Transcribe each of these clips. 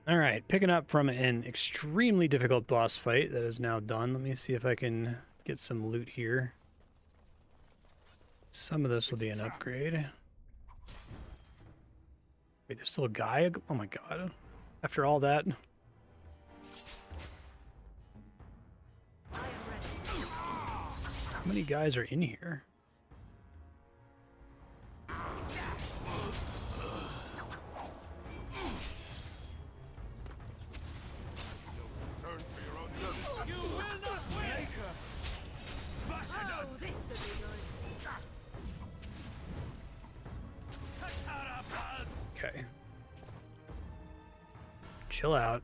All right, picking up from an extremely difficult boss fight that is now done. Let me see if I can get some loot here. Some of this will be an upgrade. Wait, there's still a guy? Oh my god. After all that. How many guys are in here? Okay. Chill out.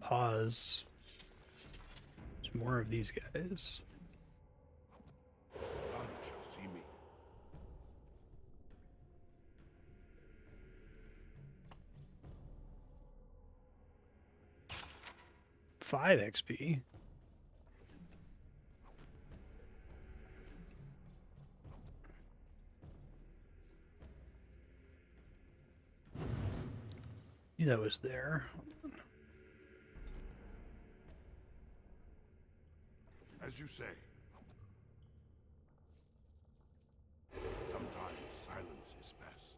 Pause. There's more of these guys. None shall see me. 5 XP. Knew that was there. As you say. Sometimes silence is best.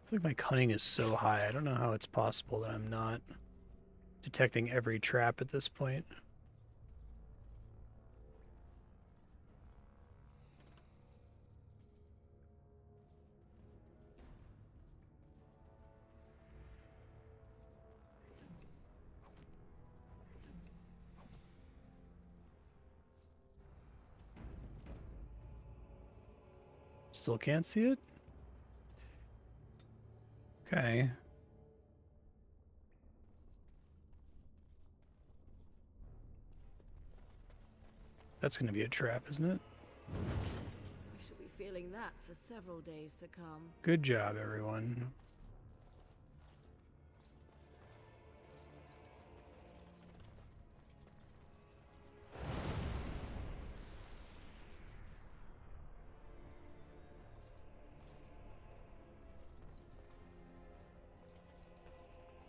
I feel like my cunning is so high. I don't know how it's possible that I'm not detecting every trap at this point. Still can't see it? Okay. That's going to be a trap, isn't it? I shall be feeling that for several days to come. Good job, everyone.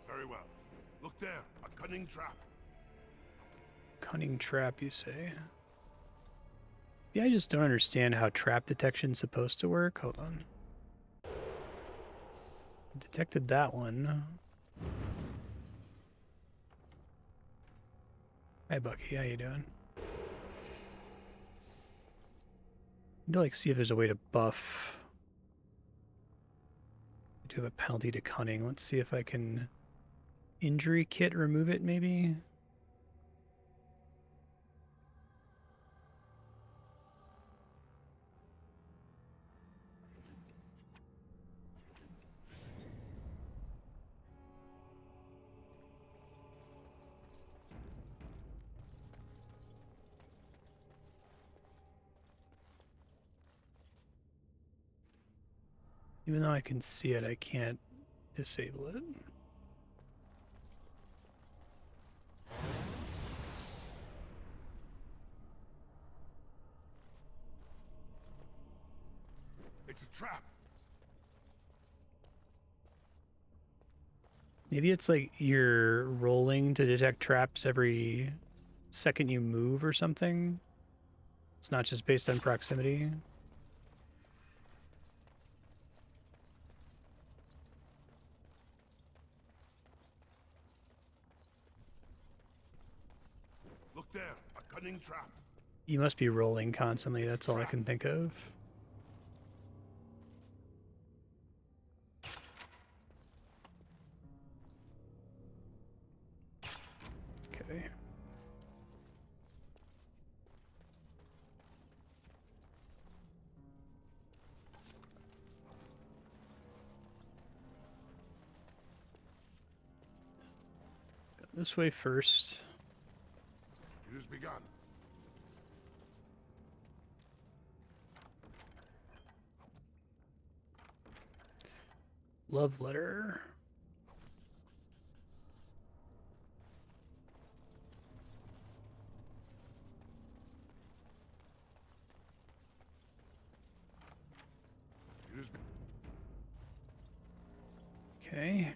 Very well. Look there, a cunning trap. Cunning trap, you say? Yeah, I just don't understand how trap detection's supposed to work. Hold on. Detected that one. Hi, Bucky. How you doing? Need to like see if there's a way to buff. I do have a penalty to cunning. Let's see if I can injury kit remove it, maybe. Even though I can see it, I can't disable it. It's a trap. Maybe it's like you're rolling to detect traps every second you move or something. It's not just based on proximity. Look there, a cunning trap. You must be rolling constantly. That's all I can think of. Okay. Go this way first. It has begun. Love letter. It has Okay.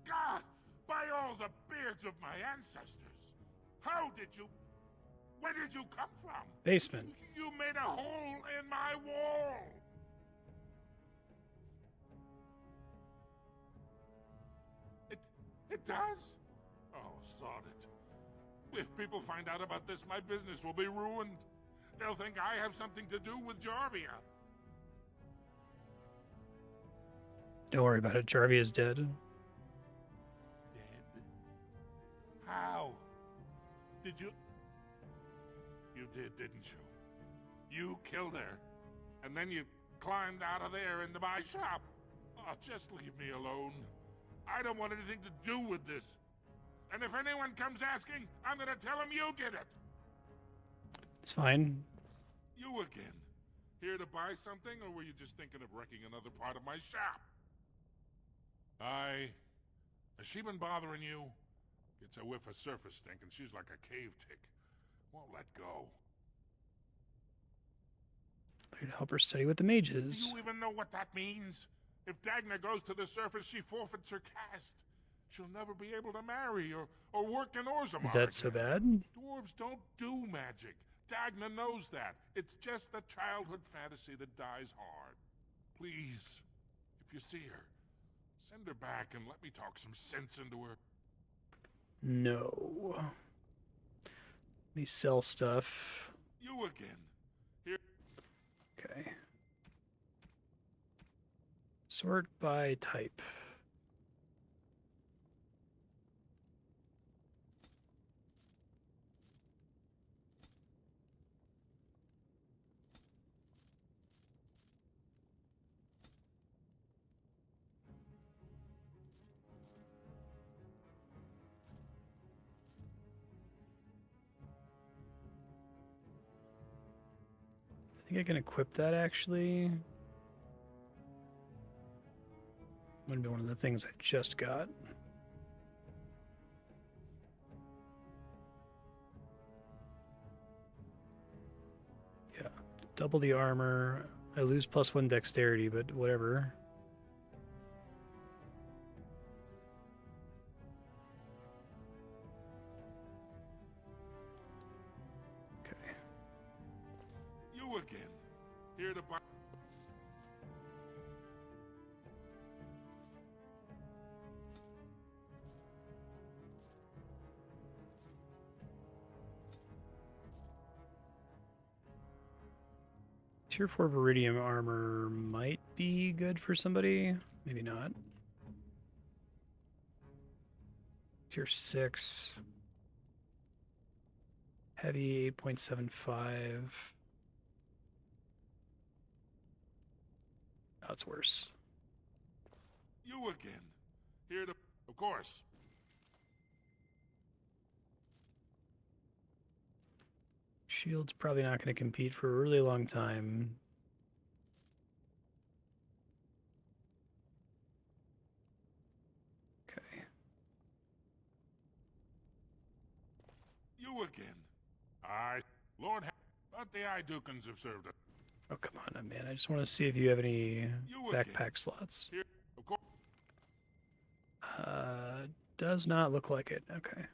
God! By all the beards of my ancestors! How did you... Where did you come from? Basement. You made a hole in my wall! It does? Oh, sod it. If people find out about this, my business will be ruined. They'll think I have something to do with Jarvia. Don't worry about it. Jarvia is dead. Dead? How? Did you... You did, didn't you? You killed her, and then you climbed out of there into my shop. Oh, just leave me alone. I don't want anything to do with this. And if anyone comes asking, I'm gonna tell them you did it. It's fine. You again. Here to buy something, or were you just thinking of wrecking another part of my shop? Has she been bothering you? Gets a whiff of surface stink, and she's like a cave tick. Won't let go. I'm to help her study with the mages. Do you even know what that means? If Dagna goes to the surface, she forfeits her caste. She'll never be able to marry or work in Orzammar. Is that so bad? Dwarves don't do magic. Dagna knows that. It's just a childhood fantasy that dies hard. Please, if you see her, send her back and let me talk some sense into her. No. Let me sell stuff. You again. Here. Okay. Sort by type. I think I can equip that actually. Would be one of the things I just got. Yeah, double the armor. I lose +1 dexterity, but whatever. Okay. You again. Here to buy. Tier 4 Viridium armor might be good for somebody. Maybe not. Tier 6. Heavy 8.75. That's worse. You again. Here to... Of course. Shield's probably not going to compete for a really long time. Okay. You again. Lord, but the Idukans have served us. Oh, come on, man. I just want to see if you have any backpack slots. Here, of course. Does not look like it. Okay.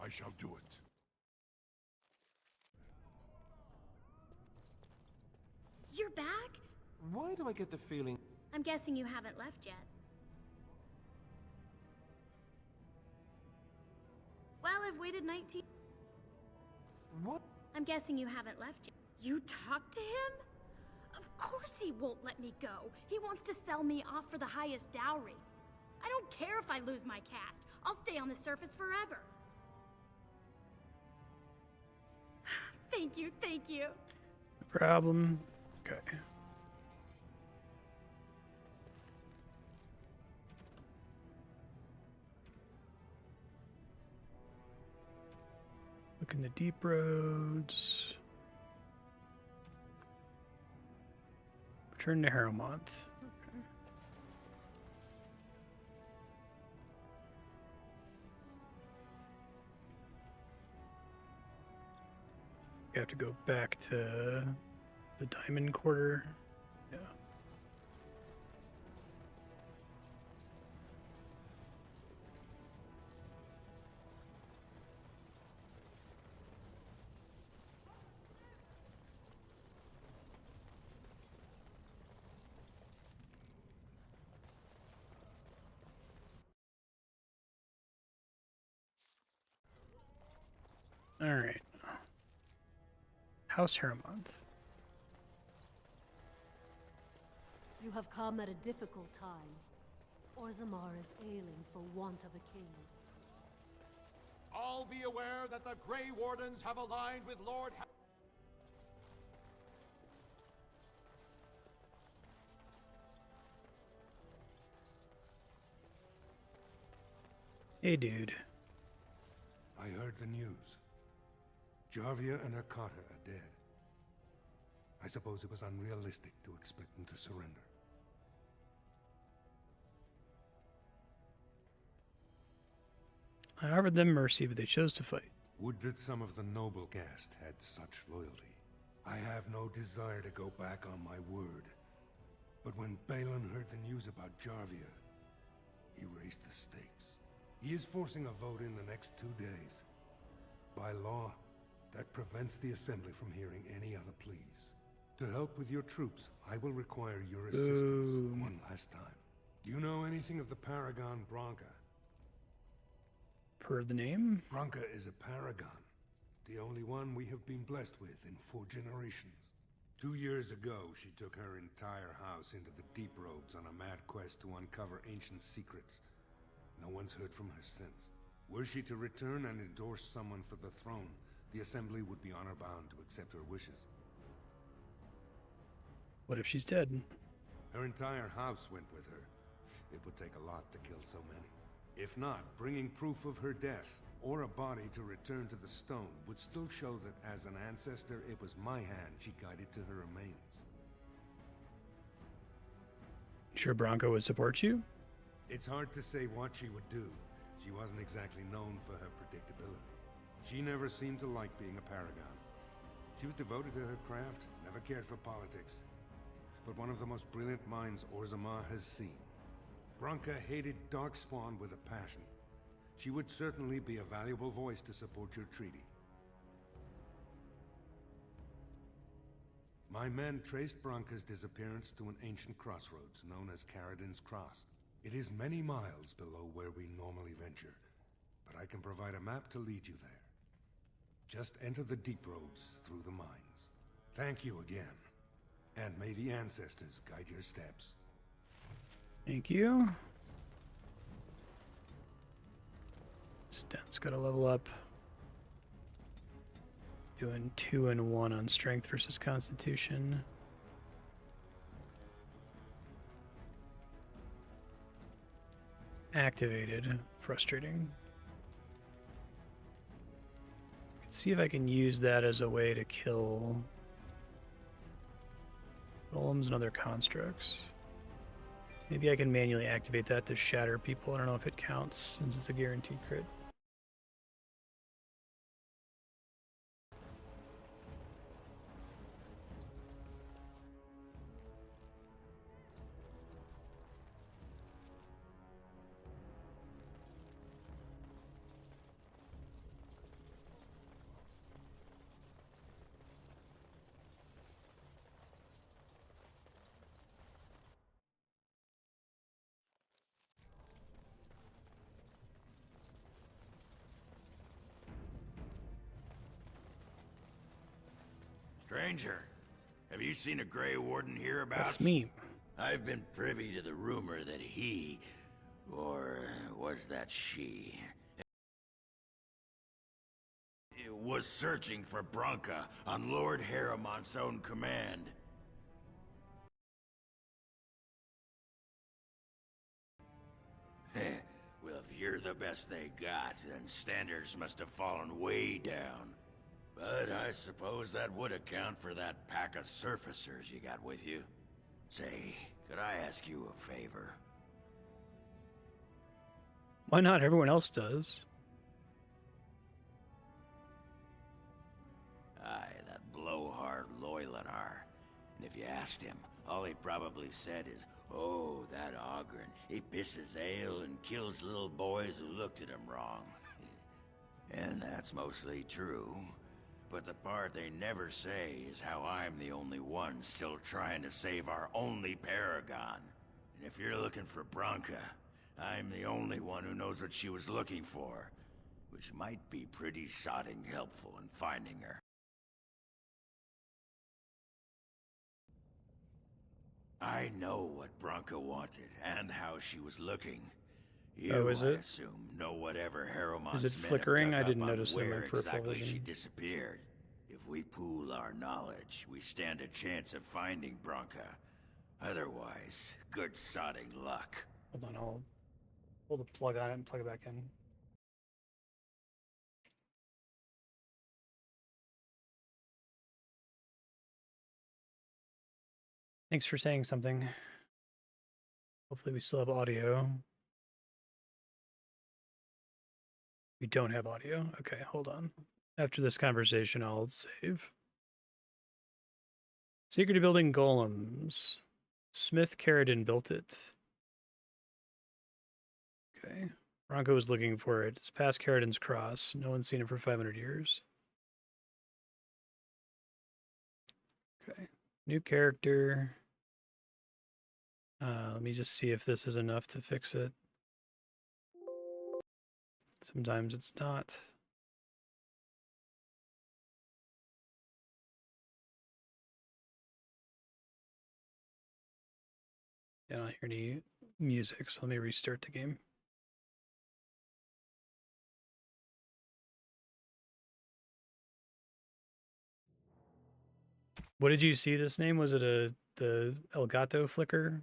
I shall do it. You're back? Why do I get the feeling... I'm guessing you haven't left yet. Well, I've waited 19... What? I'm guessing you haven't left yet. You talked to him? Of course he won't let me go. He wants to sell me off for the highest dowry. I don't care if I lose my caste. I'll stay on the surface forever. Thank you, thank you. No problem. Okay. look in the deep roads. Return to Harrowmont. Okay. You have to go back to the Diamond Quarter. Yeah. All right. House Harrowmont. You have come at a difficult time. Orzammar is ailing for want of a king. All be aware that the Grey Wardens have aligned with Lord Hey, dude. I heard the news. Jarvia and Akata are dead. I suppose it was unrealistic to expect them to surrender. I offered them mercy, but they chose to fight. Would that some of the noble caste had such loyalty. I have no desire to go back on my word. But when Balin heard the news about Jarvia, he raised the stakes. He is forcing a vote in the next 2 days. By law, that prevents the Assembly from hearing any other pleas. To help with your troops, I will require your assistance one last time. Do you know anything of the Paragon Branca? Per the name? Branca is a paragon, the only one we have been blessed with in 4 generations. 2 years ago, she took her entire house into the deep roads on a mad quest to uncover ancient secrets. No one's heard from her since. Were she to return and endorse someone for the throne, the Assembly would be honor-bound to accept her wishes. What if she's dead? Her entire house went with her. It would take a lot to kill so many. If not, bringing proof of her death, or a body to return to the stone, would still show that as an ancestor, it was my hand she guided to her remains. Sure Bronco would support you? It's hard to say what she would do. She wasn't exactly known for her predictability. She never seemed to like being a paragon. She was devoted to her craft, never cared for politics. But one of the most brilliant minds Orzammar has seen. Branca hated Darkspawn with a passion. She would certainly be a valuable voice to support your treaty. My men traced Branca's disappearance to an ancient crossroads known as Caradin's Cross. It is many miles below where we normally venture, but I can provide a map to lead you there. Just enter the deep roads through the mines. Thank you again, and may the ancestors guide your steps. Thank you. Sten's got to level up. Doing 2 and 1 on strength versus constitution. Activated. Frustrating. Let's see if I can use that as a way to kill golems and other constructs. Maybe I can manually activate that to shatter people. I don't know if it counts since it's a guaranteed crit. Stranger, have you seen a Grey Warden hereabouts? That's me. I've been privy to the rumor that he, or was that she, was searching for Branca on Lord Harrowmont's own command. Well, if you're the best they got, then standards must have fallen way down. But I suppose that would account for that pack of surfacers you got with you. Say, could I ask you a favor? Why not? Everyone else does. Aye, that blowhard Loylanar. And if you asked him, all he probably said is, "Oh, that Ogren, he pisses ale and kills little boys who looked at him wrong." And that's mostly true. But the part they never say is how I'm the only one still trying to save our only paragon. And if you're looking for Branka, I'm the only one who knows what she was looking for, which might be pretty sodding helpful in finding her. I know what Branka wanted and how she was looking. You, is I it? assume, know whatever Harrowmont's Is it men have flickering? dug I up didn't on notice it in my where peripheral exactly she vision. disappeared. If we pool our knowledge, we stand a chance of finding Branka. Otherwise, good sodding luck. Hold on, I'll pull the plug on it and plug it back in. Thanks for saying something. Hopefully we still have audio. We don't have audio. Okay, hold on. After this conversation, I'll save. Secret to building golems. Smith Carradine built it. Okay. Bronco was looking for it. It's past Carradine's cross. No one's seen it for 500 years. Okay. New character. Let me just see if this is enough to fix it. Sometimes it's not. I don't hear any music, so let me restart the game. What did you see this name? Was it the Elgato flicker?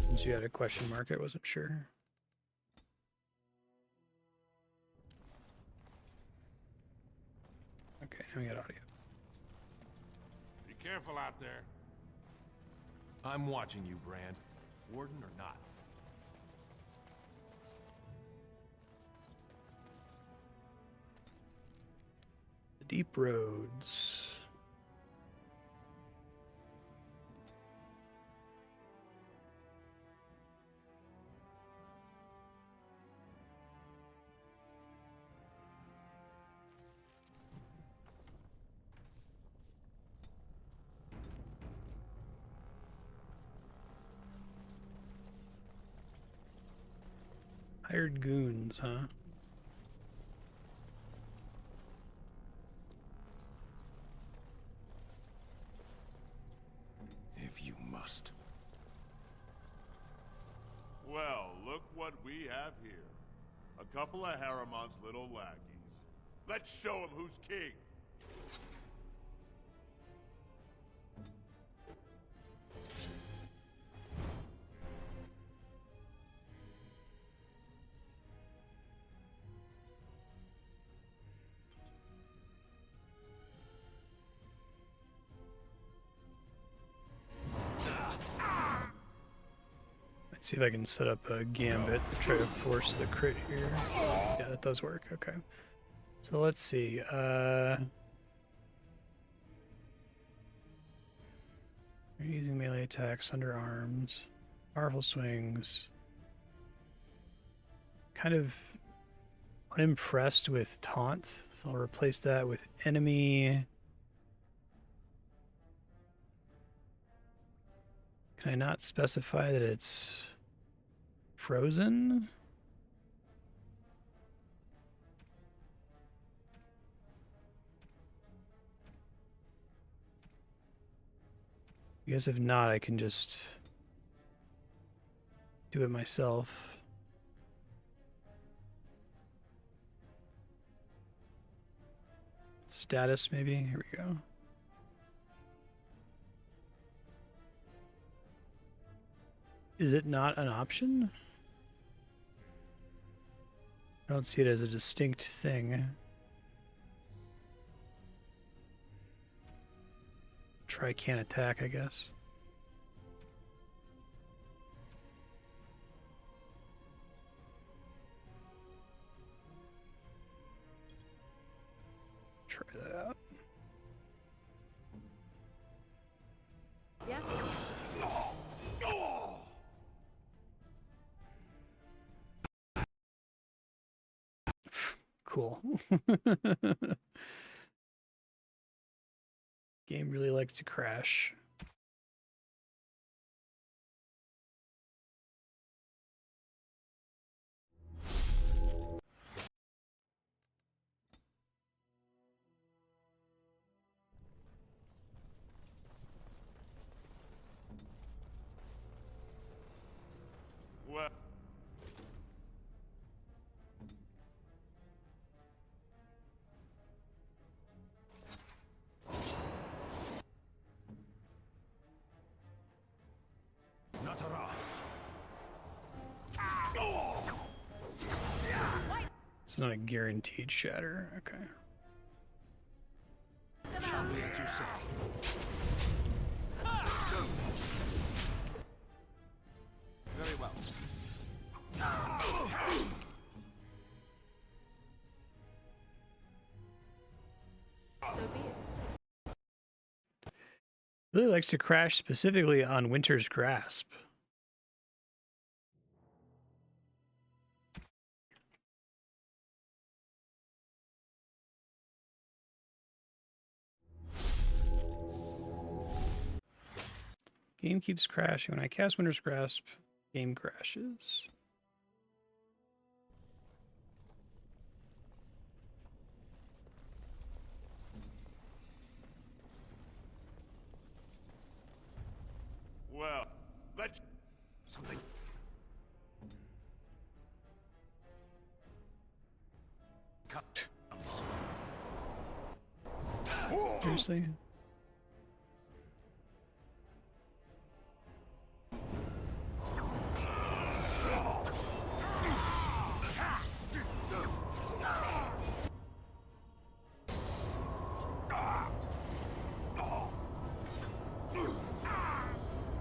Since you had a question mark, I wasn't sure. Okay, now we got audio. Be careful out there. I'm watching you, Brand. Warden or not. The deep roads. Hired goons, huh? If you must. Well, look what we have here. A couple of Harrowmont's little lackeys. Let's show him who's king. Let's see if I can set up a gambit to try to force the crit here. Yeah, that does work. Okay. So let's see. You're using melee attacks, underarms, powerful swings. Kind of unimpressed with taunt, so I'll replace that with enemy. Can I not specify that it's frozen? I guess if not, I can just do it myself. Status, maybe? Here we go. Is it not an option? I don't see it as a distinct thing. Try can't attack, I guess. Try that out. Yes. Cool. Game really likes to crash. Well, It's not a guaranteed shatter. Okay. Shall be as you say. Very well. So be it. Really likes to crash specifically on Winter's Grasp. Game keeps crashing. When I cast Winter's Grasp, game crashes. well, let's... Something. Seriously?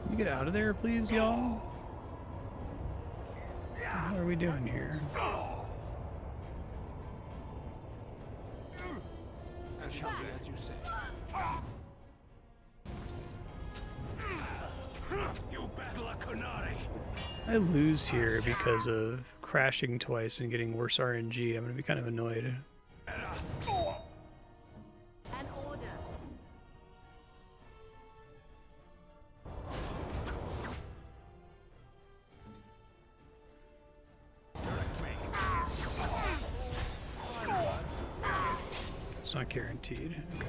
Can you get out of there, please, y'all? What the hell are we doing here? Shall be as you say. You battle a Kunari. I lose here because of crashing twice and getting worse RNG. I'm gonna be kind of annoyed. An order. It's not guaranteed. Okay.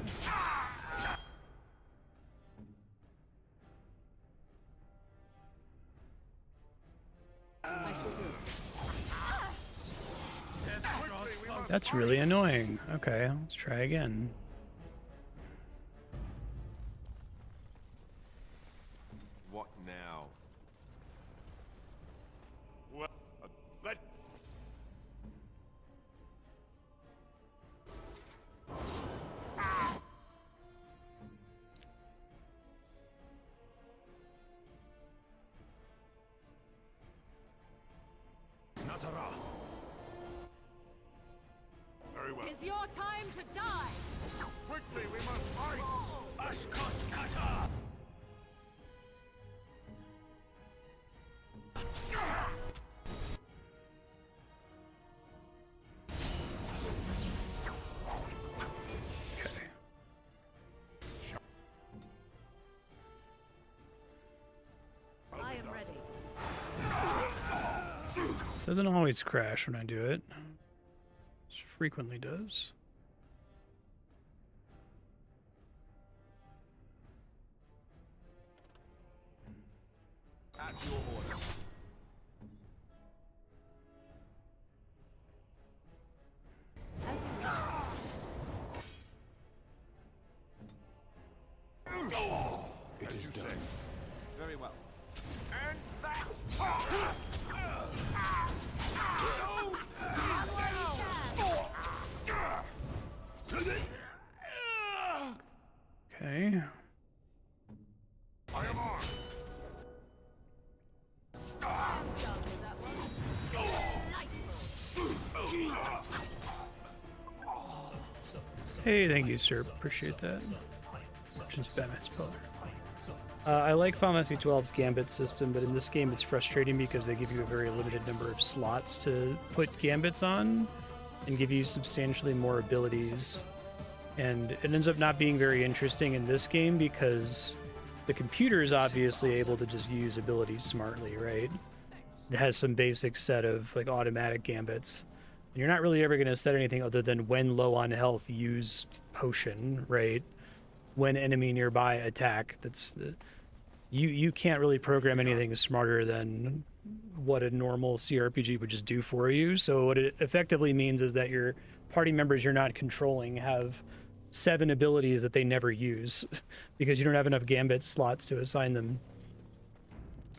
I shall do it. That's really annoying. Okay, let's try again. What now? Well, let... Natara. Very well. It's your time to die. Quickly, we must fight! Ashkos Kata. Okay. I am ready. Doesn't always crash when I do it. Just frequently does. At your orders. As you wish. As you say. Very well. And that... Hey, thank you, sir. Appreciate that. Since Batman's Speller. I like Final Fantasy XII's Gambit system, but in this game it's frustrating because they give you a very limited number of slots to put Gambits on and give you substantially more abilities. And it ends up not being very interesting in this game because the computer is obviously able to just use abilities smartly, right? It has some basic set of like automatic Gambits. You're not really ever going to set anything other than when low on health, use potion, right? When enemy nearby, attack. That's the, you can't really program anything smarter than what a normal CRPG would just do for you. So what it effectively means is that your party members you're not controlling have 7 abilities that they never use because you don't have enough Gambit slots to assign them.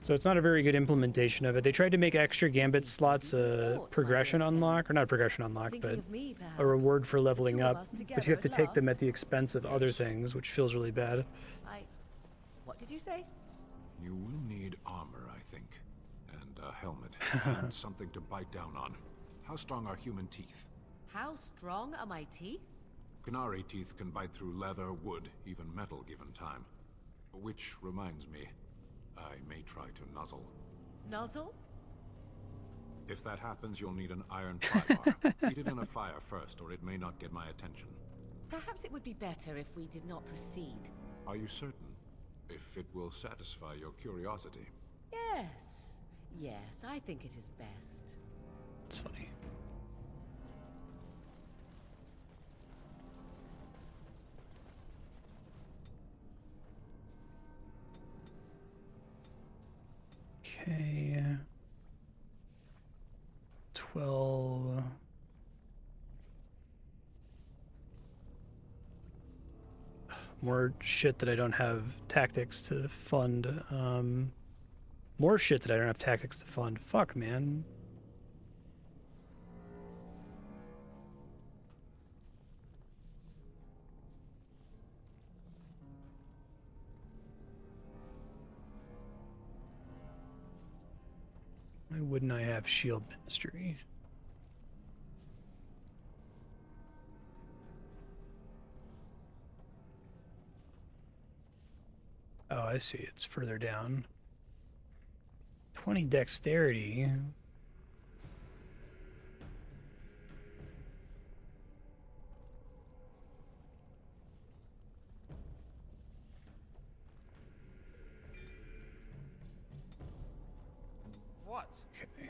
So it's not a very good implementation of it. They tried to make extra Gambit slots a progression unlock, or not a progression unlock, but a reward for leveling up. But you have to take them at the expense of other things, which feels really bad. What did you say? You will need armor, I think. And a helmet. And something to bite down on. How strong are human teeth? How strong are my teeth? Canary teeth can bite through leather, wood, even metal given time. Which reminds me, I may try to nuzzle. Nuzzle? If that happens, you'll need an iron prybar. Heat it in a fire first, or it may not get my attention. Perhaps it would be better if we did not proceed. Are you certain? If it will satisfy your curiosity. Yes. Yes, I think it is best. It's funny. Okay. 12. More shit that I don't have tactics to fund. More shit that I don't have tactics to fund. Fuck, man. Why wouldn't I have Shield Ministry? Oh, I see. It's further down. 20 dexterity. What? Okay.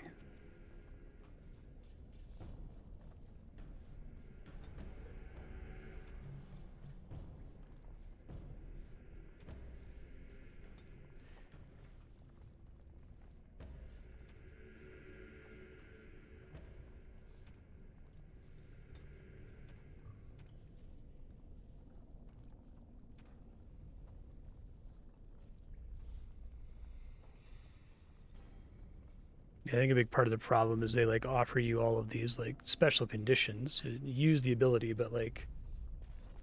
I think a big part of the problem is they like offer you all of these like special conditions to use the ability, but like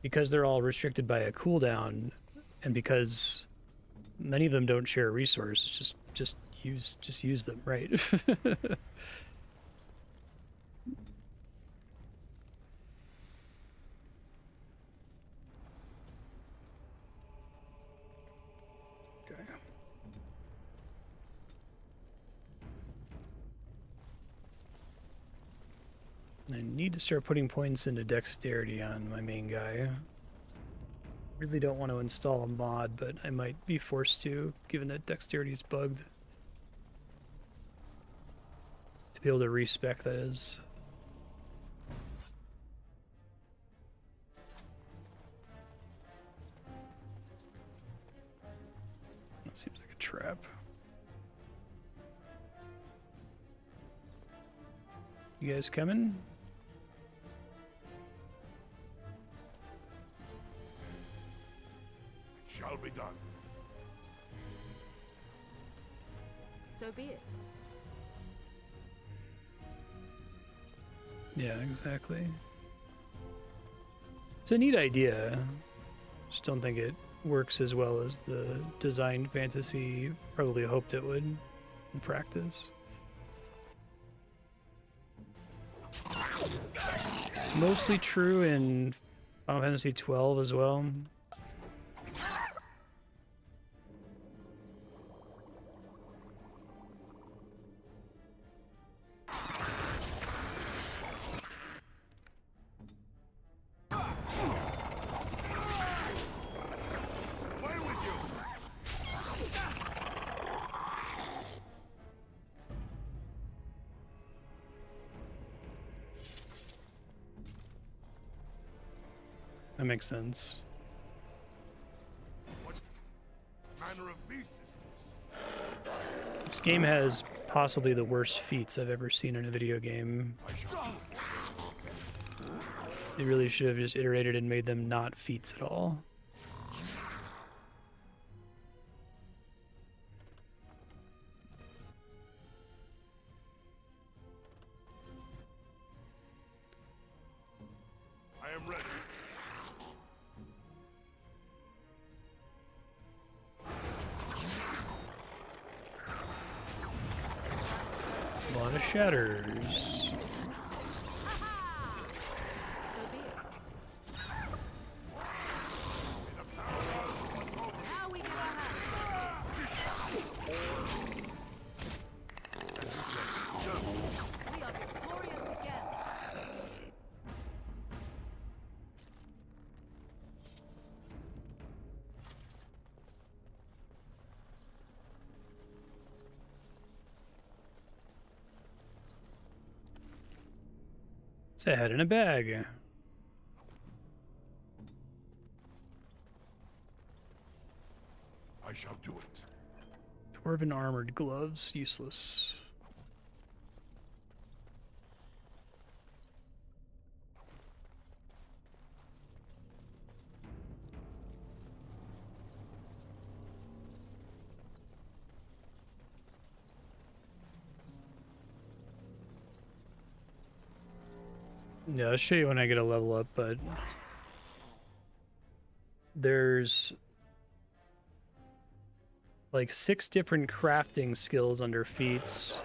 because they're all restricted by a cooldown and because many of them don't share a resource, it's just use them, right? Okay. I need to start putting points into dexterity on my main guy. Really don't want to install a mod, but I might be forced to, given that dexterity is bugged. To be able to respec, that is. That seems like a trap. You guys coming? Shall be done. So be it. Yeah, exactly. It's a neat idea. Just don't think it works as well as the design fantasy probably hoped it would in practice. It's mostly true in Final Fantasy 12 as well. That makes sense. What manner of beast is this? This game has possibly the worst feats I've ever seen in a video game. They really should have just iterated and made them not feats at all. I am ready. There's a lot of shatters. Now we get our We are victorious again. It's a head in a bag. I shall do it. Dwarven armored gloves, useless. Yeah, I'll show you when I get a level up, but there's like 6 different crafting skills under feats.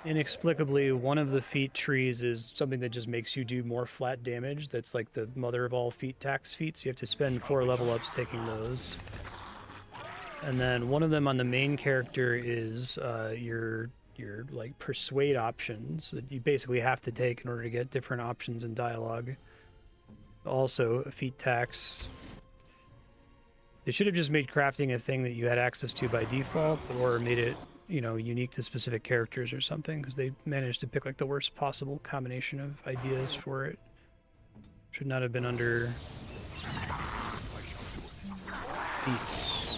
Inexplicably, one of the feat trees is something that just makes you do more flat damage. That's like the mother of all feat tax feats. You have to spend 4 level ups taking those. And then one of them on the main character is your like persuade options that you basically have to take in order to get different options in dialogue. Also, a feat tax. They should have just made crafting a thing that you had access to by default, or made it, you know, unique to specific characters or something, because they managed to pick like the worst possible combination of ideas for it. Should not have been under feats.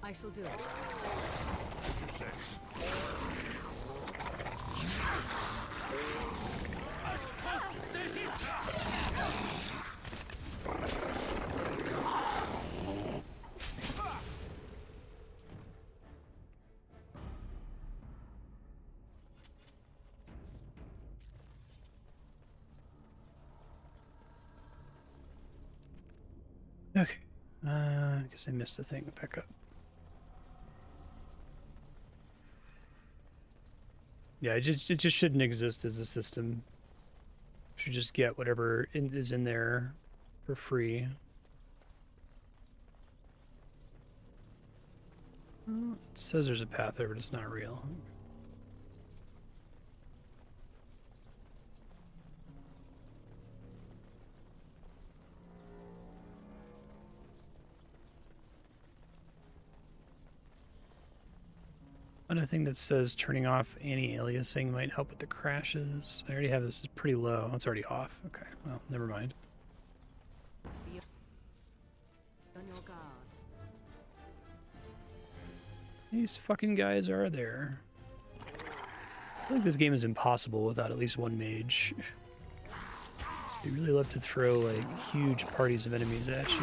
I shall do it. Okay. I guess I missed a thing. Back up. Yeah, it just shouldn't exist as a system. Should just get whatever is in there for free. It says there's a path there, but it's not real. Another thing that says turning off anti-aliasing might help with the crashes. I already have this pretty low. It's already off. Okay, well, never mind. Be on your guard. These fucking guys are there. I feel like this game is impossible without at least one mage. They really love to throw like huge parties of enemies at you.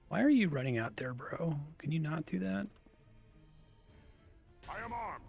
Why are you running out there, bro? Can you not do that? I am armed.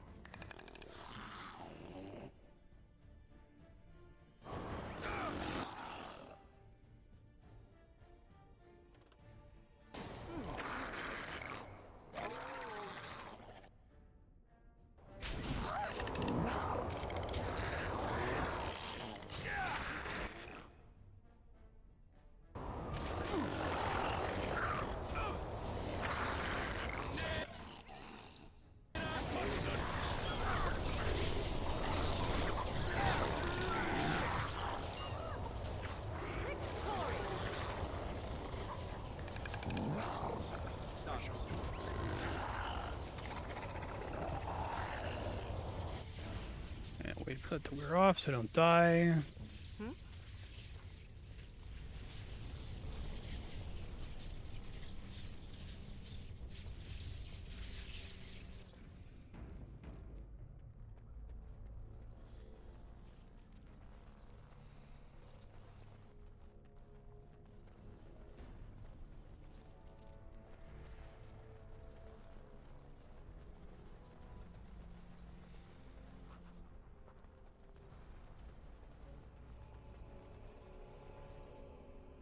that to wear off so I don't die.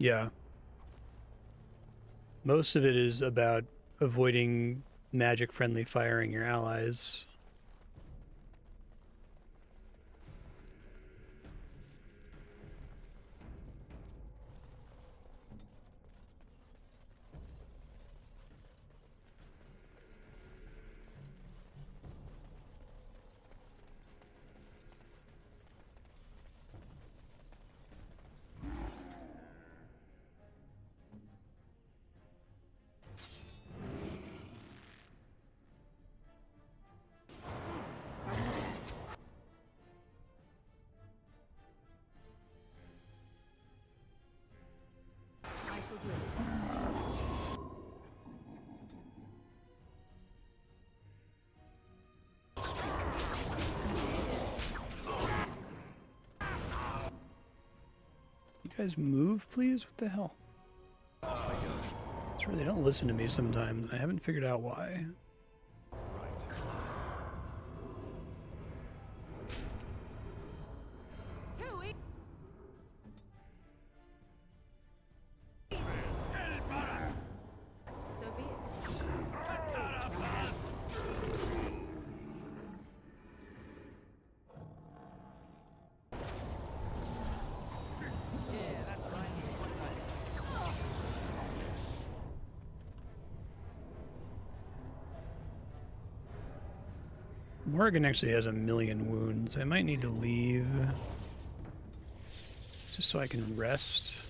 Yeah. Most of it is about avoiding magic-friendly firing your allies. You guys move, please? What the hell? It's really, they don't listen to me sometimes. I haven't figured out why. Morgan actually has 1,000,000 wounds. I might need to leave just so I can rest.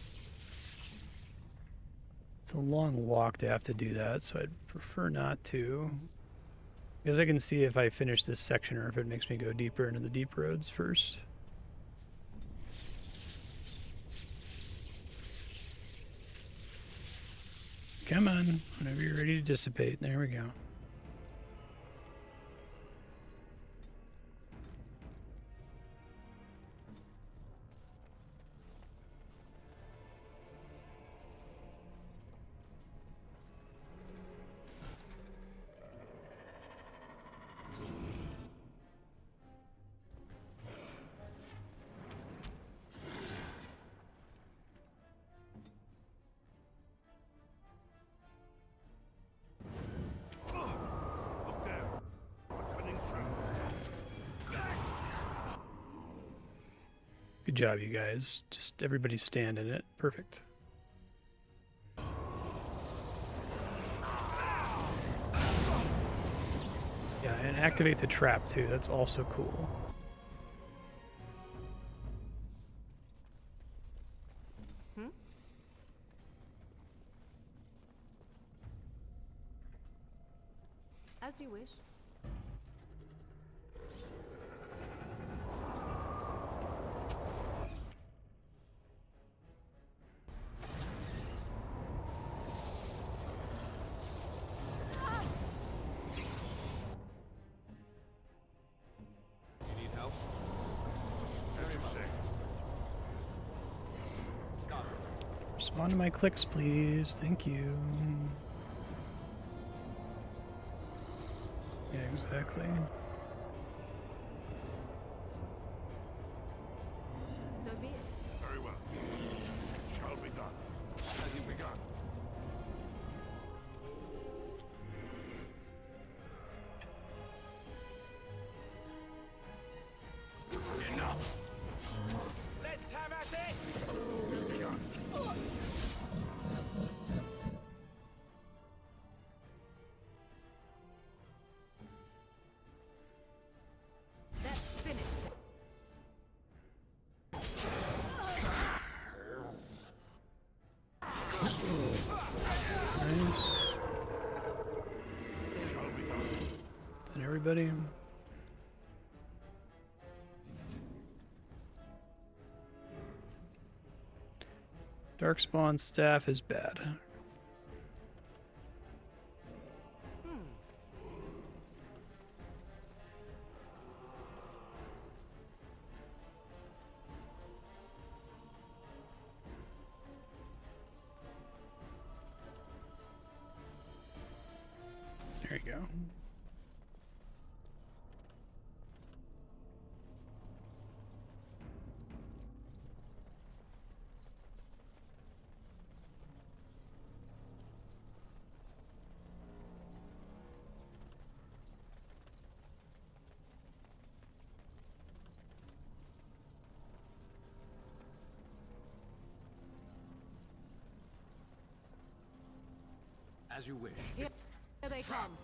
It's a long walk to have to do that, so I'd prefer not to. Because I can see if I finish this section or if it makes me go deeper into the deep roads first. Come on, whenever you're ready to dissipate. There we go. Good job, you guys. Just everybody stand in it. Perfect. Yeah, and activate the trap too. That's also cool. As you wish. Respond to my clicks, please. Thank you. Yeah, exactly. So be it. Very well. It shall be done. As you begun. Enough. Let's have at it! That's finished. Nice. And everybody. Darkspawn staff is bad. There you go. As you wish. Here they come.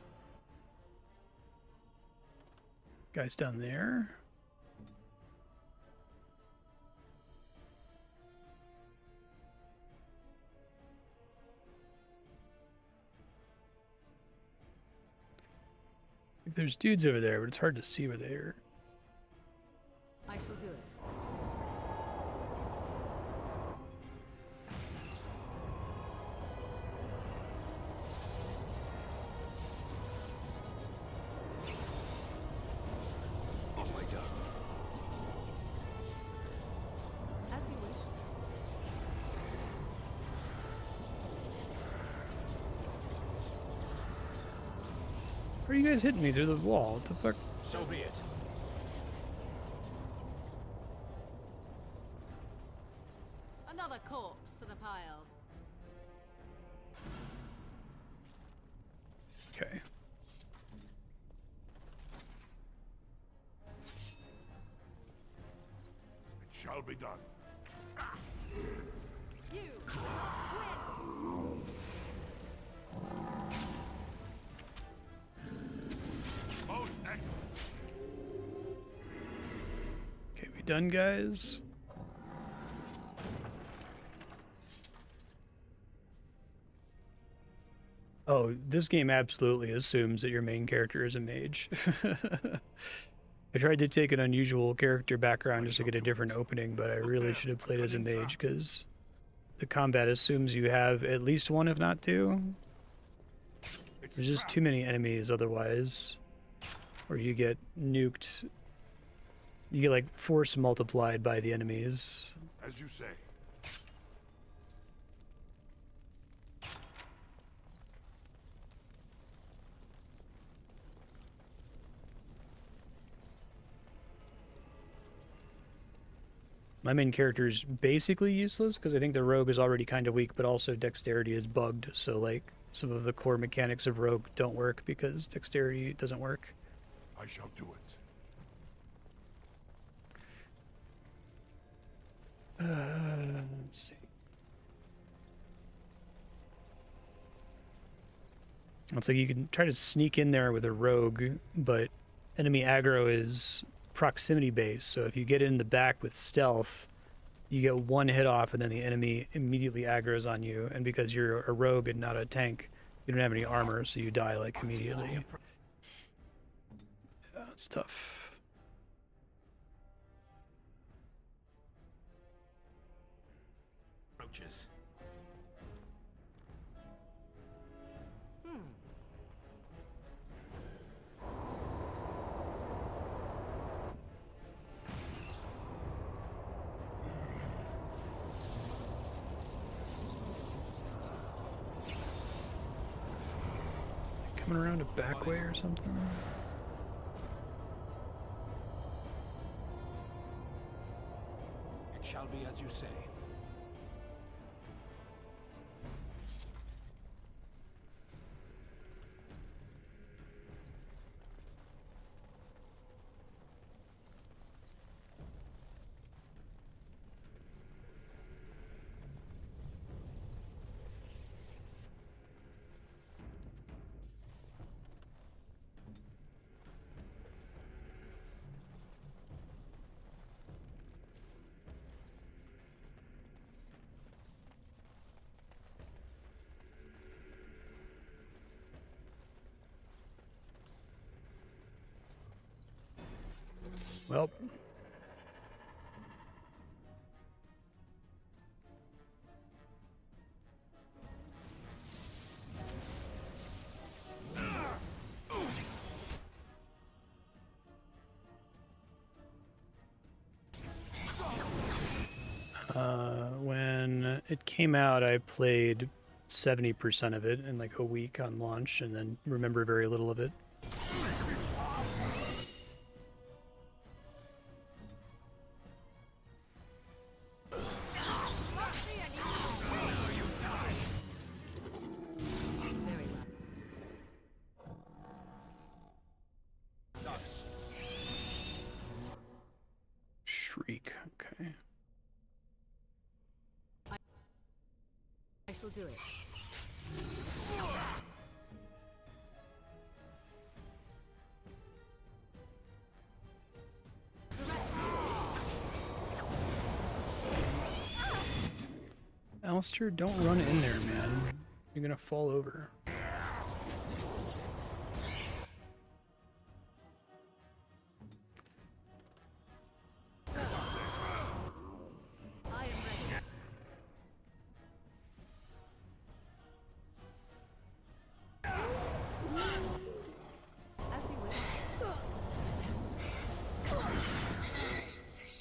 Guys down there. There's dudes over there, but it's hard to see where they are. I shall do it. On my gun. As you wish. Where are you guys hitting me through the wall? What the fuck? So be it. Another corpse for the pile. Okay. It shall be done. You win. Most excellent. Okay, we done, guys? Oh, this game absolutely assumes that your main character is a mage. I tried to take an unusual character background just to get a different opening, but I really should have played as a mage because the combat assumes you have at least one, if not two. There's just too many enemies otherwise, or you get nuked. You get like force multiplied by the enemies. As you say. My main character is basically useless because I think the rogue is already kind of weak, but also dexterity is bugged. So like some of the core mechanics of rogue don't work because dexterity doesn't work. I shall do it. Let's see. It's like you can try to sneak in there with a rogue, but enemy aggro is proximity based. So if you get in the back with stealth, you get one hit off and then the enemy immediately aggro's on you. And because you're a rogue and not a tank, you don't have any armor, so you die like immediately. Yeah, it's tough. Roaches. Coming around a back way or something? It shall be as you say. Well, it came out, I played 70% of it in like a week on launch, and then remember very little of it. Shriek, okay. I shall do it. Alistair, don't run in there, man. You're gonna fall over.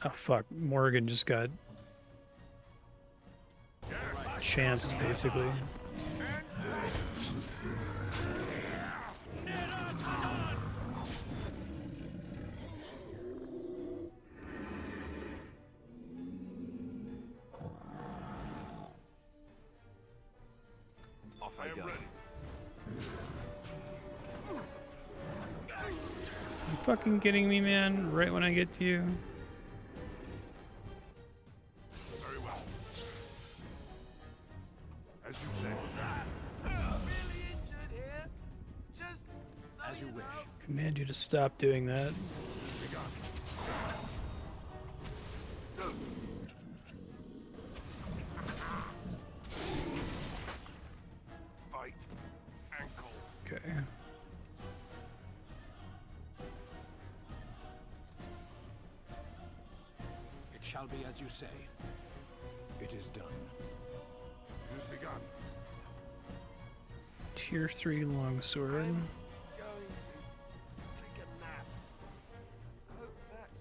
Oh fuck, Morgan just got chanced, basically. Off I go. You fucking kidding me, man? Right when I get to you? Very well. As you say. As you wish. Command you to stop doing that. Fight. Ankles. Okay. It shall be as you say. It is done. It has begun. Tier 3 longsword. Going to take a nap. Hope that's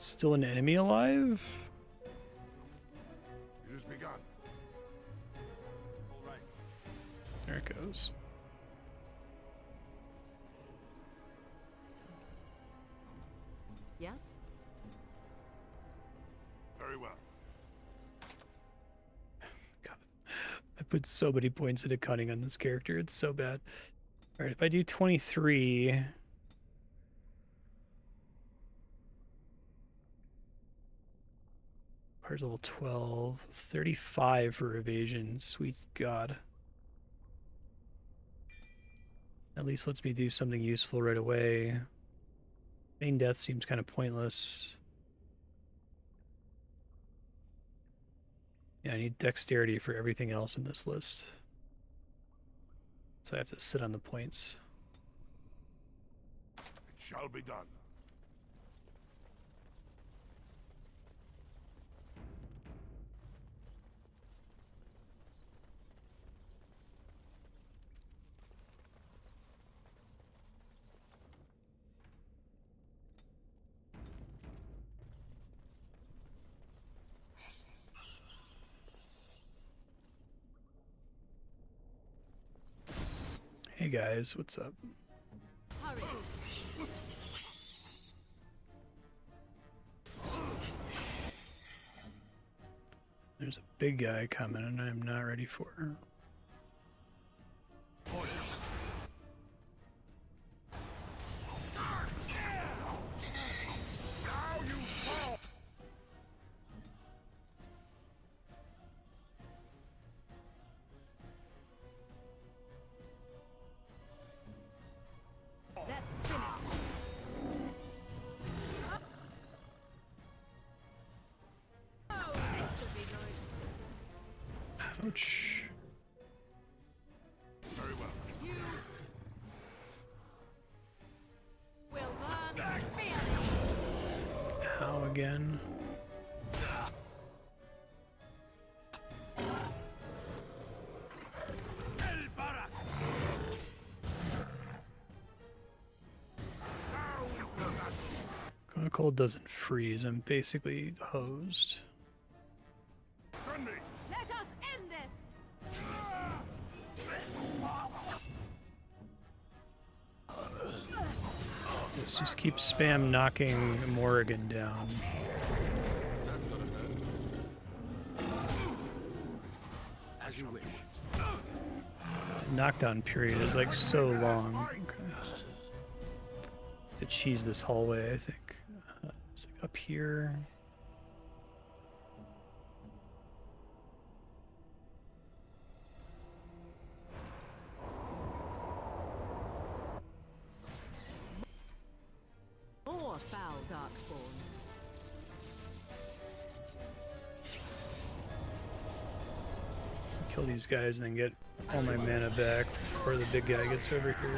Still an enemy alive? It has begun. All right. There it goes. Yes? Very well. God. I put so many points into cunning on this character. It's so bad. Alright, if I do 23... Power's level 12. 35 for evasion. Sweet God. At least lets me do something useful right away. Main death seems kind of pointless. Yeah, I need dexterity for everything else in this list. So I have to sit on the points. It shall be done. Hey guys, what's up? Hurry. There's a big guy coming and I'm not ready for her. That's finished. Oh, this should be good. Ouch. Very well. You will learn feeling. How again? Cold doesn't freeze. I'm basically hosed. Friendly. Let us end this! Let's just keep spam knocking Morrigan down. That's gotta hurt. As you wish. Knockdown period is like so long. Okay. To cheese this hallway, I think. It's like up here. More foul darkspawn. Kill these guys and then get all my mana back before the big guy gets over here.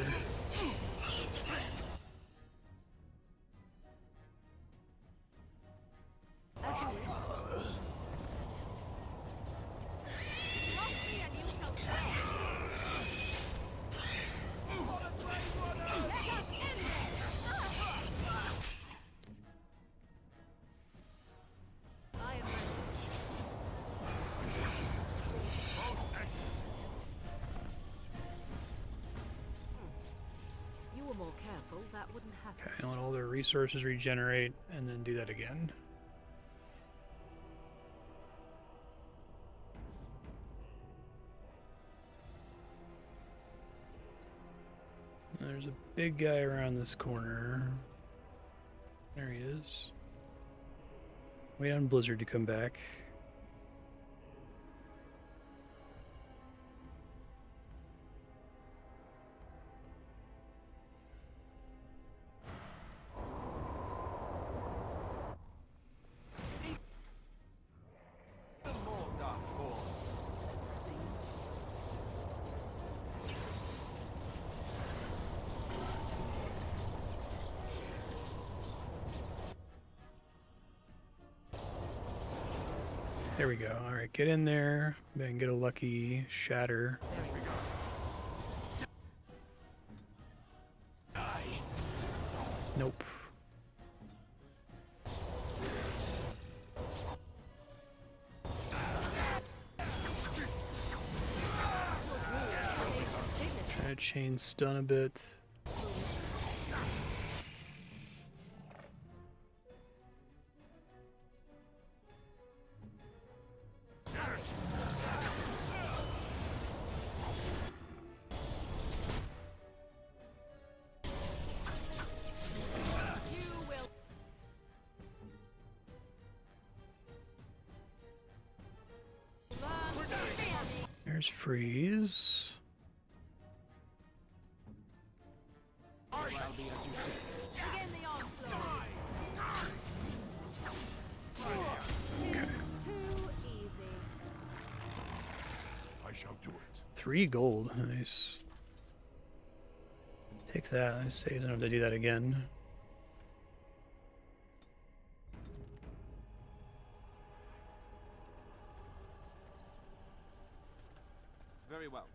That wouldn't happen. Okay, and let all their resources regenerate, and then do that again. There's a big guy around this corner. There he is. Wait on Blizzard to come back. There we go. All right, get in there and get a lucky shatter. Nope. Try to chain stun a bit. There's freeze. Shall be as you say. Begin the onslaught. Okay. Too easy. I shall do it. 3 gold. Nice. Take that. I say I don't have to do that again. Very well.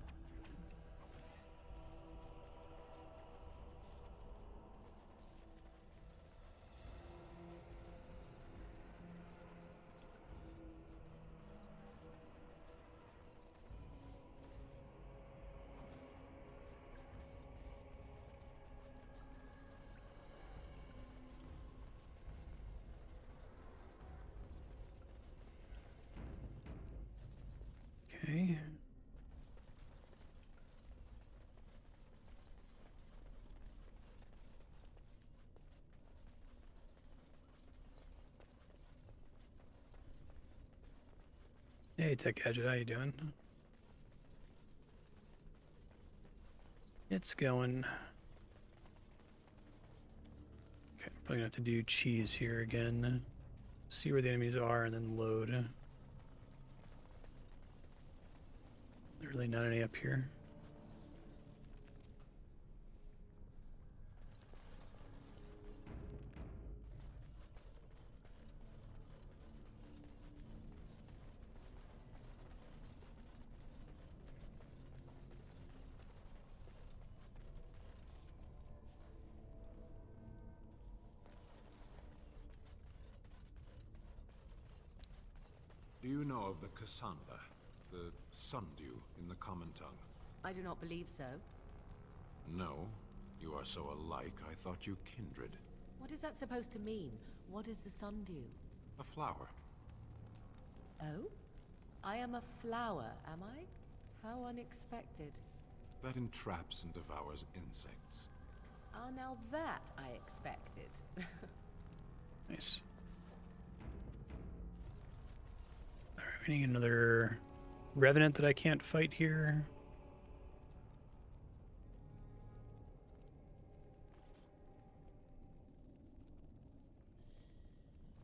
Okay. Hey, Tech Gadget, how you doing? It's going. Okay, probably gonna have to do cheese here again. See where the enemies are and then load. There's really not any up here. Do you know of the Cassandra, the sundew in the common tongue? I do not believe so. No. You are so alike, I thought you kindred. What is that supposed to mean? What is the sundew? A flower. Oh? I am a flower, am I? How unexpected. That entraps and devours insects. Ah, now that I expected. Nice. Alright, we need another revenant that I can't fight here.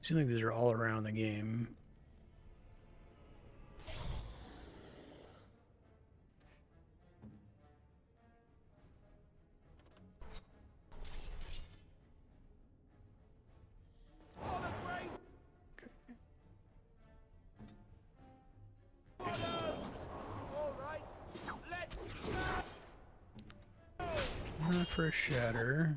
Seems like these are all around the game. Not for a shatter.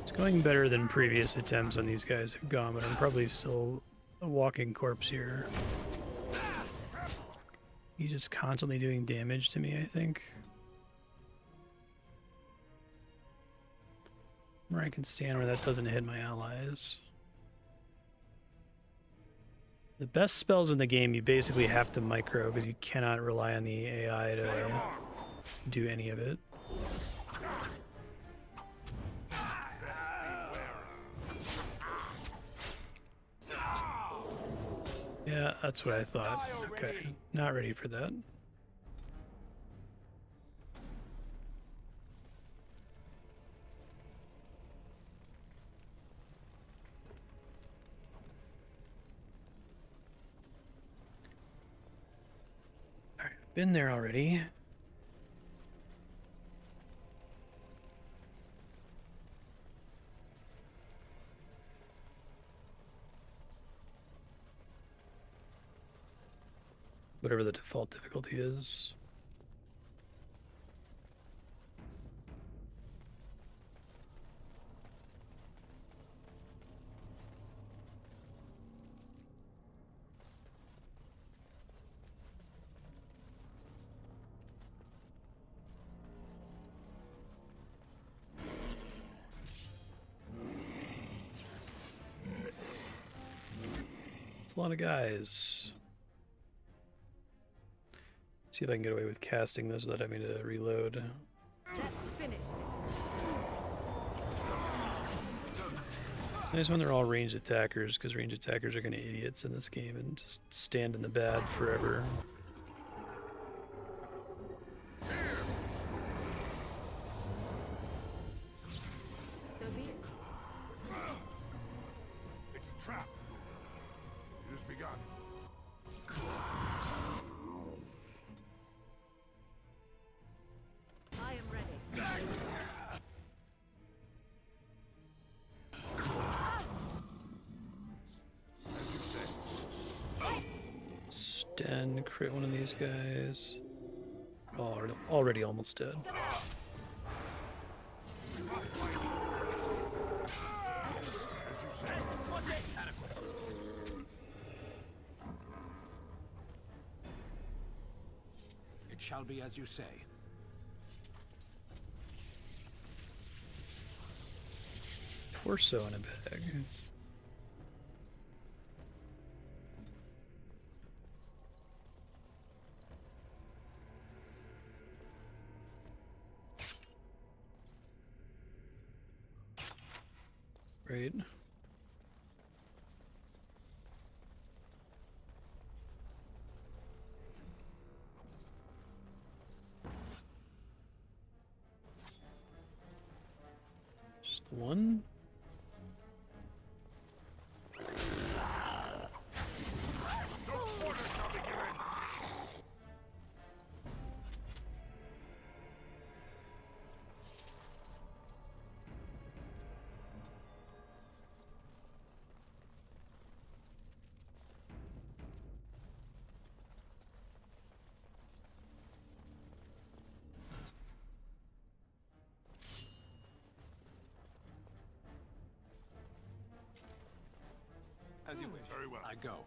It's going better than previous attempts on these guys have gone, but I'm probably still a walking corpse here. He's just constantly doing damage to me, I think. Where I can stand where that doesn't hit my allies. The best spells in the game you basically have to micro because you cannot rely on the AI to do any of it. Yeah, that's what I thought. Okay, not ready for that. Alright, been there already. Whatever the default difficulty is. It's a lot of guys. See if I can get away with casting this without having to reload. Let's finish this. Nice when they're all ranged attackers, because ranged attackers are kind of idiots in this game and just stand in the bad forever. So be it. It's a trap. It has begun. I am ready. As you say. Sten, crit one of these guys. Oh, already almost dead. It shall be as you say. Torso in a bag. Right. Just the one. well. I go.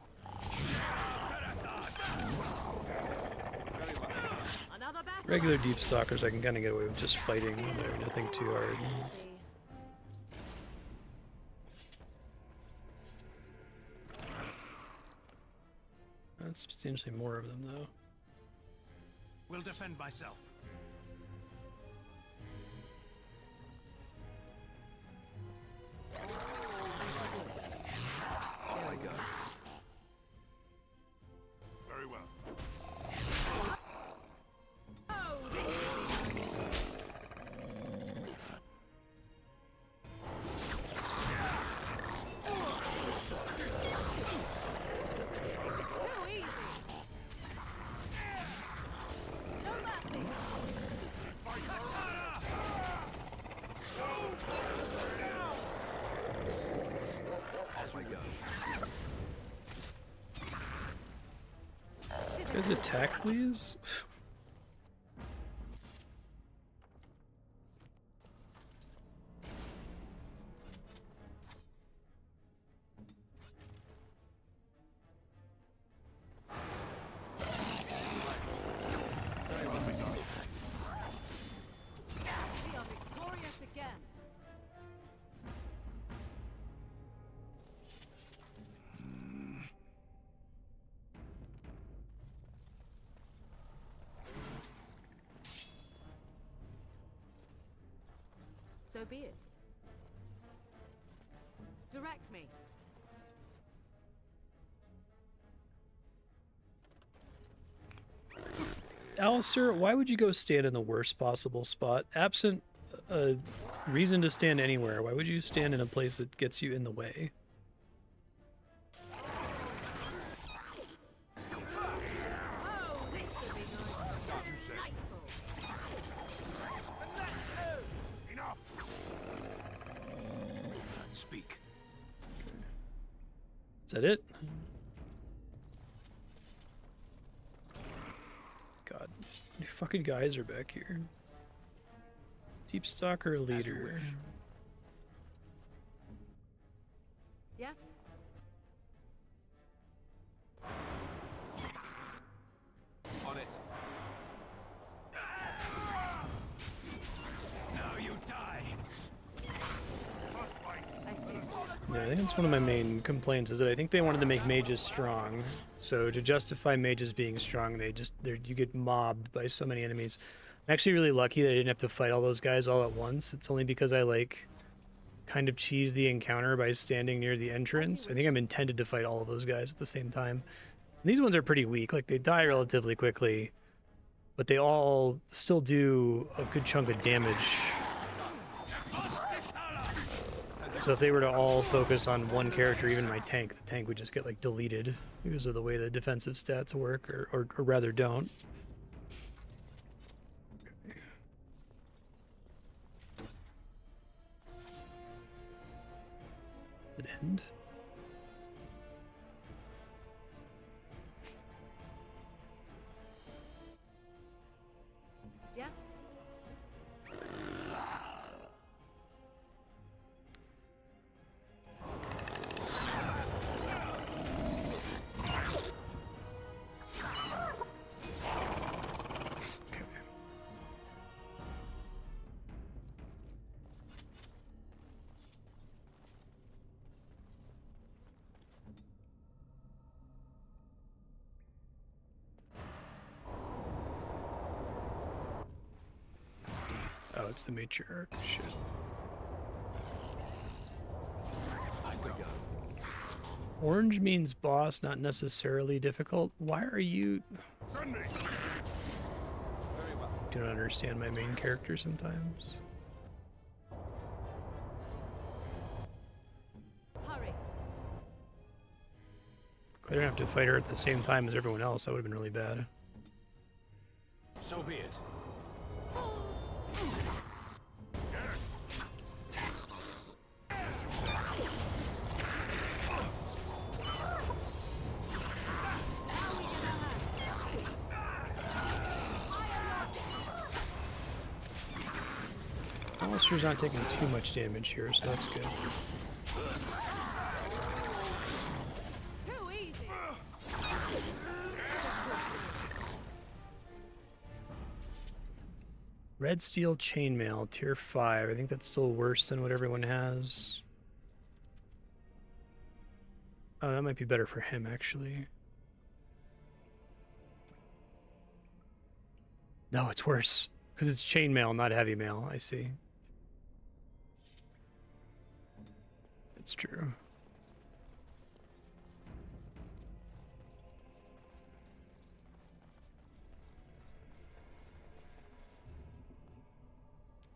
Another battle. Regular deep stalkers, I can kind of get away with just fighting. They're nothing too hard. That's substantially more of them, though. Will defend myself. I go. Very well. Guys, attack, please. We are victorious again. So be it. Direct me. Alistair, why would you go stand in the worst possible spot? Absent a reason to stand anywhere, why would you stand in a place that gets you in the way? Enough. Speak. Is that it? God, you fucking guys are back here. Deep Stalker leader. Yes? On it. Now you die. I see. Yeah, I think that's one of my main complaints is that I think they wanted to make mages strong. So to justify mages being strong, you get mobbed by so many enemies. I'm actually really lucky that I didn't have to fight all those guys all at once. It's only because I kind of cheese the encounter by standing near the entrance. I think I'm intended to fight all of those guys at the same time. And these ones are pretty weak. Like, they die relatively quickly, but they all still do a good chunk of damage. So if they were to all focus on one character, even my tank, the tank would just get, like, deleted because of the way the defensive stats work, or rather don't. Did it end? Yes? Oh, it's the matriarch. Shit. Orange means boss, not necessarily difficult. Why are you... Send me. Do not understand my main character sometimes. Hurry. I don't have to fight her at the same time as everyone else. That would have been really bad. So be it. Alistair's not taking too much damage here, so that's good. Too Red steel chainmail, tier 5. I think that's still worse than what everyone has. Oh, that might be better for him, actually. No, it's worse. Because it's chainmail, not heavy mail. I see. It's true.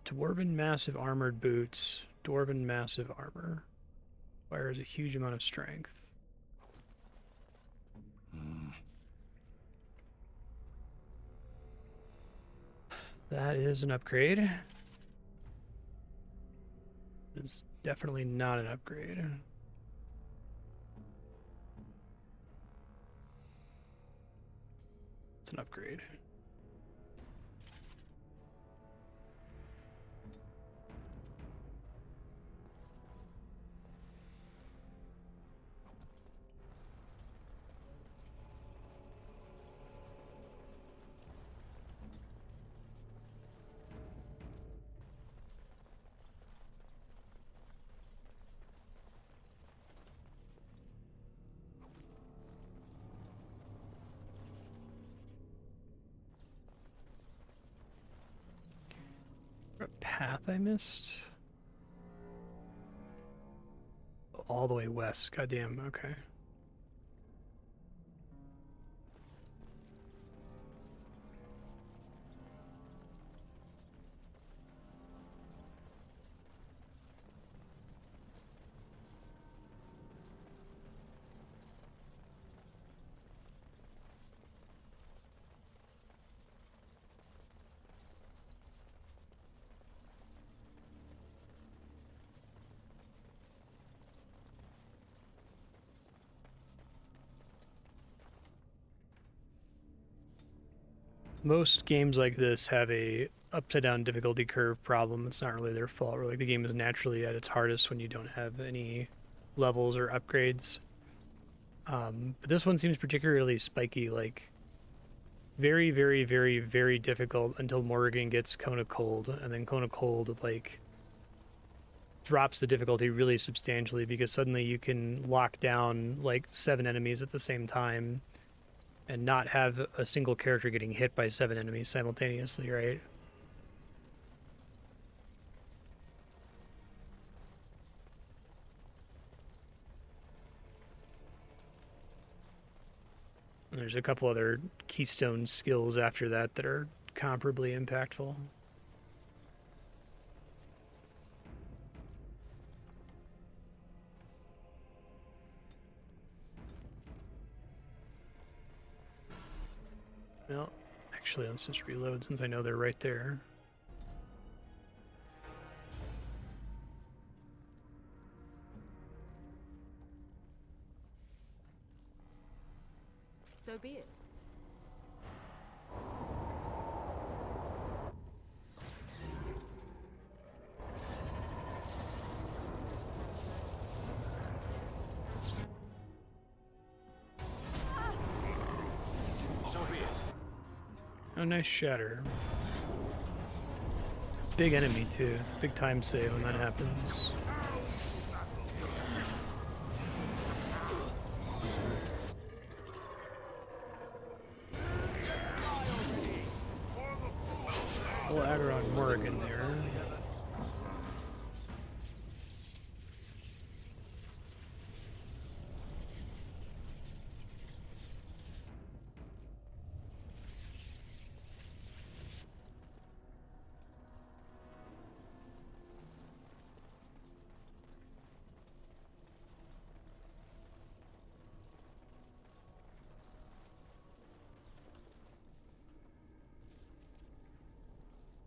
Dwarven massive armored boots. Dwarven massive armor. Requires a huge amount of strength. That is an upgrade. It's definitely not an upgrade. It's an upgrade. What path I missed? All the way west. Goddamn. Okay. Most games like this have a upside down difficulty curve problem. It's not really their fault. Like the game is naturally at its hardest when you don't have any levels or upgrades. But this one seems particularly spiky, like very, very, very, very difficult until Morrigan gets Cone Cold, and then Cone Cold like drops the difficulty really substantially because suddenly you can lock down like 7 enemies at the same time and not have a single character getting hit by 7 enemies simultaneously, right? And there's a couple other keystone skills after that that are comparably impactful. Well, actually, let's just reload since I know they're right there. So be it. So be it. Oh, nice shatter. Big enemy, too. It's a big time save when that happens. Full aggro on Morrigan there.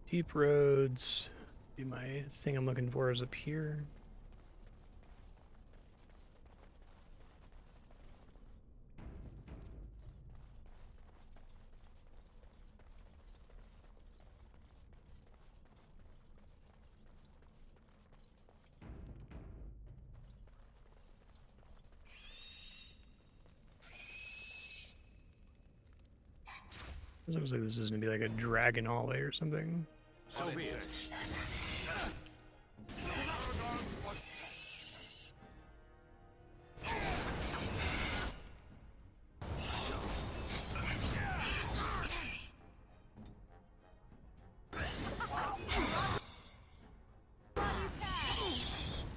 Deep roads. Be my thing I'm looking for is up here. This looks like this is gonna be like a dragon hallway or something. So be it.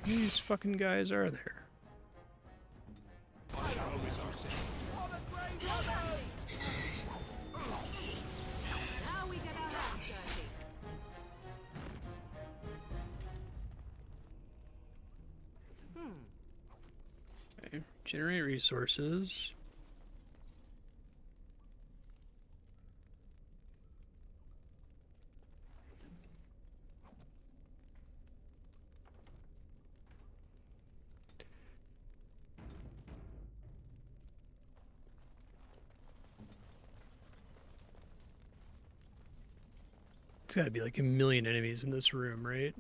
These fucking guys are there. Okay, generate resources. There's got to be like a million enemies in this room, right?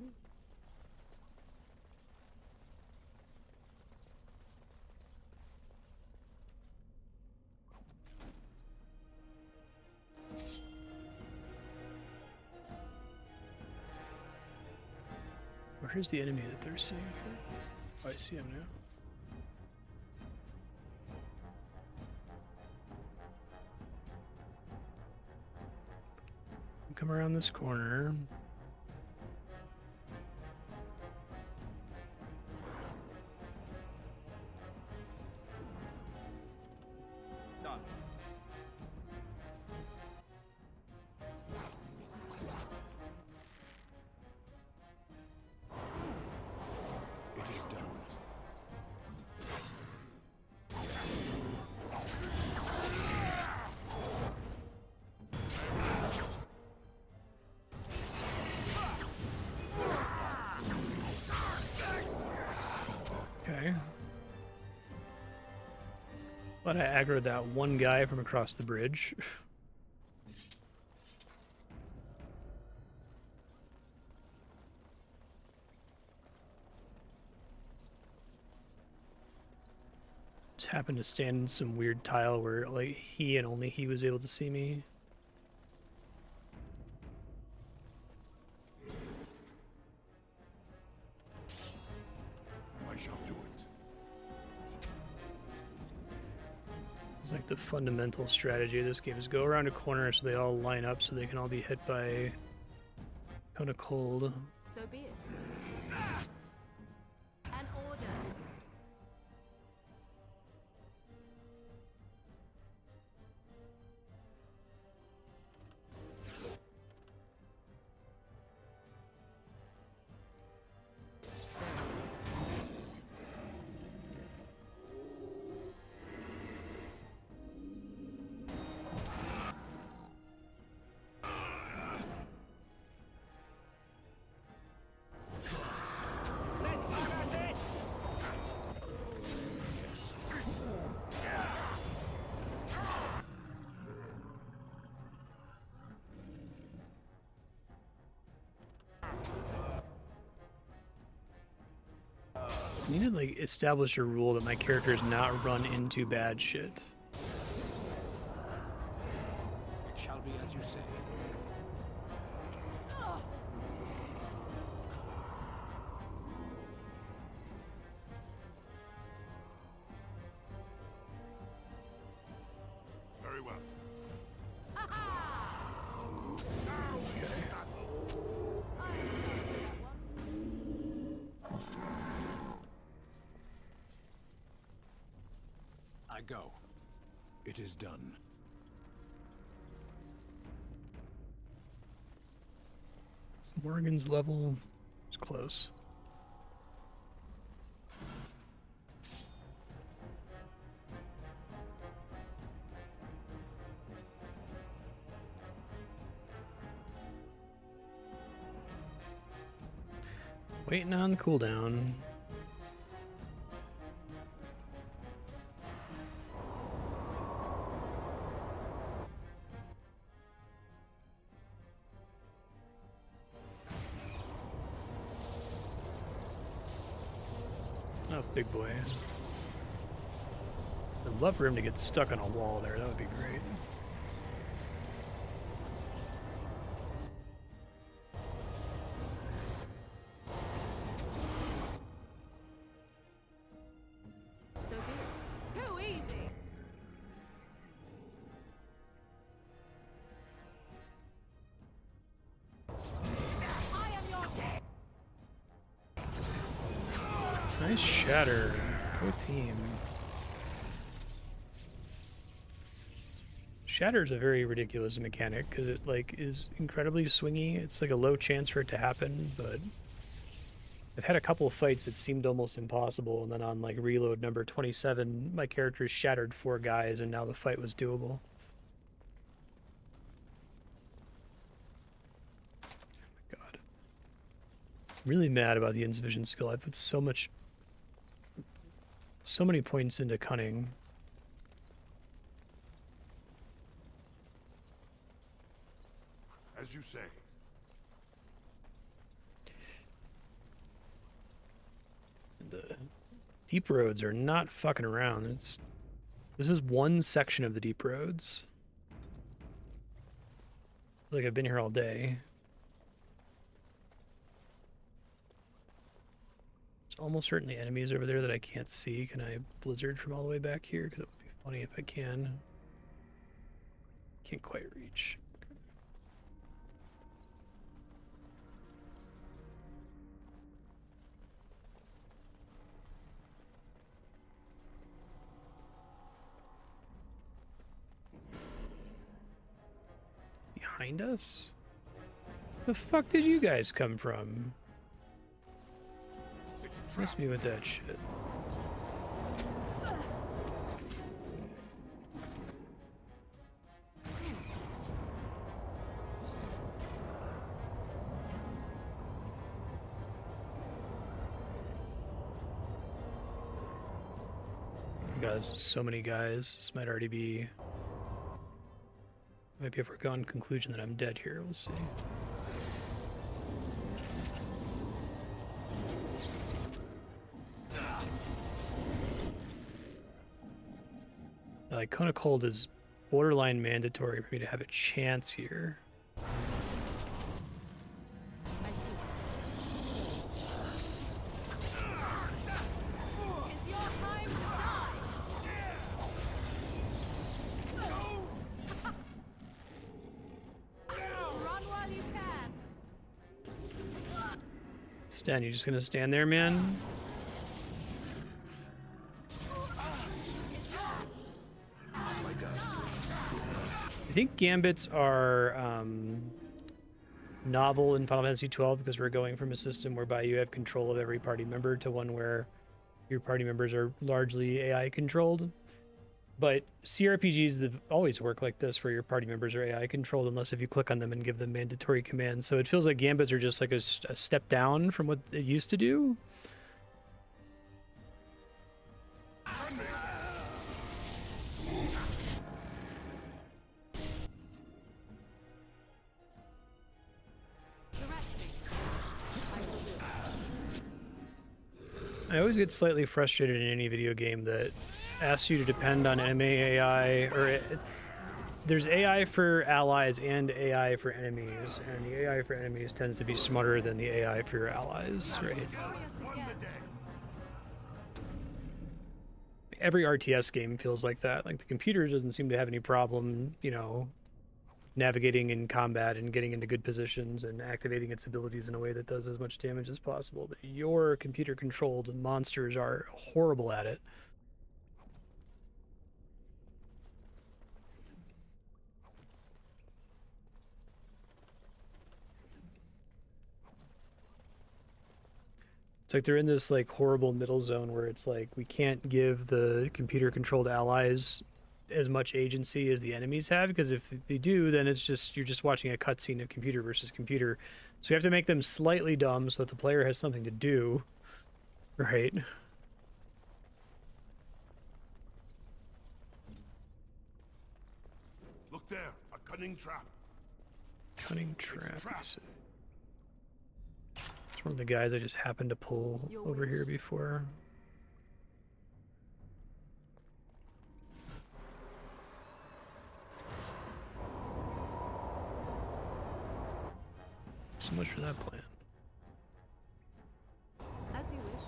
Where's the enemy that they're seeing here? Oh, I see him now. Come around this corner. Done. It is done. Okay. But I aggroed that one guy from across the bridge. Just happened to stand in some weird tile where like he and only he was able to see me. I shall do it. It's like the fundamental strategy of this game is go around a corner so they all line up so they can all be hit by cone of cold. So be it. An order. I need to like establish a rule that my characters not run into bad shit. It shall be as you say. Very well. I go. It is done. Morgan's level is close. Waiting on cooldown. Oh, big boy. I'd love for him to get stuck on a wall there. That would be great. Nice shatter. Go team. Shatter is a very ridiculous mechanic because it like is incredibly swingy. It's like a low chance for it to happen, but I've had a couple of fights that seemed almost impossible, and then on like reload number 27, my character shattered 4 guys, and now the fight was doable. Oh my god. I'm really mad about the insufficient skill. I put so many points into cunning. As you say. The deep roads are not fucking around. This is one section of the deep roads. I feel like I've been here all day. There's almost certainly enemies over there that I can't see. Can I blizzard from all the way back here? Because it would be funny if I can. Can't quite reach. Behind us? The fuck did you guys come from? Miss me with that shit. God, this is so many guys. This might already be... Might be a foregone conclusion that I'm dead here. We'll see. Like, Kona Cold is borderline mandatory for me to have a chance here. Stan, you just gonna stand there, man? I think gambits are novel in Final Fantasy XII because we're going from a system whereby you have control of every party member to one where your party members are largely AI controlled. But CRPGs always work like this, where your party members are AI controlled, unless if you click on them and give them mandatory commands. So it feels like gambits are just like a step down from what it used to do. I always get slightly frustrated in any video game that asks you to depend on enemy AI, or there's AI for allies and AI for enemies, and the AI for enemies tends to be smarter than the AI for your allies, right? Every RTS game feels like that. Like, the computer doesn't seem to have any problem, you know, navigating in combat and getting into good positions and activating its abilities in a way that does as much damage as possible. But your computer-controlled monsters are horrible at it. It's like they're in this like horrible middle zone where it's like we can't give the computer-controlled allies as much agency as the enemies have, because if they do, then it's just you're just watching a cutscene of computer versus computer. So we have to make them slightly dumb so that the player has something to do, right? Look there, a cunning trap. Cunning trap. It's one of the guys I just happened to pull over here before. So much for that plan. As you wish.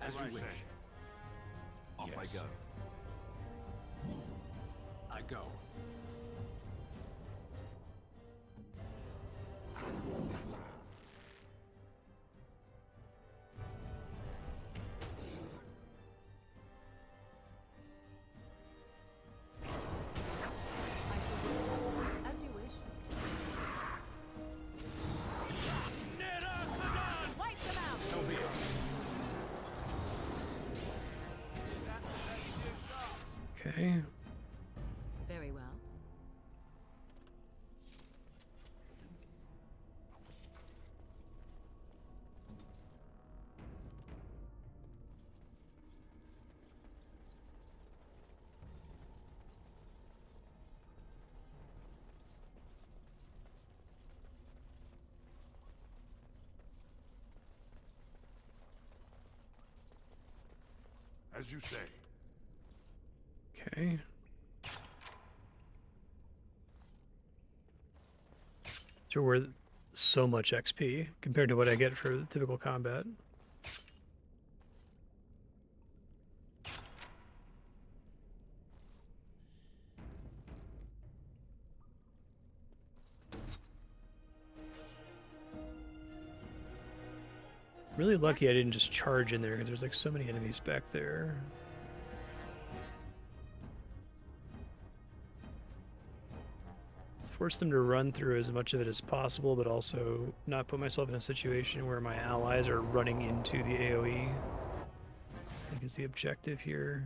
As you wish. Off I go. I go. As you wish. Wipe them out! So be it. Okay. Very well. As you say. Okay. So we're so much XP compared to what I get for typical combat. Really lucky I didn't just charge in there because there's like so many enemies back there. Let's force them to run through as much of it as possible, but also not put myself in a situation where my allies are running into the AoE. I think is the objective here.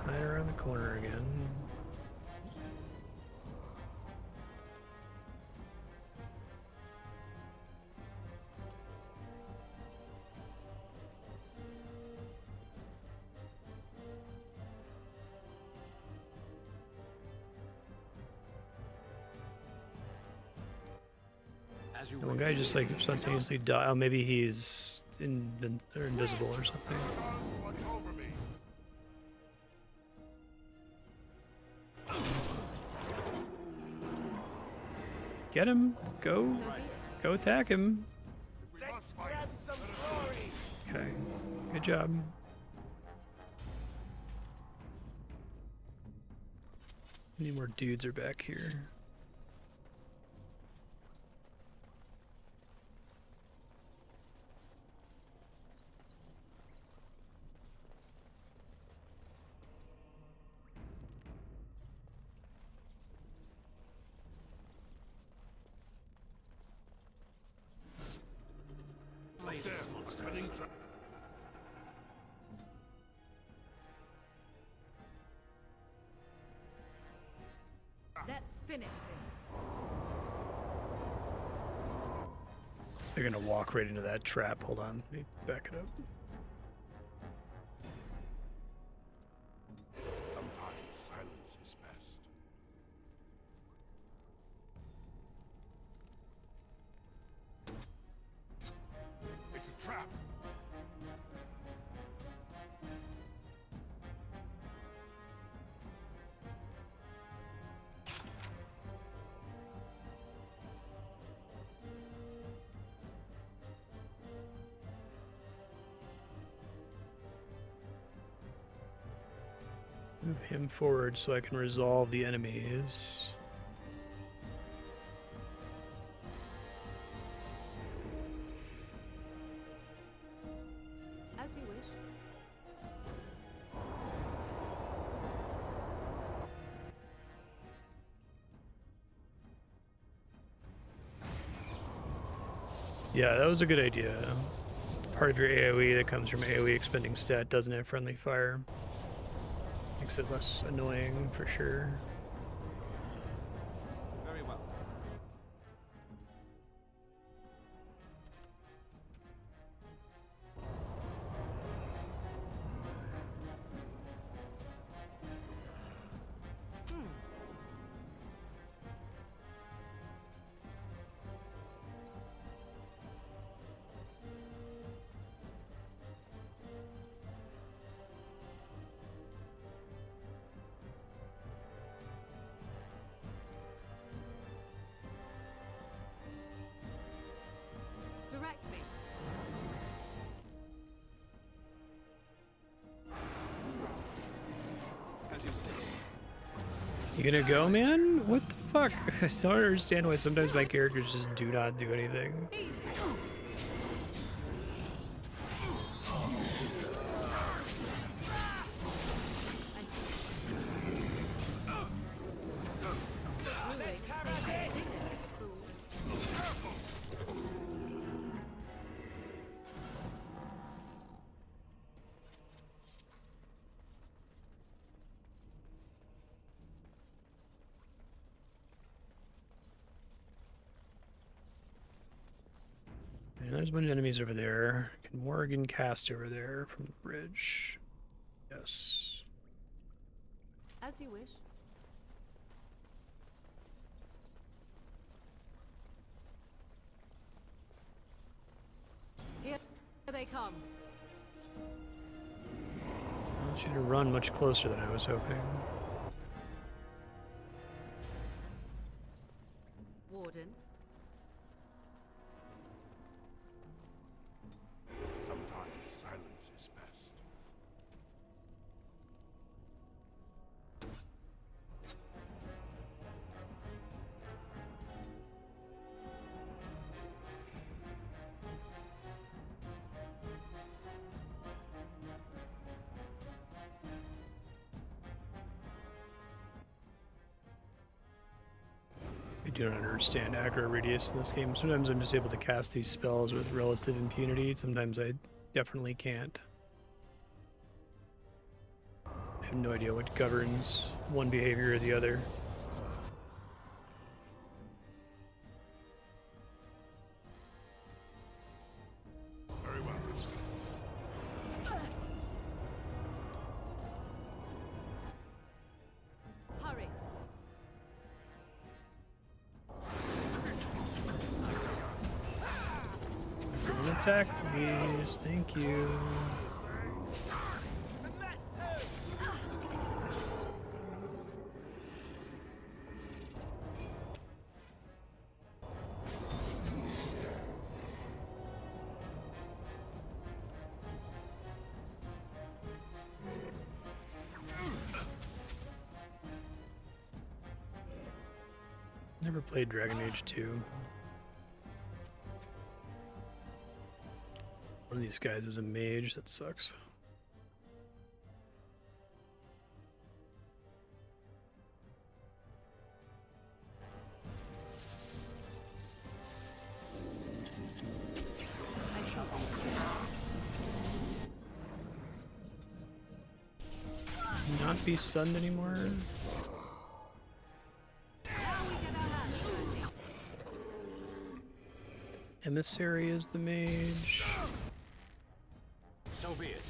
Hide around the corner again. As you One wish. guy just like spontaneously die. Oh, maybe he's invisible or something. Watch over me. Get him! Go! Go attack him! We must fight. Grab some glory. Okay. Good job. How many more dudes are back here? Blazes, monsters. Cunning trap. Let's finish this. They're gonna walk right into that trap. Hold on. Let me back it up. Sometimes silence is best. It's a trap. Move him forward so I can resolve the enemies. As you wish. Yeah, that was a good idea. Part of your AoE that comes from AoE expending stat doesn't have friendly fire. Makes it less annoying for sure. Very well. You gonna go, man? What the fuck? I don't understand why sometimes my characters just do not do anything. And there's a bunch of enemies over there. Can Morgan cast over there from the bridge? Yes. As you wish. Here they come. Well, she had to run much closer than I was hoping. Warden. Sometimes silence is best. I do not understand aggro radius in this game. Sometimes I'm just able to cast these spells with relative impunity. Sometimes I definitely can't. I have no idea what governs one behavior or the other. Very well. Hurry. An attack, please. Thank you. Never played Dragon Age 2. One of these guys is a mage, that sucks. Not be stunned anymore. Emissary is the mage. So be it.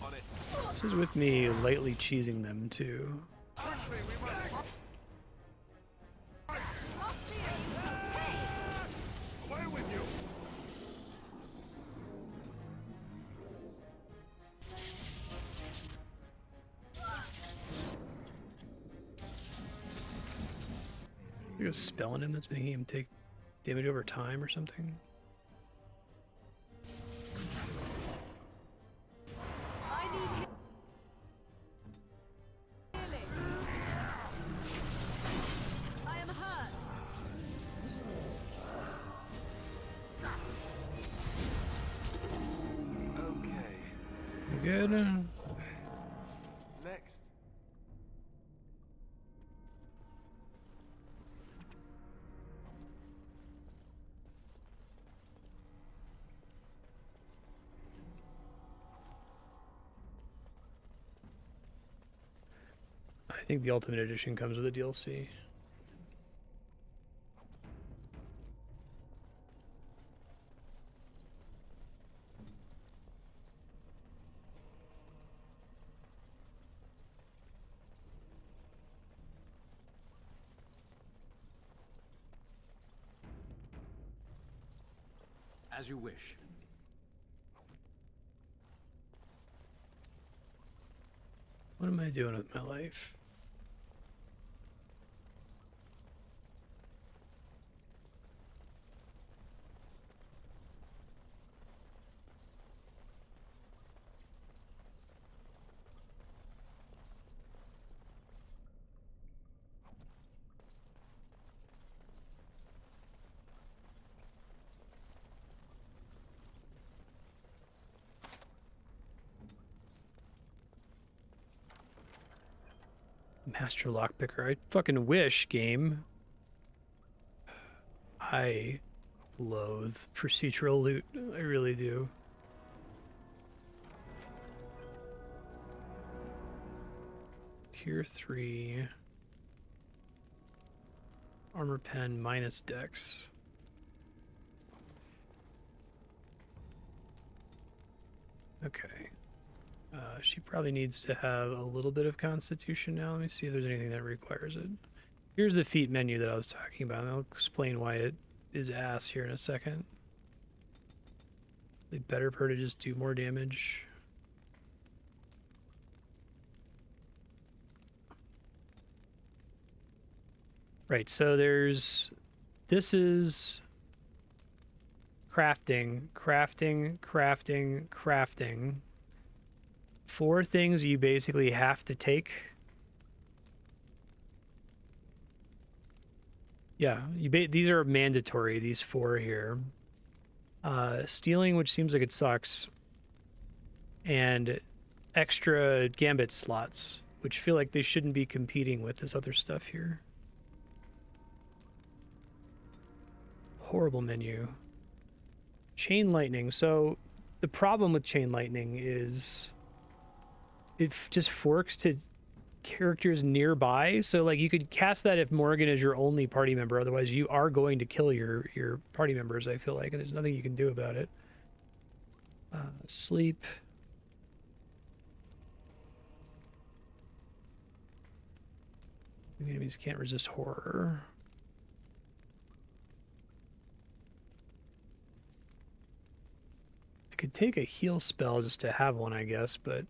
On it. This is with me lightly cheesing them too. Away with you! There's a spell in him that's making him take damage over time or something. Good. Next. I think the Ultimate Edition comes with a DLC. As you wish. What am I doing with my life? Master lockpicker. I fucking wish, game. I loathe procedural loot. I really do. Tier 3. Armor pen minus dex. Okay. She probably needs to have a little bit of constitution now. Let me see if there's anything that requires it. Here's the feat menu that I was talking about, and I'll explain why it is ass here in a second. They better for her to just do more damage. Right, so this is crafting. 4 things you basically have to take. Yeah, these are mandatory, these 4 here. Stealing, which seems like it sucks. And extra gambit slots, which feel like they shouldn't be competing with this other stuff here. Horrible menu. Chain lightning. So the problem with chain lightning is it just forks to characters nearby. So like you could cast that if Morgan is your only party member. Otherwise you are going to kill your party members, I feel like, and there's nothing you can do about it. Sleep. Enemies can't resist horror. I could take a heal spell just to have one, I guess, but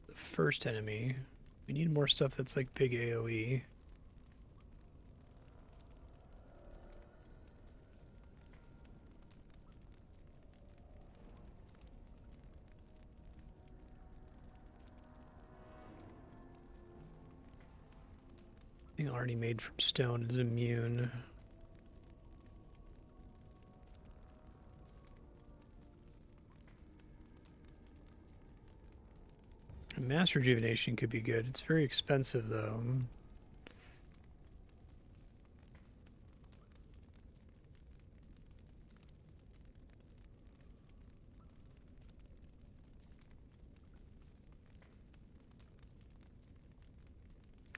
the first enemy, we need more stuff that's like big AoE. Being already made from stone is immune. Mass rejuvenation could be good. It's very expensive though.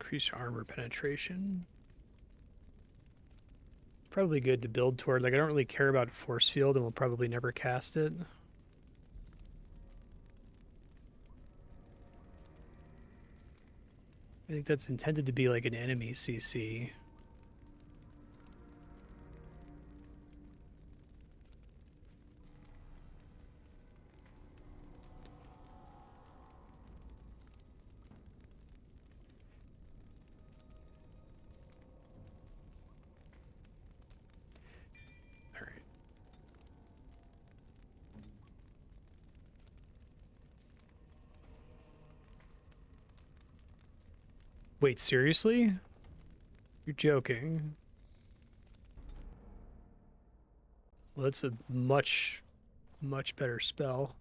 Increase armor penetration. Probably good to build toward. Like, I don't really care about force field and we'll probably never cast it. I think that's intended to be like an enemy CC. Wait, seriously? You're joking. Well, that's a much better spell.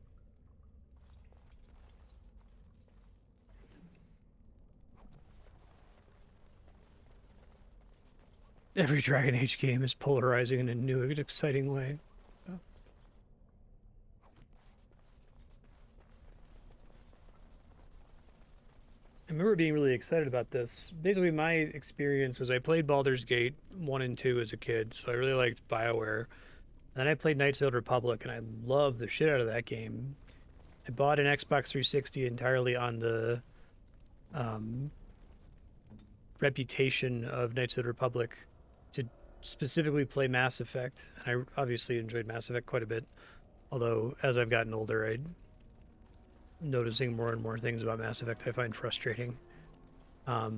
Every Dragon Age game is polarizing in a new and exciting way. I remember being really excited about this. Basically, my experience was I played Baldur's Gate 1 and 2 as a kid, so I really liked BioWare. And then I played Knights of the Old Republic, and I loved the shit out of that game. I bought an Xbox 360 entirely on the reputation of Knights of the Republic to specifically play Mass Effect. And I obviously enjoyed Mass Effect quite a bit. Although, as I've gotten older, I'm noticing more and more things about Mass Effect I find frustrating. But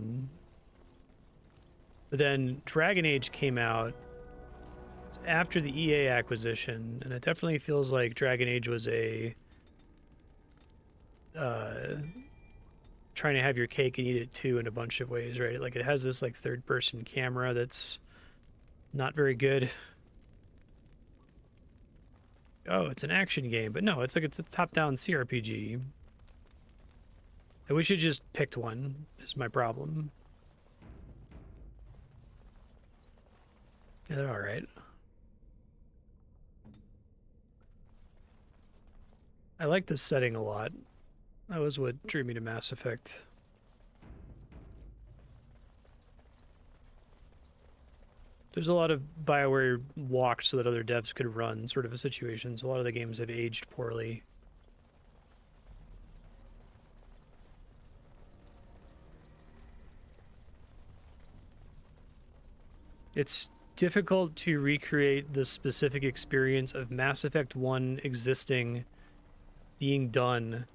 then Dragon Age came out after the EA acquisition, and it definitely feels like Dragon Age was a trying to have your cake and eat it too in a bunch of ways, right? Like, it has this like third-person camera that's not very good. oh, it's an action game, but no, it's like it's a top-down CRPG. I wish you just picked one. Is my problem. Yeah, they're all right. I like this setting a lot. That was what drew me to Mass Effect. There's a lot of BioWare walked so that other devs could run sort of a situations. A lot of the games have aged poorly. It's difficult to recreate the specific experience of Mass Effect 1 existing, being done,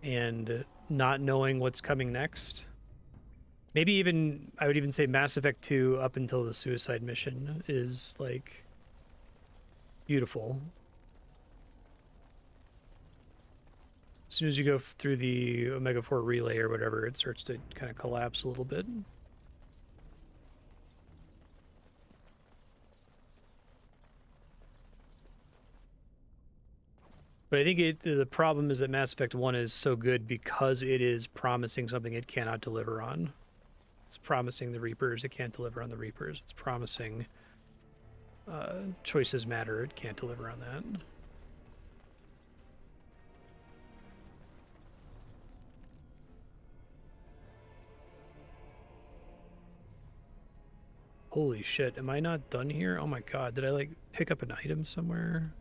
and not knowing what's coming next. Maybe even, I would even say Mass Effect 2 up until the suicide mission is, like, beautiful. As soon as you go through the Omega 4 relay or whatever, it starts to kind of collapse a little bit. But I think the problem is that Mass Effect 1 is so good because it is promising something it cannot deliver on. It's promising the Reapers, it can't deliver on the Reapers. It's promising choices matter, it can't deliver on that. Holy shit, am I not done here? Oh my god, did I like pick up an item somewhere?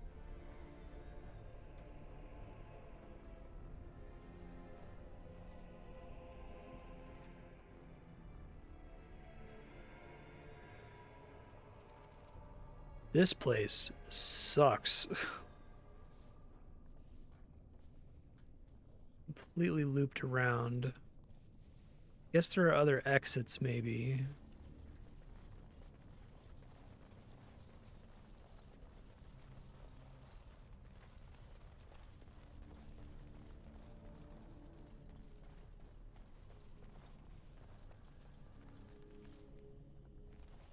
This place sucks. Completely looped around. Guess there are other exits, maybe.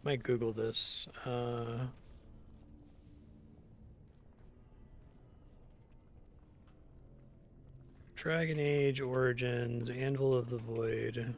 Might Google this. Dragon Age Origins, Anvil of the Void.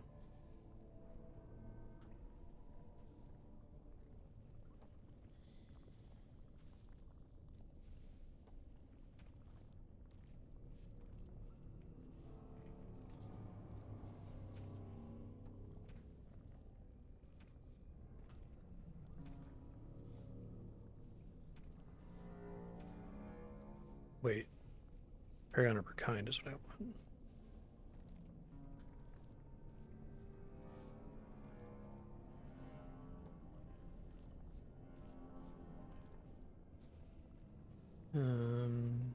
Wait. Paragon of her kind is what I want. Um,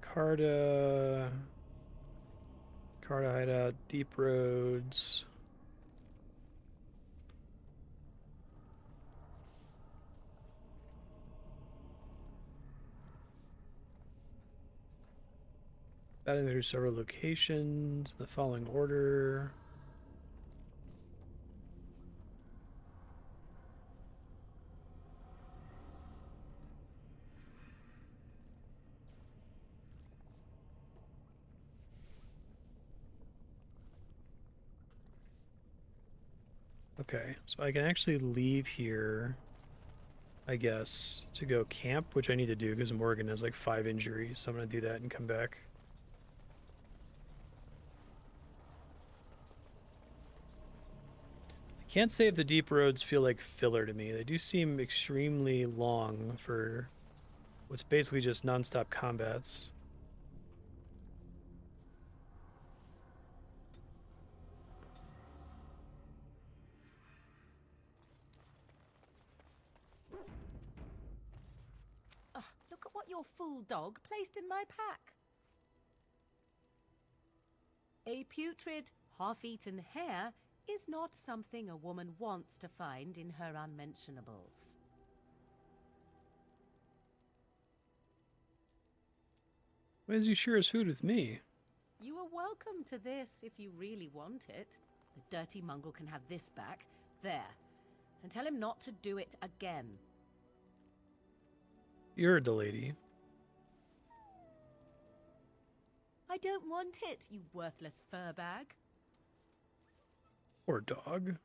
Carta Hideout, Deep Roads. Batting through several locations in the following order. Okay, so I can actually leave here, I guess, to go camp, which I need to do because Morgan has like 5 injuries, so I'm going to do that and come back. I can't say if the deep roads feel like filler to me. They do seem extremely long for what's basically just non-stop combats. Look at what your fool dog placed in my pack. A putrid, half-eaten hare is not something a woman wants to find in her unmentionables. Why is he share his food with me? You are welcome to this if you really want it. The dirty mongrel can have this back. There. And tell him not to do it again. You heard the lady. I don't want it, you worthless fur bag. Poor dog.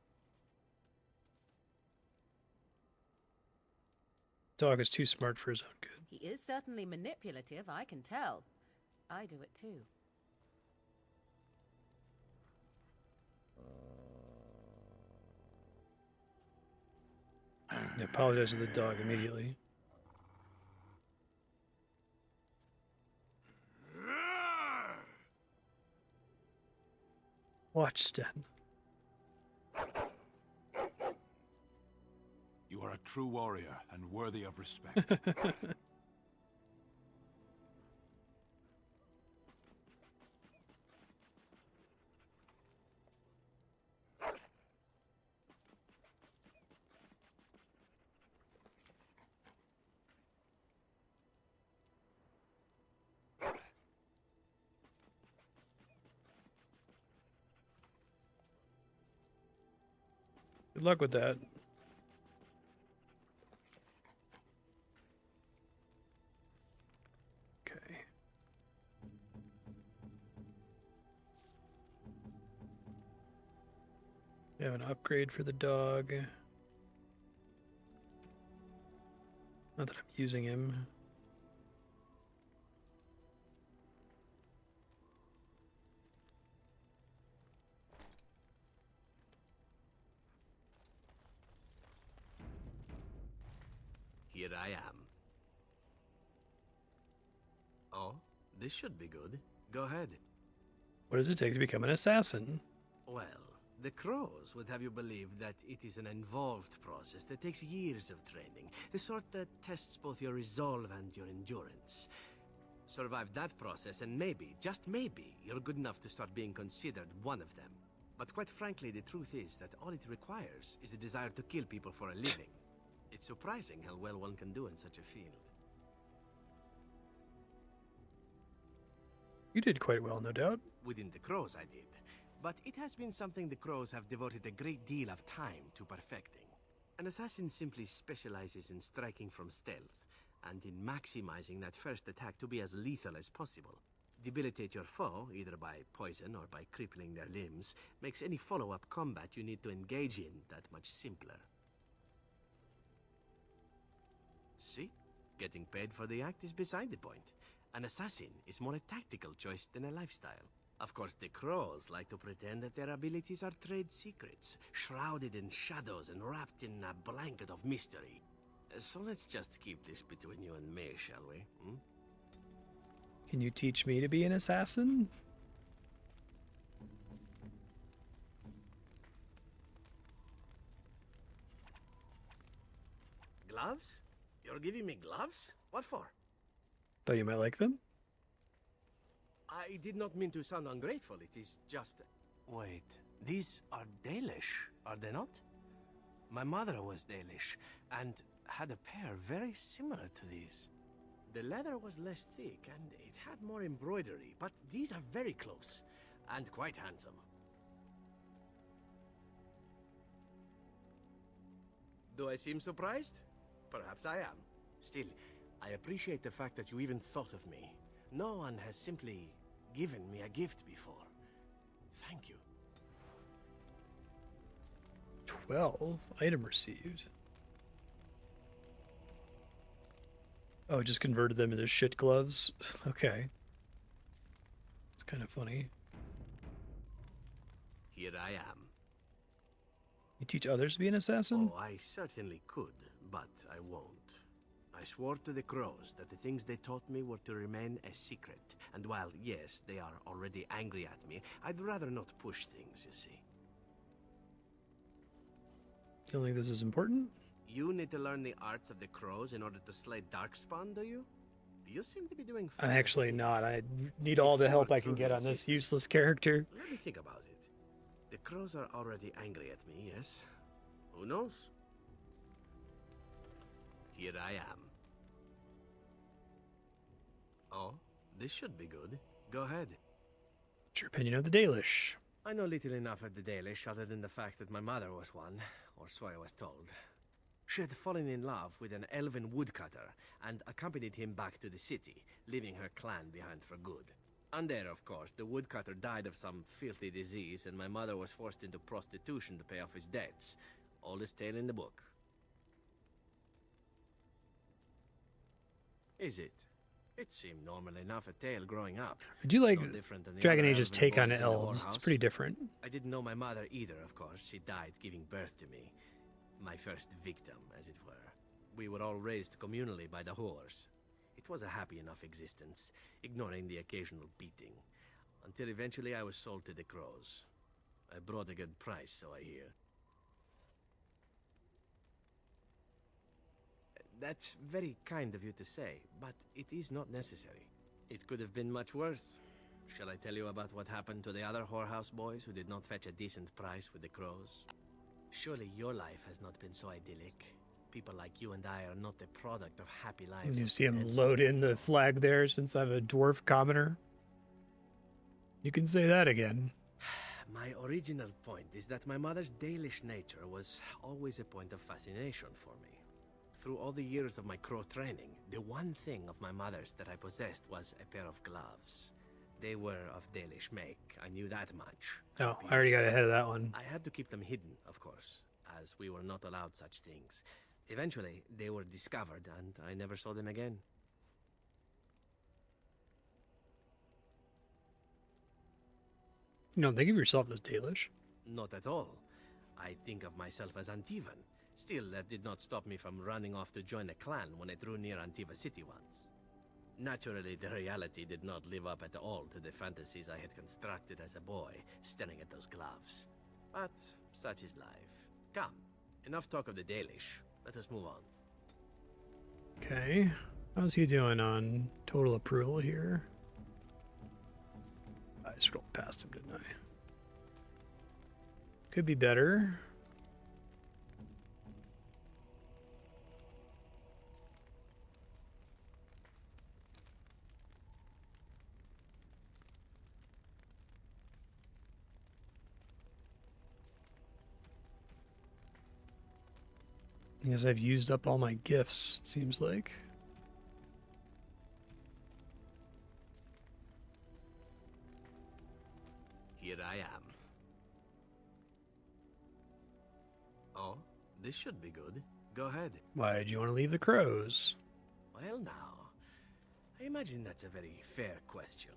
Dog is too smart for his own good. He is certainly manipulative, I can tell. I do it too. I apologize to the dog immediately. Marstead. You are a true warrior and worthy of respect. Good luck with that. Okay. We have an upgrade for the dog. Not that I'm using him. Here I am. Oh, this should be good. Go ahead. What does it take to become an assassin? Well, the crows would have you believe that it is an involved process that takes years of training, the sort that tests both your resolve and your endurance. Survive that process and maybe, just maybe, you're good enough to start being considered one of them. But quite frankly, the truth is that all it requires is a desire to kill people for a living. It's surprising how well one can do in such a field. You did quite well, no doubt. Within the crows, I did. But it has been something the crows have devoted a great deal of time to perfecting. An assassin simply specializes in striking from stealth, and in maximizing that first attack to be as lethal as possible. Debilitate your foe, either by poison or by crippling their limbs, makes any follow-up combat you need to engage in that much simpler. See? Getting paid for the act is beside the point. An assassin is more a tactical choice than a lifestyle. Of course, the crows like to pretend that their abilities are trade secrets, shrouded in shadows and wrapped in a blanket of mystery. So let's just keep this between you and me, shall we? Hmm? Can you teach me to be an assassin? Gloves? You're giving me gloves? What for? Thought you might like them? I did not mean to sound ungrateful, it is just... Wait, these are Dalish, are they not? My mother was Dalish, and had a pair very similar to these. The leather was less thick, and it had more embroidery, but these are very close, and quite handsome. Do I seem surprised? Perhaps I am. Still, I appreciate the fact that you even thought of me. No one has simply given me a gift before. Thank you. 12. Item received. Oh, just converted them into shit gloves? Okay. It's kind of funny. Here I am. You teach others to be an assassin? Oh, I certainly could, but I won't. I swore to the crows that the things they taught me were to remain a secret. And while, yes, they are already angry at me, I'd rather not push things, you see. You don't think this is important? You need to learn the arts of the crows in order to slay Darkspawn, do you? You seem to be doing fine. I'm actually not. I need all the help I can get on this useless character. Let me think about it. The crows are already angry at me, yes? Who knows? Here I am. Oh, this should be good. Go ahead. What's your opinion of the Dalish? I know little enough of the Dalish other than the fact that my mother was one, or so I was told. She had fallen in love with an elven woodcutter and accompanied him back to the city, leaving her clan behind for good. And there, of course, the woodcutter died of some filthy disease, and my mother was forced into prostitution to pay off his debts. Oldest tale in the book. Is it? It seemed normal enough a tale growing up. I do like No different than the Dragon other Age's elven take on boys in the elves. It's whorehouse. pretty different. I didn't know my mother either, of course. She died giving birth to me. My first victim, as it were. We were all raised communally by the whores. It was a happy enough existence, ignoring the occasional beating. Until eventually I was sold to the crows. I brought a good price, so I hear. That's very kind of you to say, but it is not necessary. It could have been much worse. Shall I tell you about what happened to the other whorehouse boys who did not fetch a decent price with the crows? Surely your life has not been so idyllic. People like you and I are not the product of happy lives. You see him load in the flag there since I'm a dwarf commoner. You can say that again. My original point is that my mother's Dalish nature was always a point of fascination for me. Through all the years of my crow training, the one thing of my mother's that I possessed was a pair of gloves. They were of Dalish make, I knew that much. Oh, I already got ahead of that one. I had to keep them hidden, of course, as we were not allowed such things. Eventually, they were discovered, and I never saw them again. You don't think of yourself as Dalish? Not at all. I think of myself as Antivan. Still, that did not stop me from running off to join a clan when I drew near Antiva City once. Naturally, the reality did not live up at all to the fantasies I had constructed as a boy, staring at those gloves. But such is life. Come, enough talk of the Dalish. Let us move on. Okay. How's he doing on total approval here? I scrolled past him, didn't I? Could be better. I guess I've used up all my gifts, it seems like. Here I am. Oh, this should be good. Go ahead. Why do you want to leave the crows? Well now, I imagine that's a very fair question.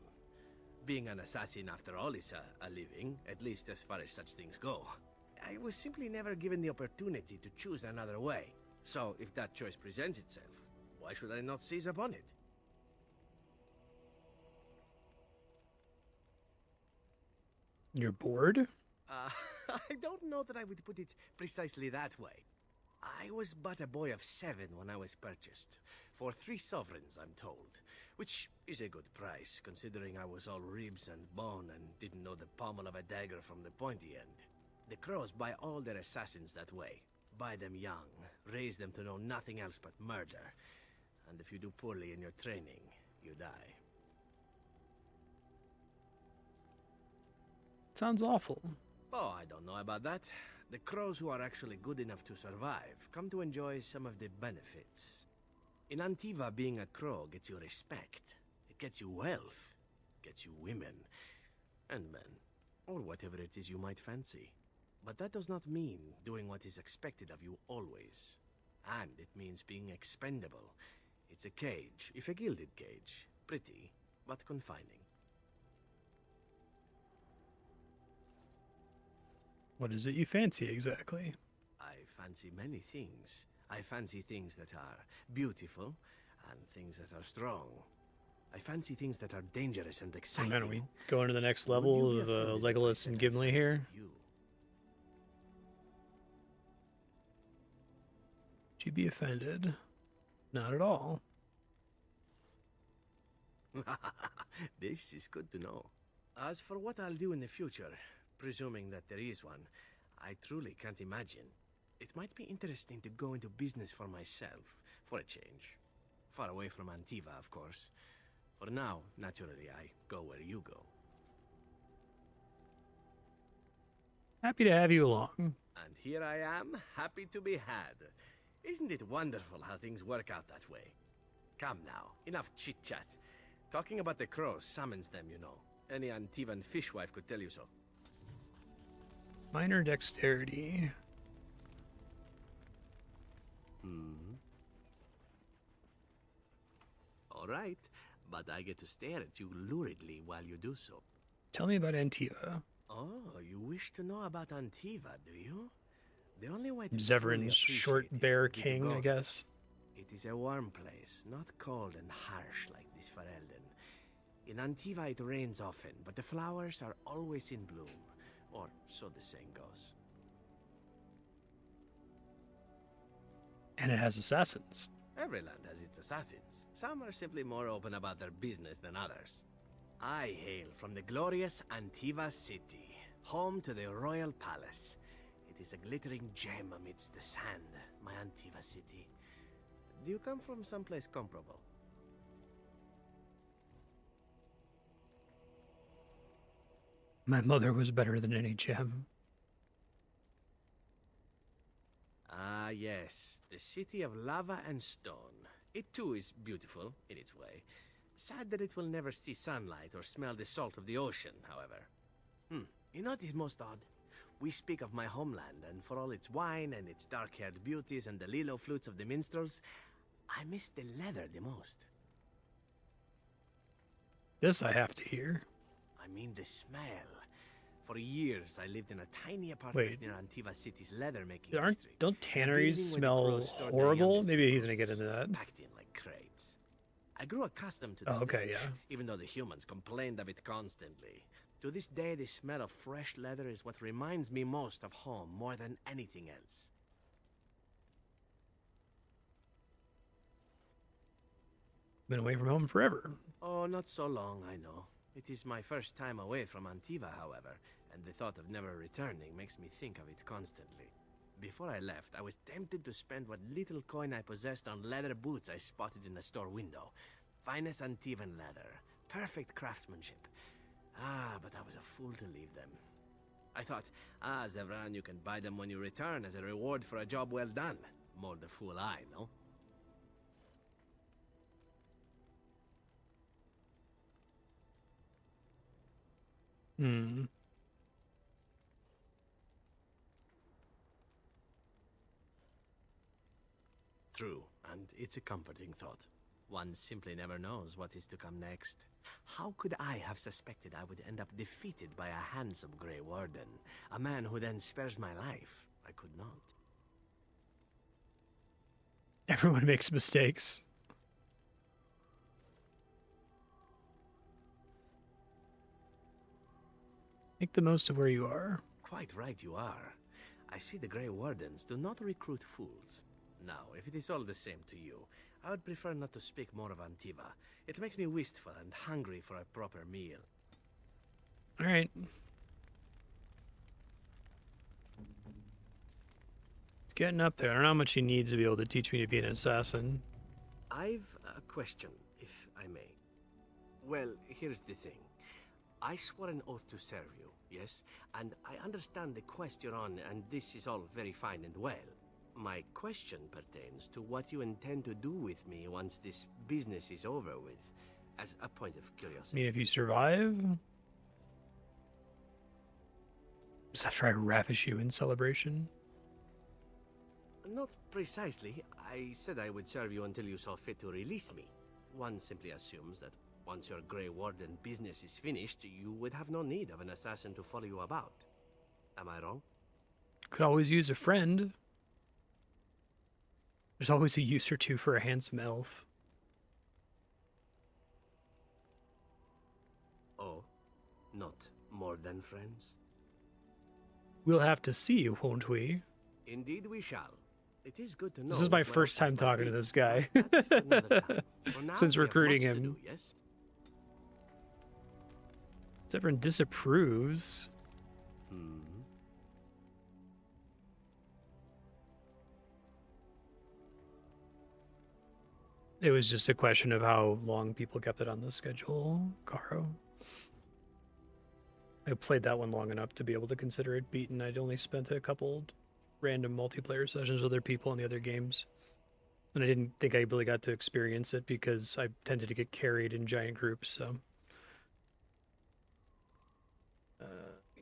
Being an assassin after all is a living, at least as far as such things go. I was simply never given the opportunity to choose another way. So, if that choice presents itself, why should I not seize upon it? You're bored? I don't know that I would put it precisely that way. I was but a boy of 7 when I was purchased. For 3 sovereigns, I'm told. Which is a good price, considering I was all ribs and bone and didn't know the pommel of a dagger from the pointy end. The crows buy all their assassins that way. Buy them young, raise them to know nothing else but murder. And if you do poorly in your training, you die. Sounds awful. Oh, I don't know about that. The crows who are actually good enough to survive come to enjoy some of the benefits. In Antiva, being a crow gets you respect. It gets you wealth. Gets you women. And men. Or whatever it is you might fancy. But that does not mean doing what is expected of you always. And it means being expendable. It's a cage, if a gilded cage. Pretty, but confining. What is it you fancy exactly? I fancy many things. I fancy things that are beautiful and things that are strong. I fancy things that are dangerous and Oh exciting. man, are we going to the next level of Legolas and Gimli here? Would you be offended? Not at all. This is good to know. As for what I'll do in the future, presuming that there is one, I truly can't imagine. It might be interesting to go into business for myself, for a change. Far away from Antiva, of course. For now, naturally, I go where you go. Happy to have you along. And here I am, happy to be had. Isn't it wonderful how things work out that way? Come now, enough chit-chat. Talking about the crows summons them, you know. Any Antivan fishwife could tell you so. Minor dexterity. All right, but I get to stare at you luridly while you do so. Tell me about Antiva. Oh, you wish to know about Antiva, do you? The only way to Zevran's short bear king, I guess. It is a warm place, not cold and harsh like this Ferelden. In Antiva it rains often, but the flowers are always in bloom. Or so the saying goes. And it has assassins. Every land has its assassins. Some are simply more open about their business than others. I hail from the glorious Antiva city, home to the royal palace. It is a glittering gem amidst the sand, my Antiva city. Do you come from someplace comparable? My mother was better than any gem. Ah, yes, the city of lava and stone. It too is beautiful, in its way. Sad that it will never see sunlight or smell the salt of the ocean, however. You know what is most odd? We speak of my homeland, and for all its wine and its dark-haired beauties and the lilo flutes of the minstrels, I miss the leather the most. This I have to hear. I mean the smell. For years, I lived in a tiny apartment near Antiva City's leather-making district. Don't tanneries smell horrible? Maybe he's gonna get into that. Packed in like crates. I grew accustomed to the stench, even though the humans complained of it constantly. To this day, the smell of fresh leather is what reminds me most of home more than anything else. Been away from home forever. Oh, not so long, I know. It is my first time away from Antiva, however, and the thought of never returning makes me think of it constantly. Before I left, I was tempted to spend what little coin I possessed on leather boots I spotted in a store window. Finest Antivan leather, perfect craftsmanship. Ah, but I was a fool to leave them. I thought, Zevran, you can buy them when you return as a reward for a job well done. More the fool I, no? True, and it's a comforting thought. One simply never knows what is to come next. How could I have suspected I would end up defeated by a handsome Grey Warden? A man who then spares my life? I could not. Everyone makes mistakes. Make the most of where you are. Quite right you are. I see the Grey Wardens do not recruit fools. Now, if it is all the same to you, I would prefer not to speak more of Antiva. It makes me wistful and hungry for a proper meal. All right. It's getting up there. I don't know how much he needs to be able to teach me to be an assassin. I've a question, if I may. Well, here's the thing. I swore an oath to serve you, yes? And I understand the quest you're on, and this is all very fine and well. My question pertains to what you intend to do with me once this business is over with, as a point of curiosity. I mean, if you survive? Just after I ravish you in celebration? Not precisely. I said I would serve you until you saw fit to release me. One simply assumes that once your Grey Warden business is finished, you would have no need of an assassin to follow you about. Am I wrong? Could always use a friend. There's always a use or two for a handsome elf. Oh, not more than friends? We'll have to see, won't we? Indeed we shall. It is good to know. This is my first time talking to this guy. Since recruiting him. Everyone disapproves. It was just a question of how long people kept it on the schedule, Caro. I played that one long enough to be able to consider it beaten. I'd only spent a couple random multiplayer sessions with other people in the other games. And I didn't think I really got to experience it because I tended to get carried in giant groups, so.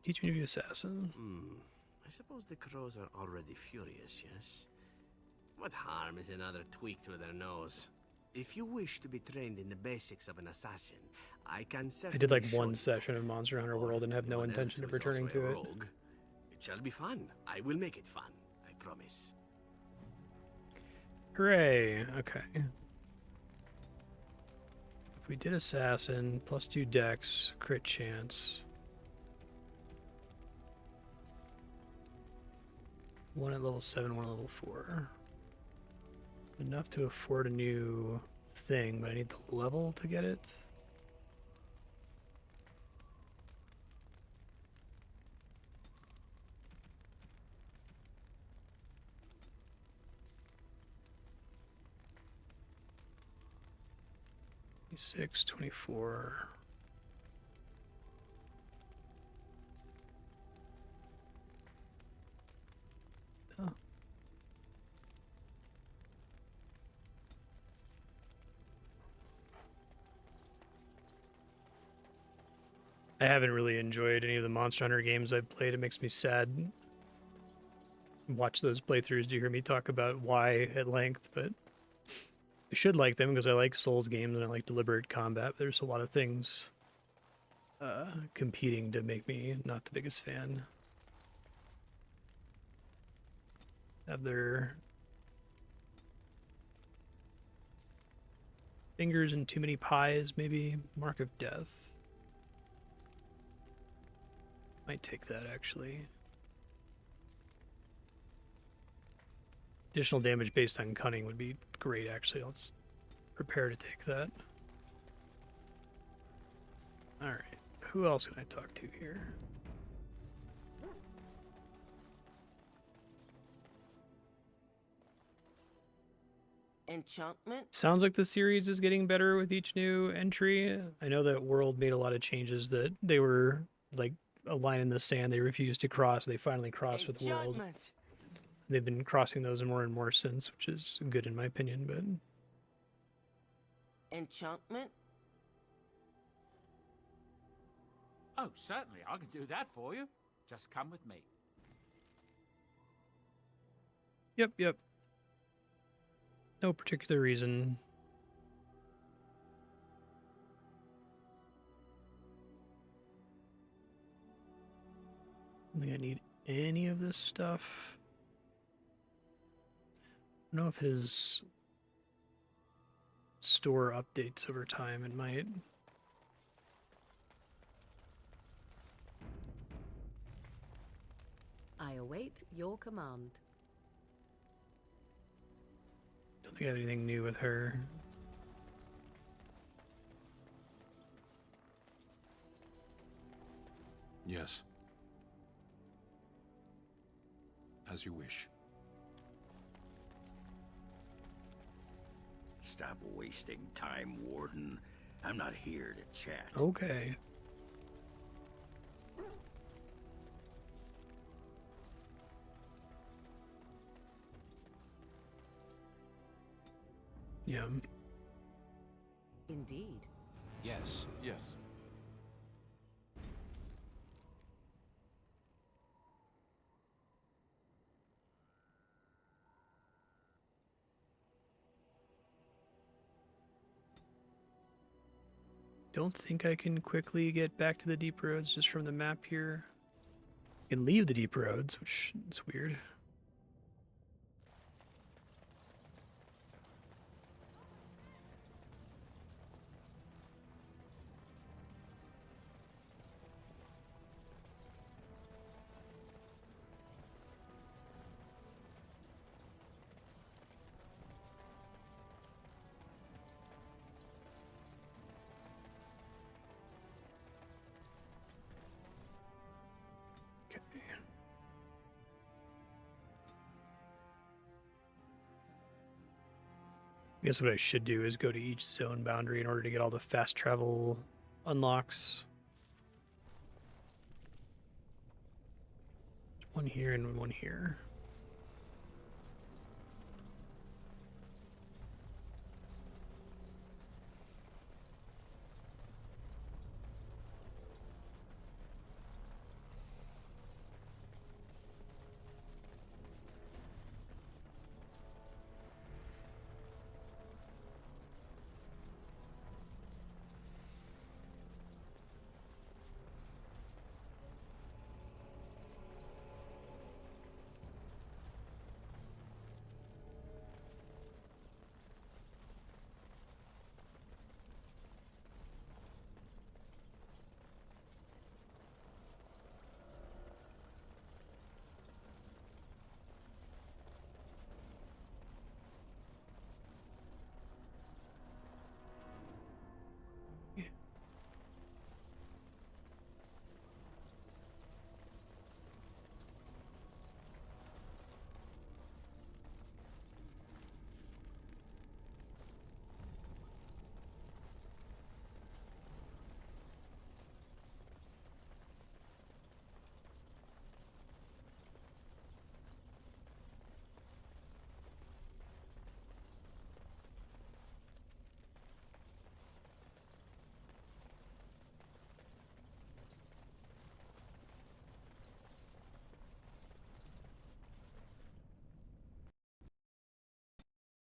Teach me to be assassin. I suppose the crows are already furious, yes? What harm is another tweak to their nose? If you wish to be trained in the basics of an assassin, I can certainly I did like show one you. session of Monster Hunter World and have no Anyone else intention who of is returning also a to it. rogue, it shall be fun. I will make it fun. I promise. Hooray! Okay. If we did assassin, +2 dex, crit chance. One at level 7, one at level 4. Enough to afford a new thing, but I need the level to get it. Six, 24. Oh. I haven't really enjoyed any of the Monster Hunter games I've played. It makes me sad. Watch those playthroughs to hear me talk about why at length, but I should like them because I like Souls games and I like deliberate combat. There's a lot of things competing to make me not the biggest fan. Have their fingers in too many pies, maybe. Mark of Death. Might take that, actually. Additional damage based on cunning would be great, actually. I'll just prepare to take that. Alright. Who else can I talk to here? Enchantment? Sounds like the series is getting better with each new entry. I know that World made a lot of changes that they were like a line in the sand they refused to cross. They finally crossed with World. They've been crossing those more and more since, which is good in my opinion, but... Enchantment? Oh, certainly. I can do that for you. Just come with me. Yep. No particular reason. I don't think I need any of this stuff. I don't know if his store updates over time. It might. I await your command. Don't think I have anything new with her. Yes. As you wish. Stop wasting time, Warden. I'm not here to chat. Okay. Yeah. Indeed. Yes. Don't think I can quickly get back to the deep roads just from the map here. I can leave the deep roads, which is weird. I guess what I should do is go to each zone boundary in order to get all the fast travel unlocks. One here and one here.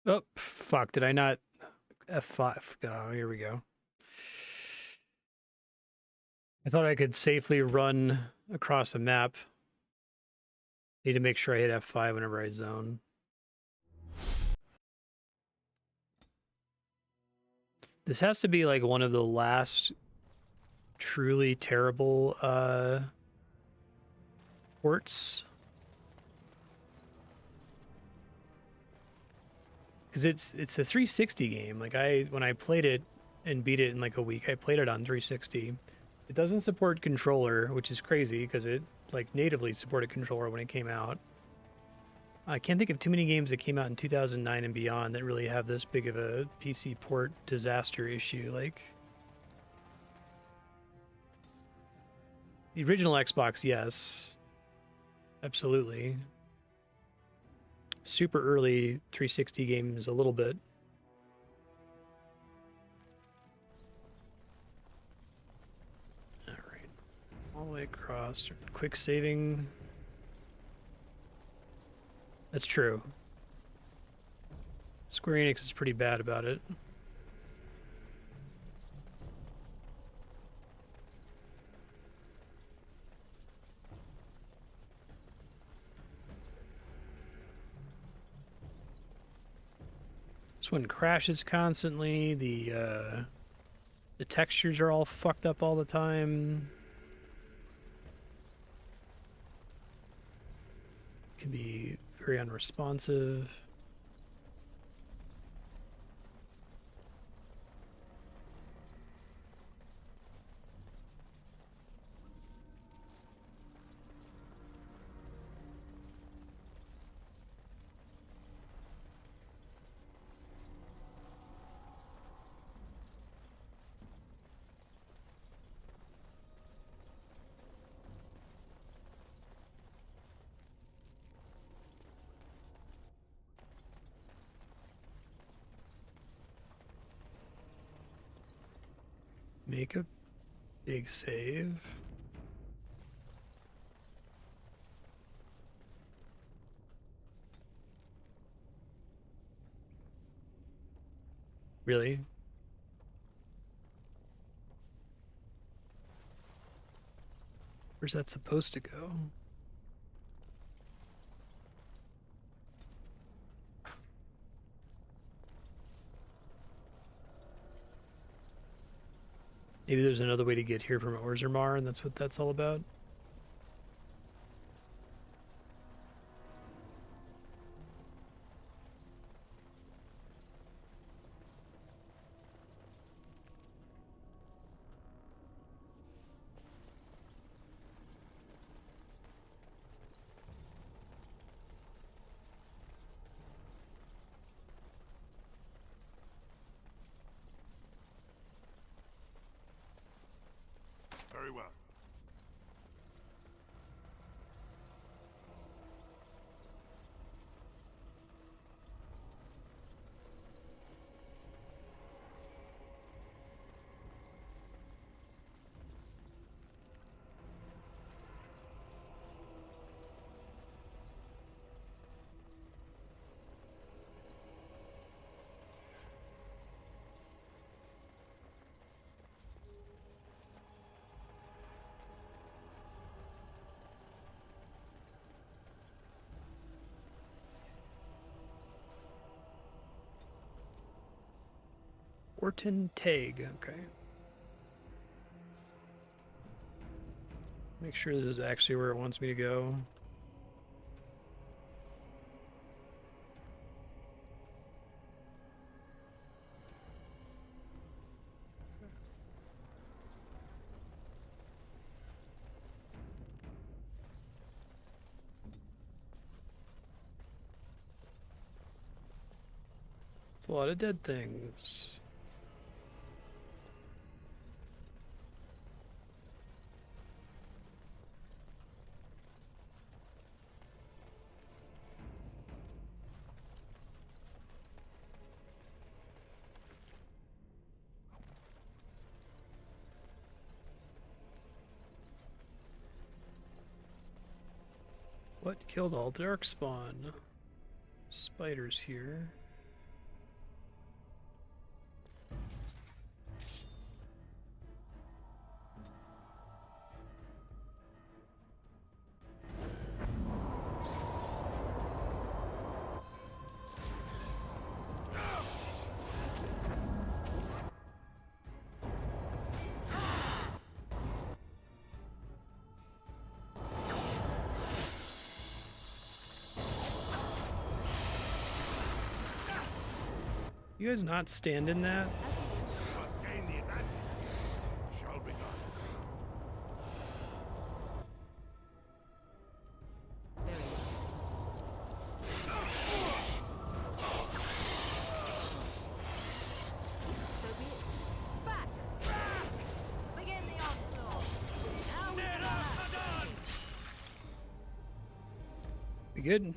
Oh, fuck. Did I not... F5. Oh, here we go. I thought I could safely run across a map. Need to make sure I hit F5 whenever I zone. This has to be like one of the last truly terrible ports. Because it's a 360 game. Like when I played it and beat it in like a week, I played it on 360. It doesn't support controller, which is crazy because it like natively supported controller when it came out. I can't think of too many games that came out in 2009 and beyond that really have this big of a PC port disaster issue. Like the original Xbox, yes, absolutely. Super early 360 games, a little bit. All right, all the way across. Quick saving. That's true. Square Enix is pretty bad about it. This one crashes constantly. The textures are all fucked up all the time. Can be very unresponsive. Make a big save. Really? Where's that supposed to go? Maybe there's another way to get here from Orzammar, and that's what that's all about. Very well. Orton Tag, okay. Make sure this is actually where it wants me to go. It's a lot of dead things. What killed all Darkspawn? Spiders here. You guys not stand in that? Gain the advantage. Shall be done. Back! Begin the onslaught! Now we can We good?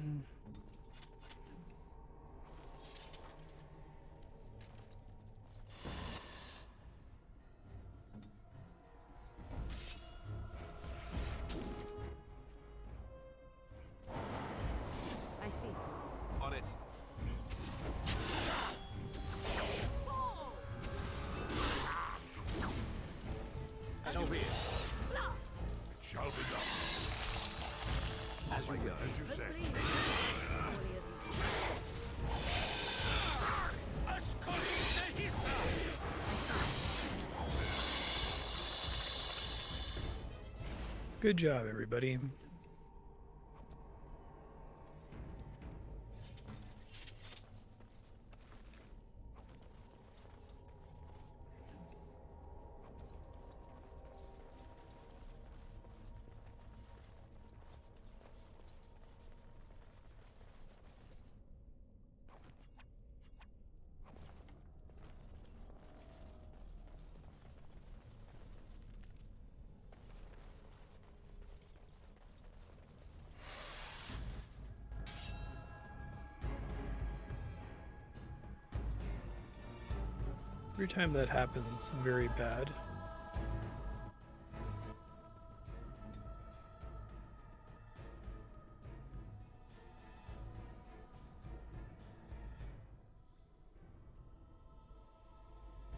I see. On it. So be it. Shall be done. As we go. As you say. Good job, everybody. Every time that happens, it's very bad.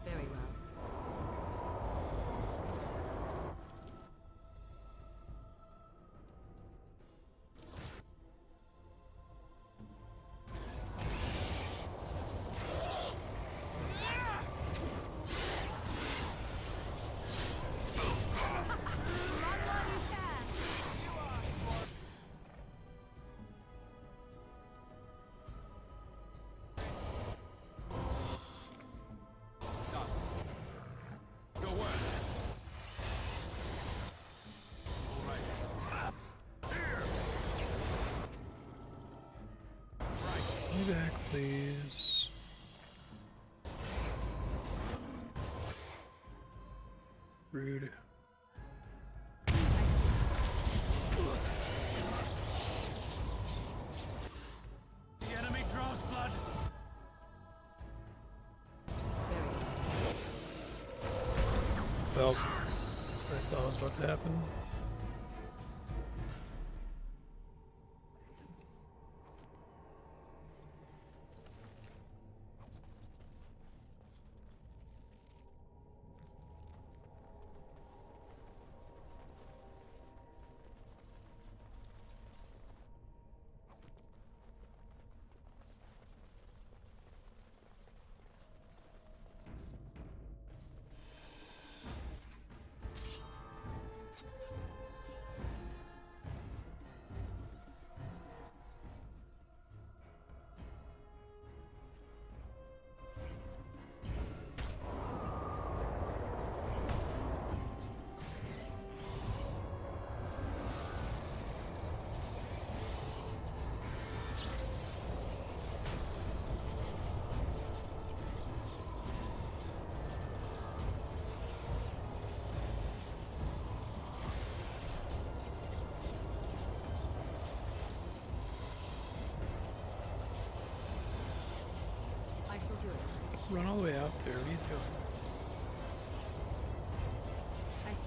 Very well. Me back, please. Rude. The enemy draws blood. Well, I thought was about to happen. do it. Run all the way out there. What are you doing? I see.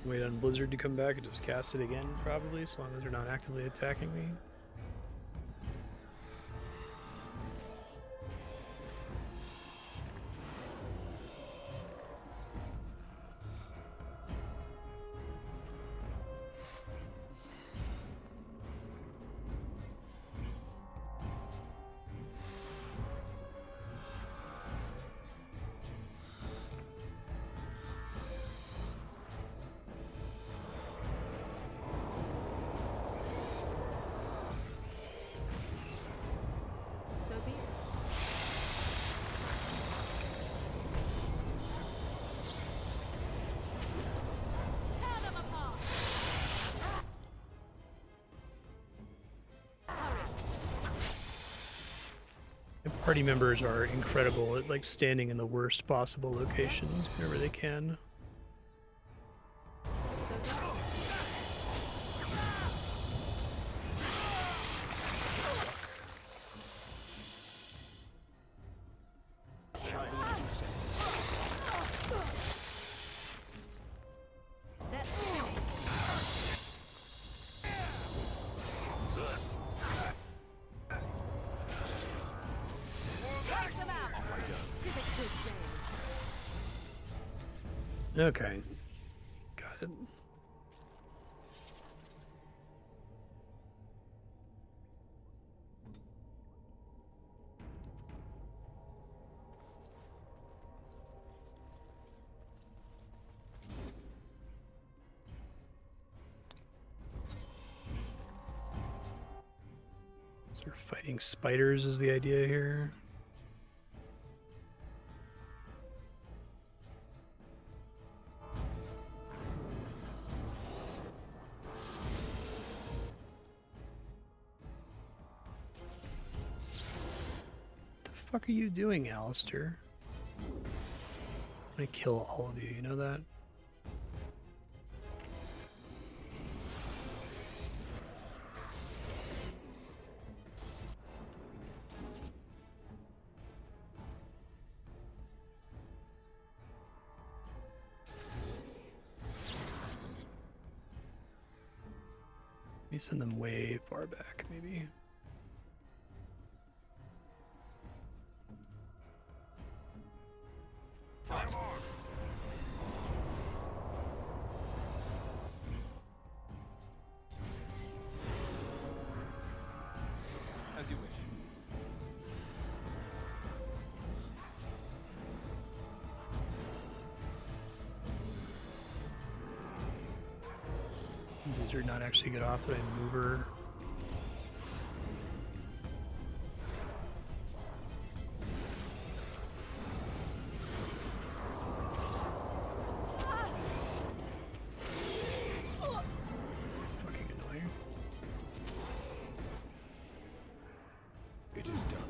Wait on Blizzard to come back and just cast it again, probably, as long as they're not actively attacking me. So be it. Tear them apart! The party members are incredible at like standing in the worst possible locations whenever they can. Okay. Got it. So we're fighting spiders is the idea here. What the fuck are you doing, Alistair? I'm gonna kill all of you, you know that? You send them way far back, maybe. As you wish. These are not actually get off that I move her. Fucking annoying. It is done.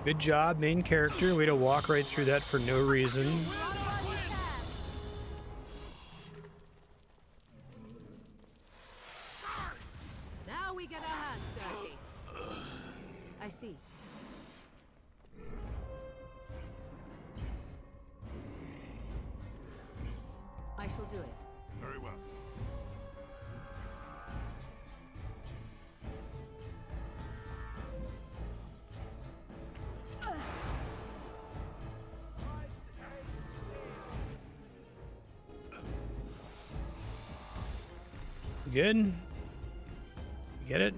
Good job, main character. Way to walk right through that for no reason. Now we get our hands dirty. I see. I shall do it. Very well. Good? You get it?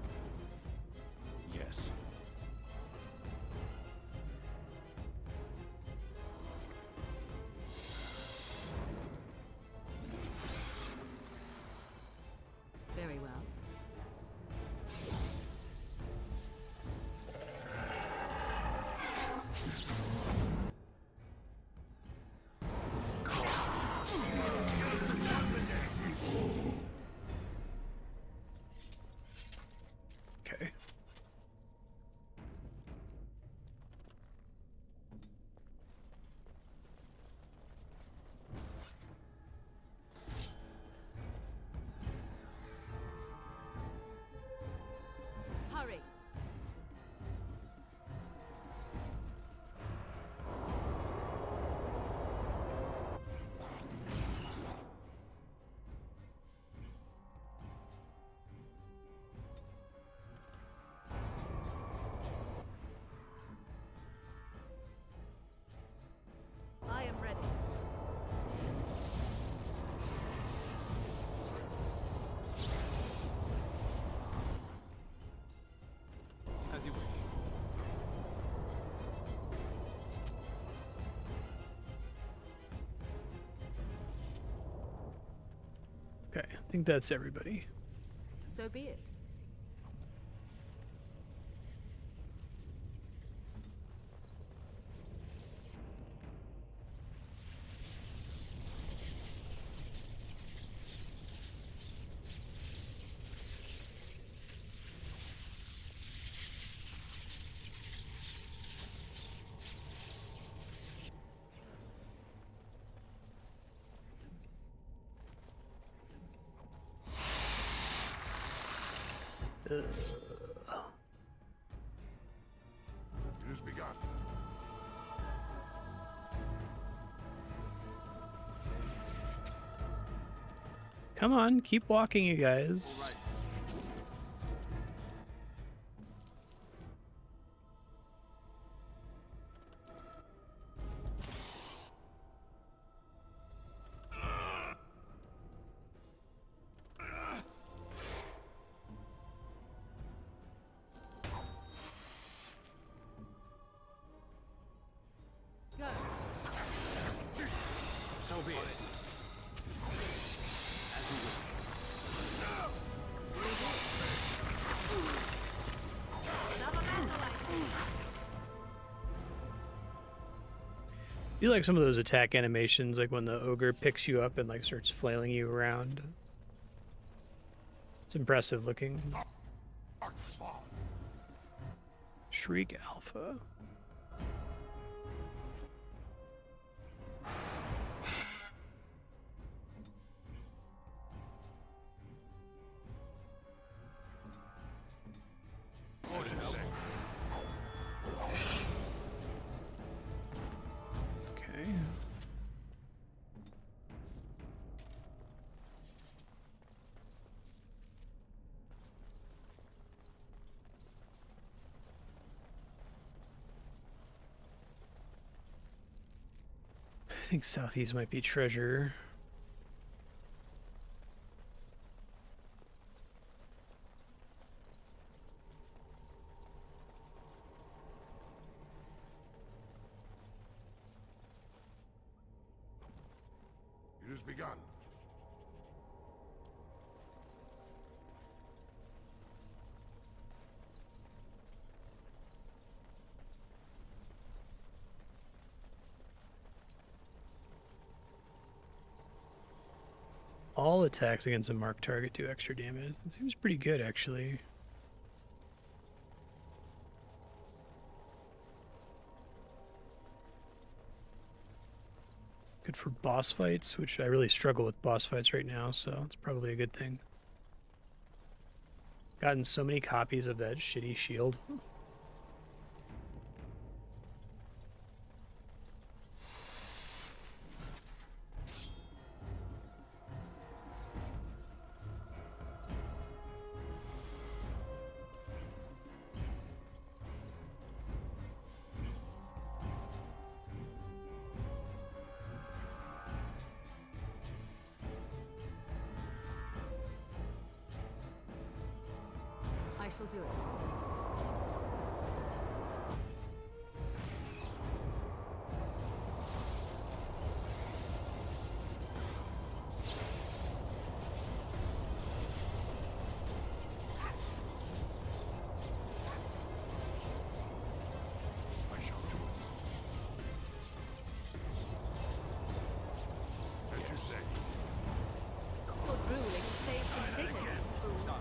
Yes. Very well. Okay, I think that's everybody. So be it. It has begun. Come on, keep walking, you guys. Go. So be it. As you wish. Another battle, I see. You like some of those attack animations, like when the ogre picks you up and like starts flailing you around. It's impressive looking. Shriek Alpha. Okay. I think southeast might be treasure. It has begun. All attacks against a marked target do extra damage. It seems pretty good, actually. Good for boss fights, which I really struggle with boss fights right now, so it's probably a good thing. Gotten so many copies of that shitty shield. I shall do it. I shall do it. As you say. Stop your drooling and save some dignity, fool.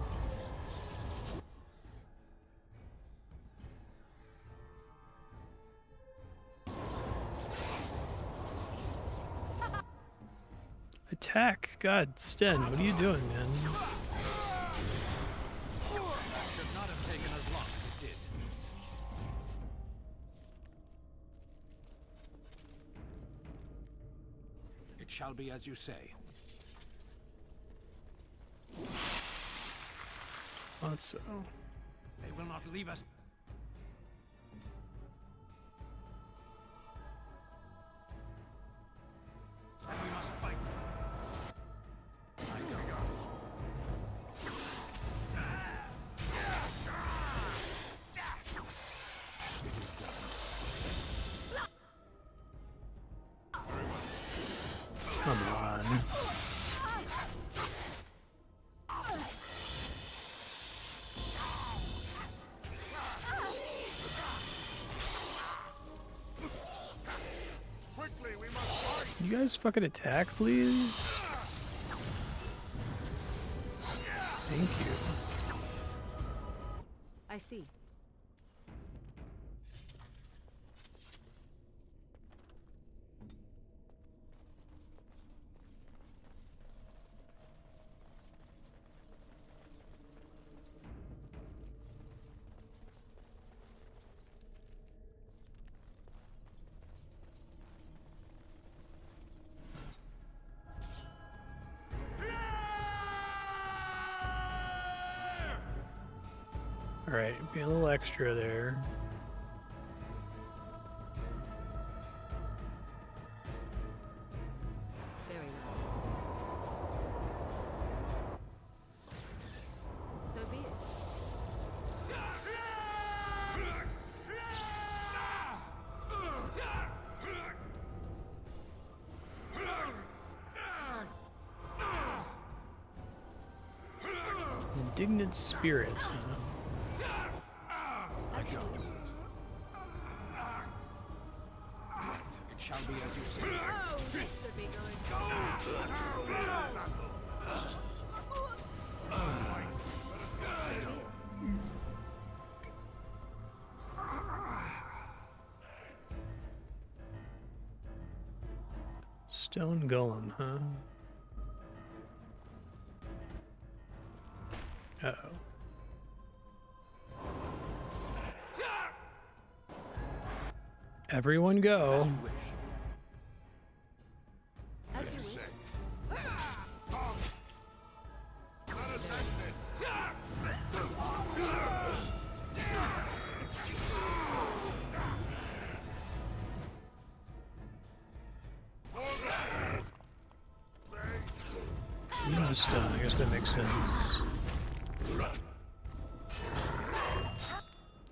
Attack! God, Sten, what are you doing, man? Should not have taken as long as it did. It shall be as you say. Thought so. They will not leave us. And we must fight. Come on. Can you guys fucking attack, please? Thank you. I see. Alright, be a little extra there. Very well. So be it. Indignant spirits. It shall be as you say. Oh, this should be good. So be it. Stone golem, huh? Uh-oh. Everyone go. As you wish. Stone, I guess that makes sense.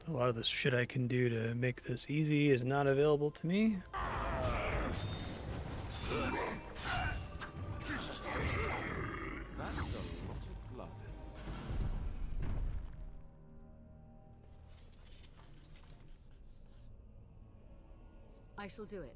A lot of the shit I can do to make this easy is not available to me. That's a lot of blood. I shall do it.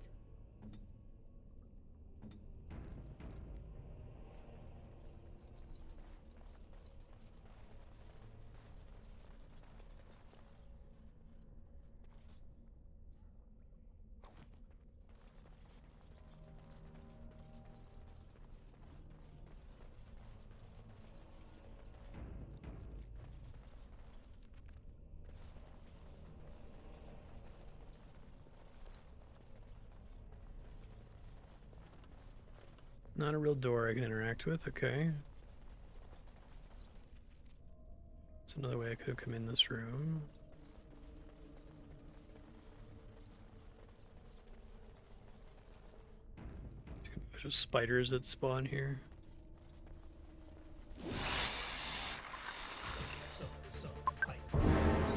Not a real door I can interact with, okay. That's another way I could have come in this room. There's just spiders that spawn here.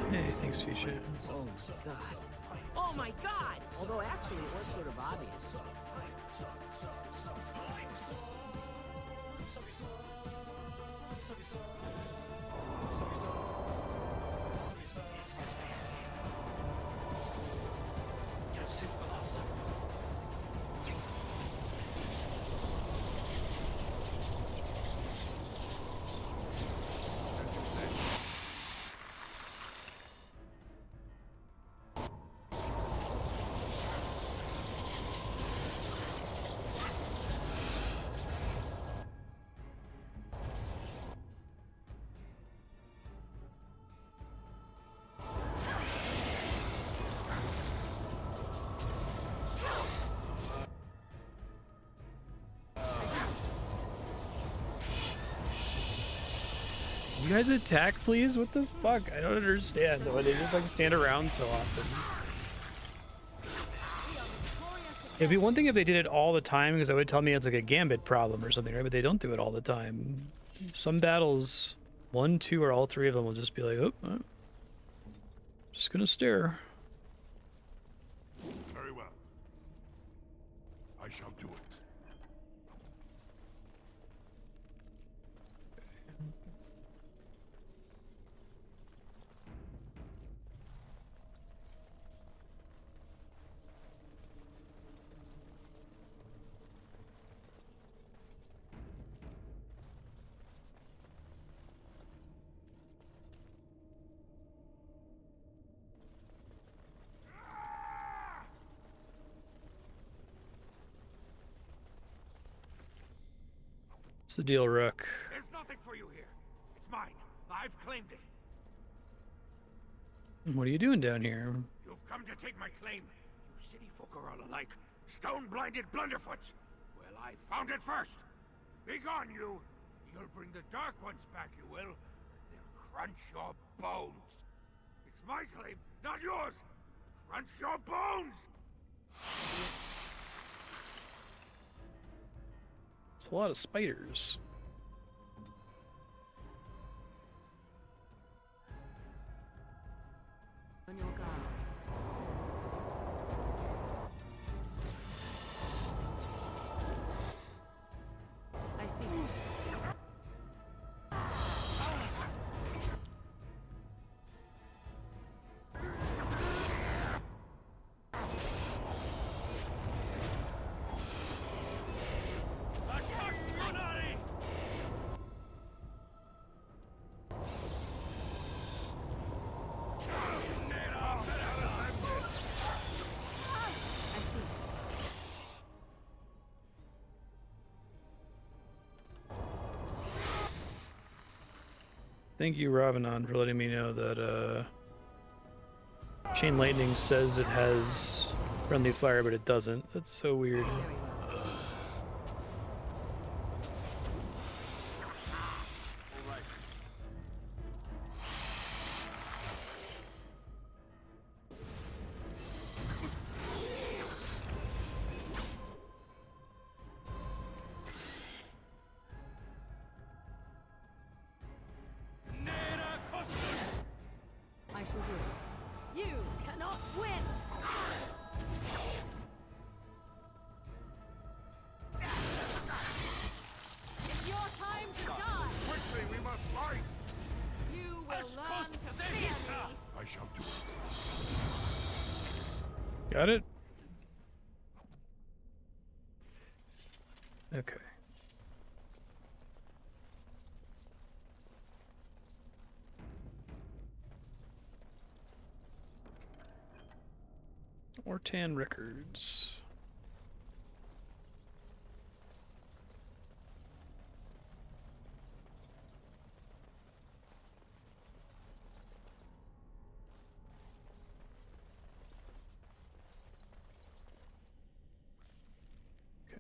Hey, thanks, Fuchsia. Oh my god. Oh my god! Although actually it was sort of obvious. You guys attack, please? What the fuck? I don't understand. Why they just like stand around so often. It'd be one thing if they did it all the time, because that would tell me it's like a gambit problem or something, right? But they don't do it all the time. Some battles, 1, 2, or all 3 of them will just be like, oh, just gonna stare. Very well. I shall do it. What's the deal, Rook? There's nothing for you here. It's mine. I've claimed it. What are you doing down here? You've come to take my claim. You city folk are all alike. Stone-blinded blunderfoots. Well, I found it first. Begone, you. You'll bring the Dark Ones back, you will. They'll crunch your bones. It's my claim, not yours. Crunch your bones! It's a lot of spiders. On your guard. I see. Thank you, Ravanon, for letting me know that Chain Lightning says it has friendly fire, but it doesn't. That's so weird. I shall do it. You cannot win! It's your time to die! Quickly, we must fight! You will learn to fear me! I shall do it. Got it? Okay. Ortan Records. Okay.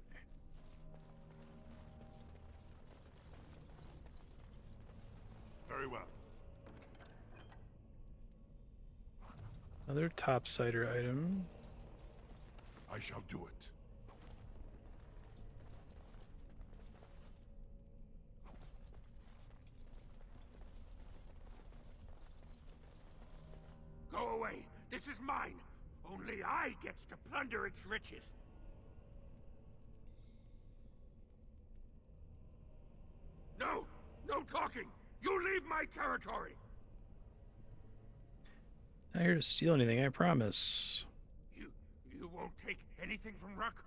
Very well. Another topsider item. I shall do it. Go away. This is mine. Only I gets to plunder its riches. No! No talking! You leave my territory! Not here to steal anything, I promise. You won't take anything from Ruck?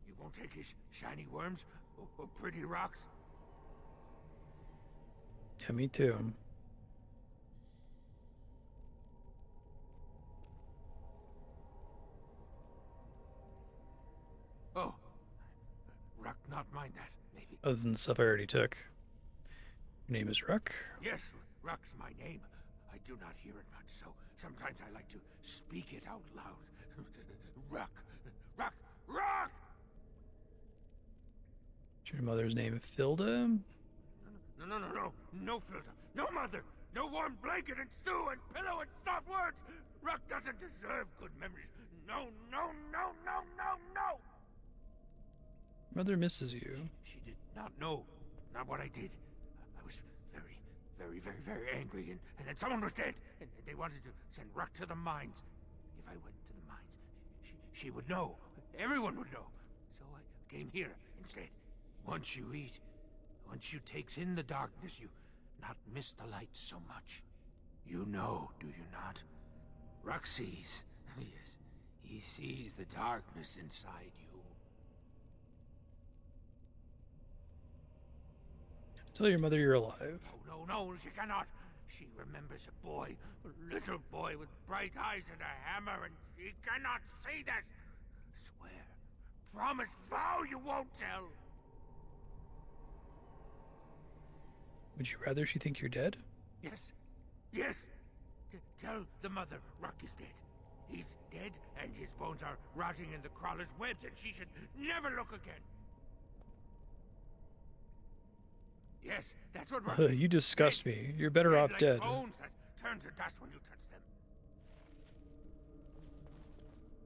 You won't take his shiny worms? Or pretty rocks? Yeah, me too. Oh. Ruck not mind that, maybe. Other than the stuff I already took. Your name is Ruck? Yes, Ruck's my name. I do not hear it much, so sometimes I like to speak it out loud. Ruck! Ruck! Ruck! Is your mother's name Filda? No. No filter. No mother. No warm blanket and stew and pillow and soft words. Ruck doesn't deserve good memories. No. Mother misses you. She did not know. Not what I did. I was very angry, and then someone was dead, and they wanted to send Ruck to the mines. If I went to the mines, she would know. Everyone would know. So I came here instead. Once you eat, once you takes in the darkness, you not miss the light so much. You know, do you not? Ruck sees. Yes, he sees the darkness inside you. Tell your mother you're alive. Oh, no, she cannot. She remembers a boy, a little boy with bright eyes and a hammer, and she cannot see this. Swear, promise, vow you won't tell. Would you rather she think you're dead? Yes. Yes. Tell the mother Ruck is dead. He's dead, and his bones are rotting in the crawler's webs, and she should never look again. Yes, that's what Ruck is. You disgust me. You're better Dead off like dead. bones that turn to dust when you touch them.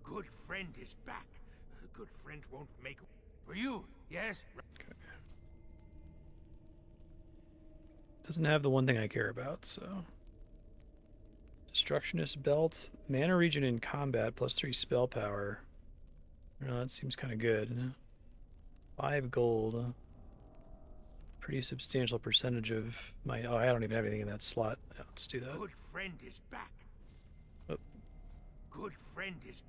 Good friend is back. A good friend won't make... For you, yes? Okay. Doesn't have the one thing I care about, so... Destructionist belt. Mana regen in combat, +3 spell power. No, that seems kind of good. 5 gold. Pretty substantial percentage of my... Oh, I don't even have anything in that slot. Yeah, let's do that. Good friend is back. Oh. Good friend is...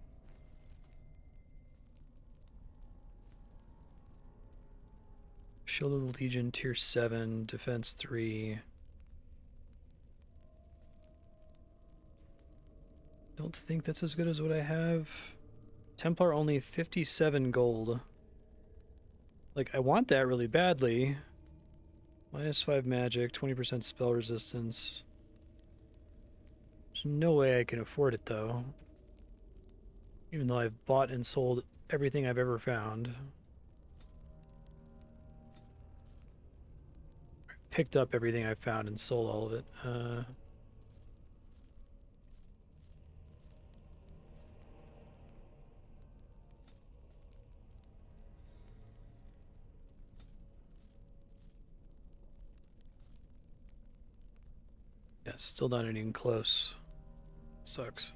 Shield of the Legion, tier 7, defense 3. Don't think that's as good as what I have. Templar only 57 gold. Like, I want that really badly. -5 magic, 20% spell resistance. There's no way I can afford it, though. Even though I've bought and sold everything I've ever found. Picked up everything I've found and sold all of it. Yeah, still not even close. Sucks.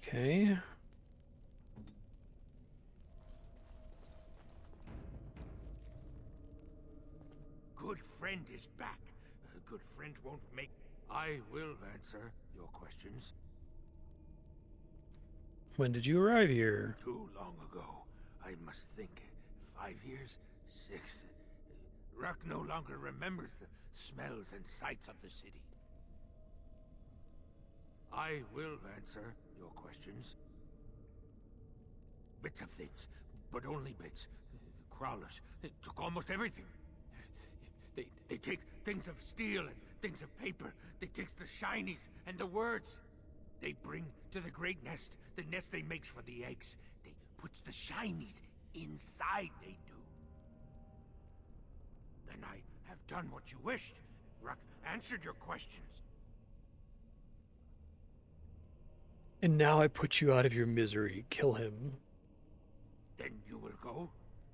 Okay. Good friend is back. A good friend won't make... I will answer your questions. When did you arrive here? Too long ago. I must think. 5 years? 6? Ruck no longer remembers the smells and sights of the city. I will answer your questions. Bits of things, but only bits. The crawlers took almost everything. They take things of steel and things of paper. They takes the shinies and the words. They bring to the great nest, the nest they makes for the eggs. They puts the shinies inside, they do. Then I have done what you wished. Ruck answered your questions. And now I put you out of your misery. Kill him. Then you will go?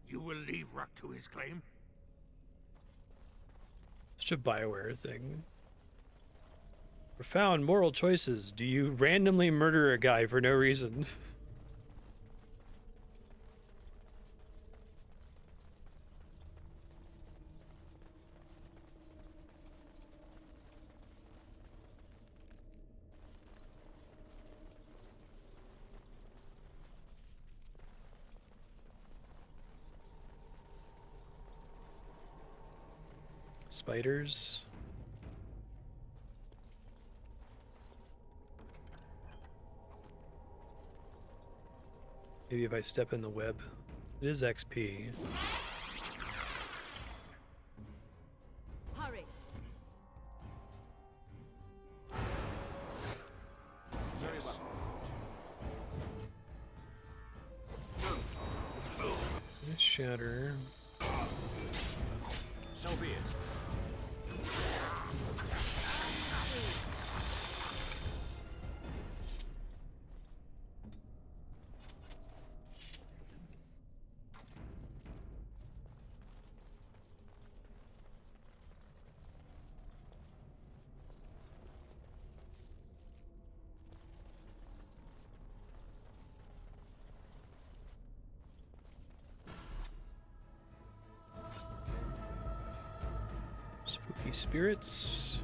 You will leave Ruck to his claim? Such a BioWare thing. Profound moral choices. Do you randomly murder a guy for no reason? Spiders. Maybe if I step in the web. It is XP. Hurry. Very well. Shatter. So be it. Spooky spirits.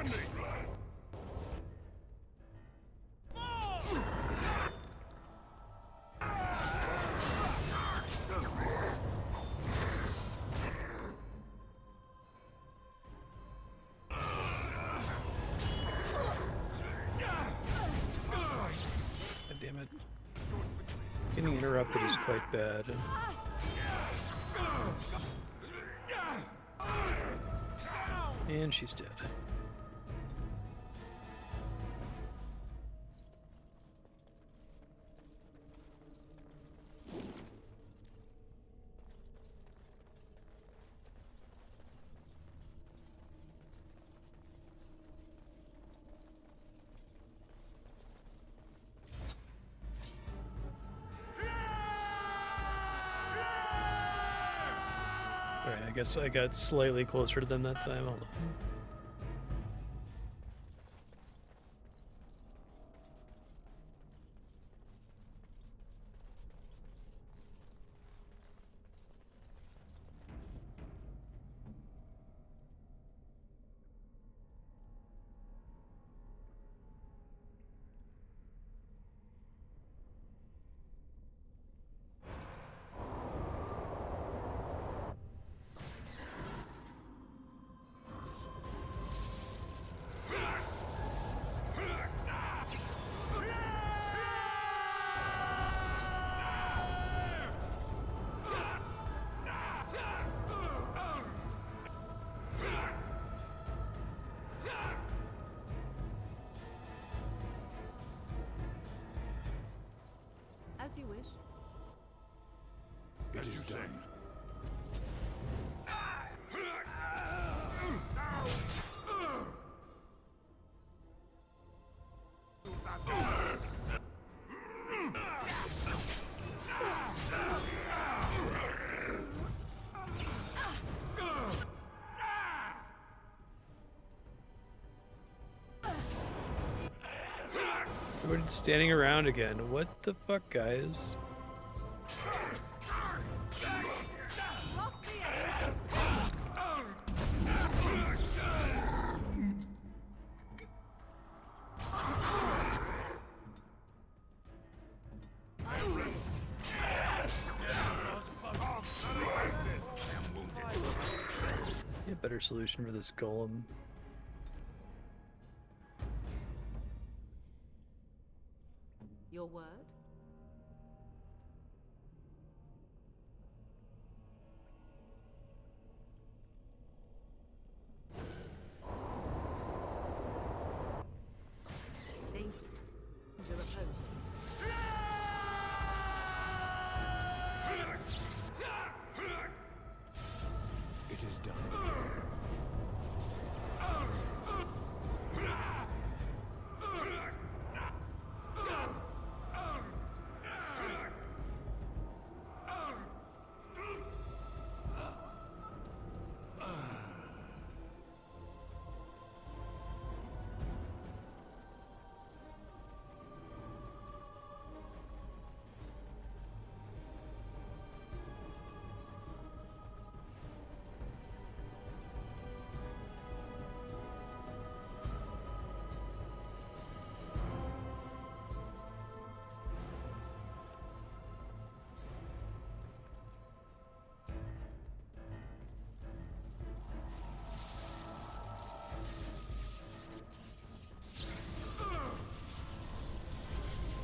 on me! God damn it. Getting interrupted is quite bad. And she's dead. Alright, I guess I got slightly closer to them that time. Hold on. As you wish. As you say. Everybody's standing around again. What the fuck, guys? A better solution for this golem. Your word? Danger opposed. It is done.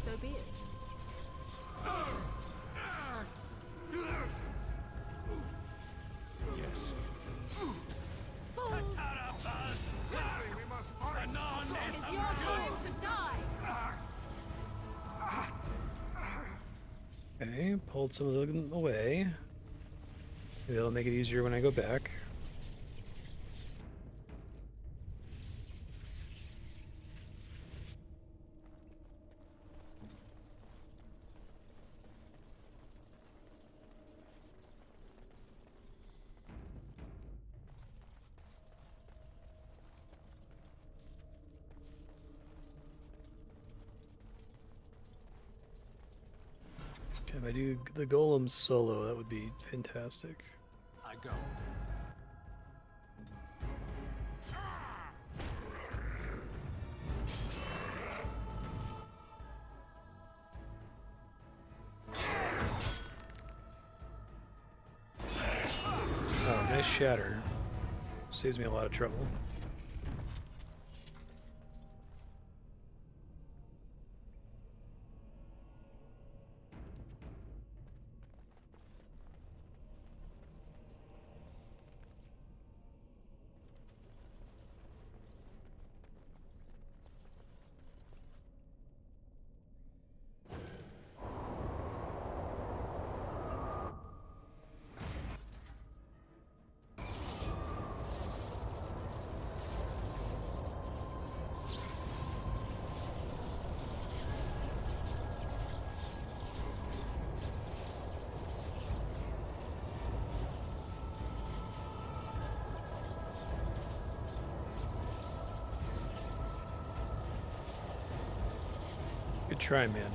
So be it. Yes. Fools! It's your time to die! Okay, pulled some of them away. Maybe that'll make it easier when I go back. Okay, if I do the golem solo, that would be fantastic. I go. Nice shatter. Saves me a lot of trouble. Good try, man.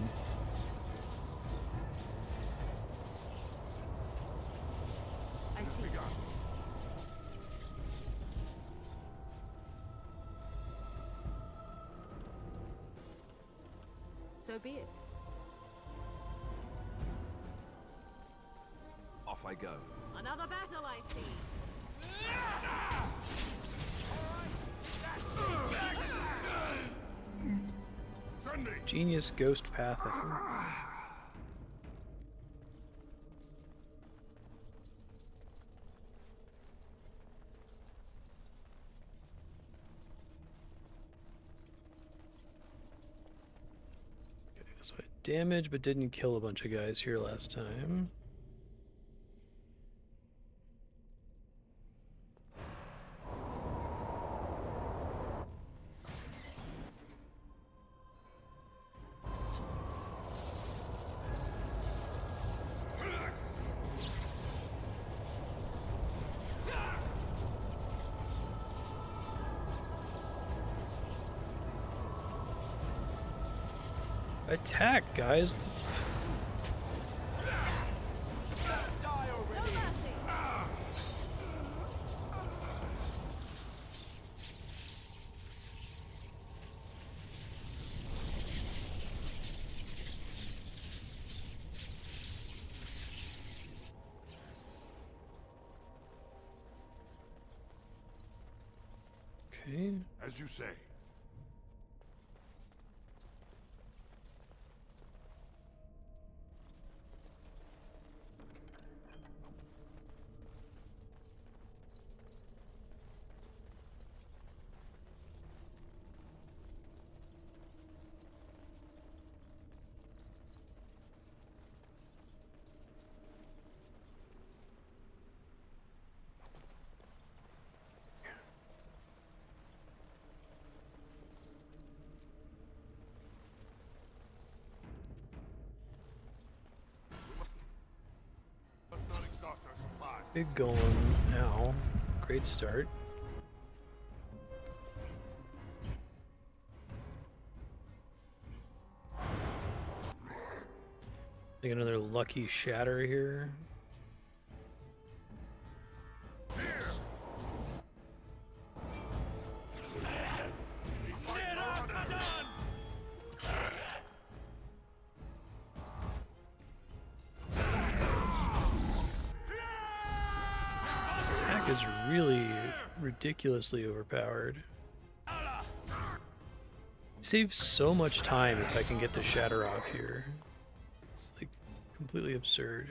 I see. So be it. Off I go. Another battle, I see. Genius ghost path, I think. Okay, so I damaged but didn't kill a bunch of guys here last time. Attack, guys. Okay. As you say. Big golem now. Great start. Take another lucky shatter here. Is really ridiculously overpowered. Saves so much time if I can get the shatter off here. It's like completely absurd.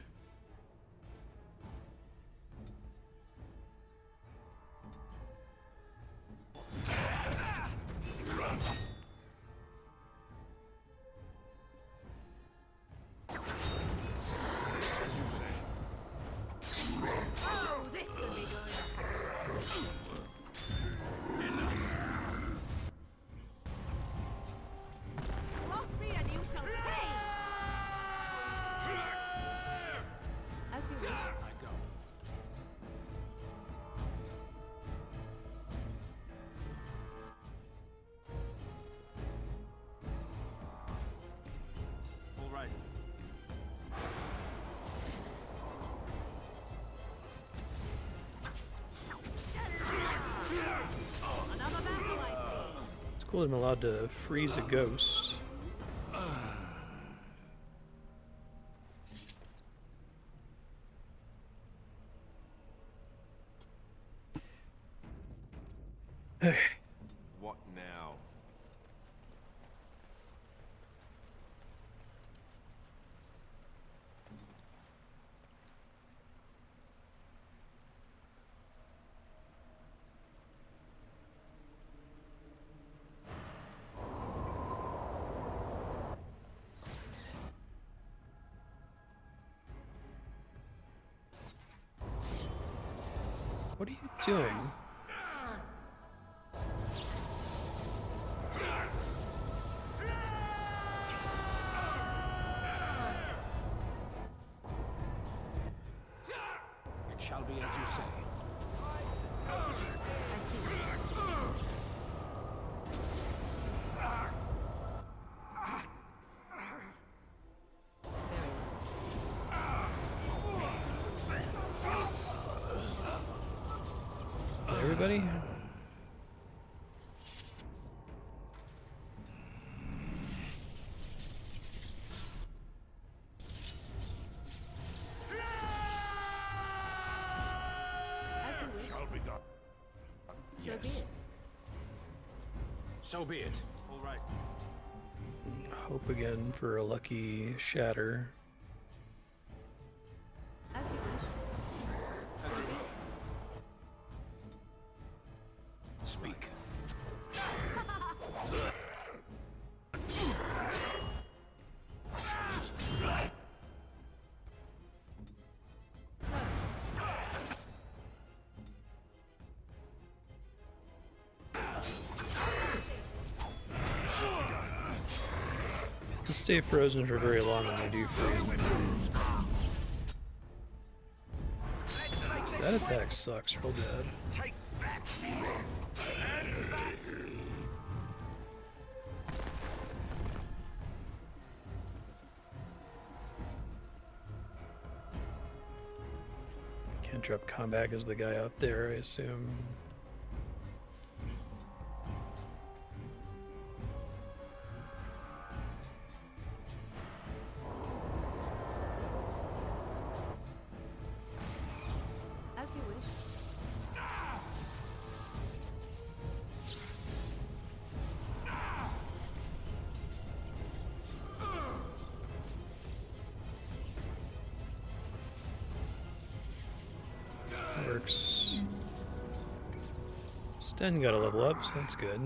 Cool, I'm allowed to freeze a ghost. What now? What are you doing? It shall be as you say. Everybody? Shall be done. So be it. So be it. All right. Hope again for a lucky shatter. As you wish. So be it. Speak. To stay frozen for very long when you do freeze. That attack sucks real bad. Can't drop combat as the guy out there, I assume. As you wish. Works. Sten got a level up, so that's good.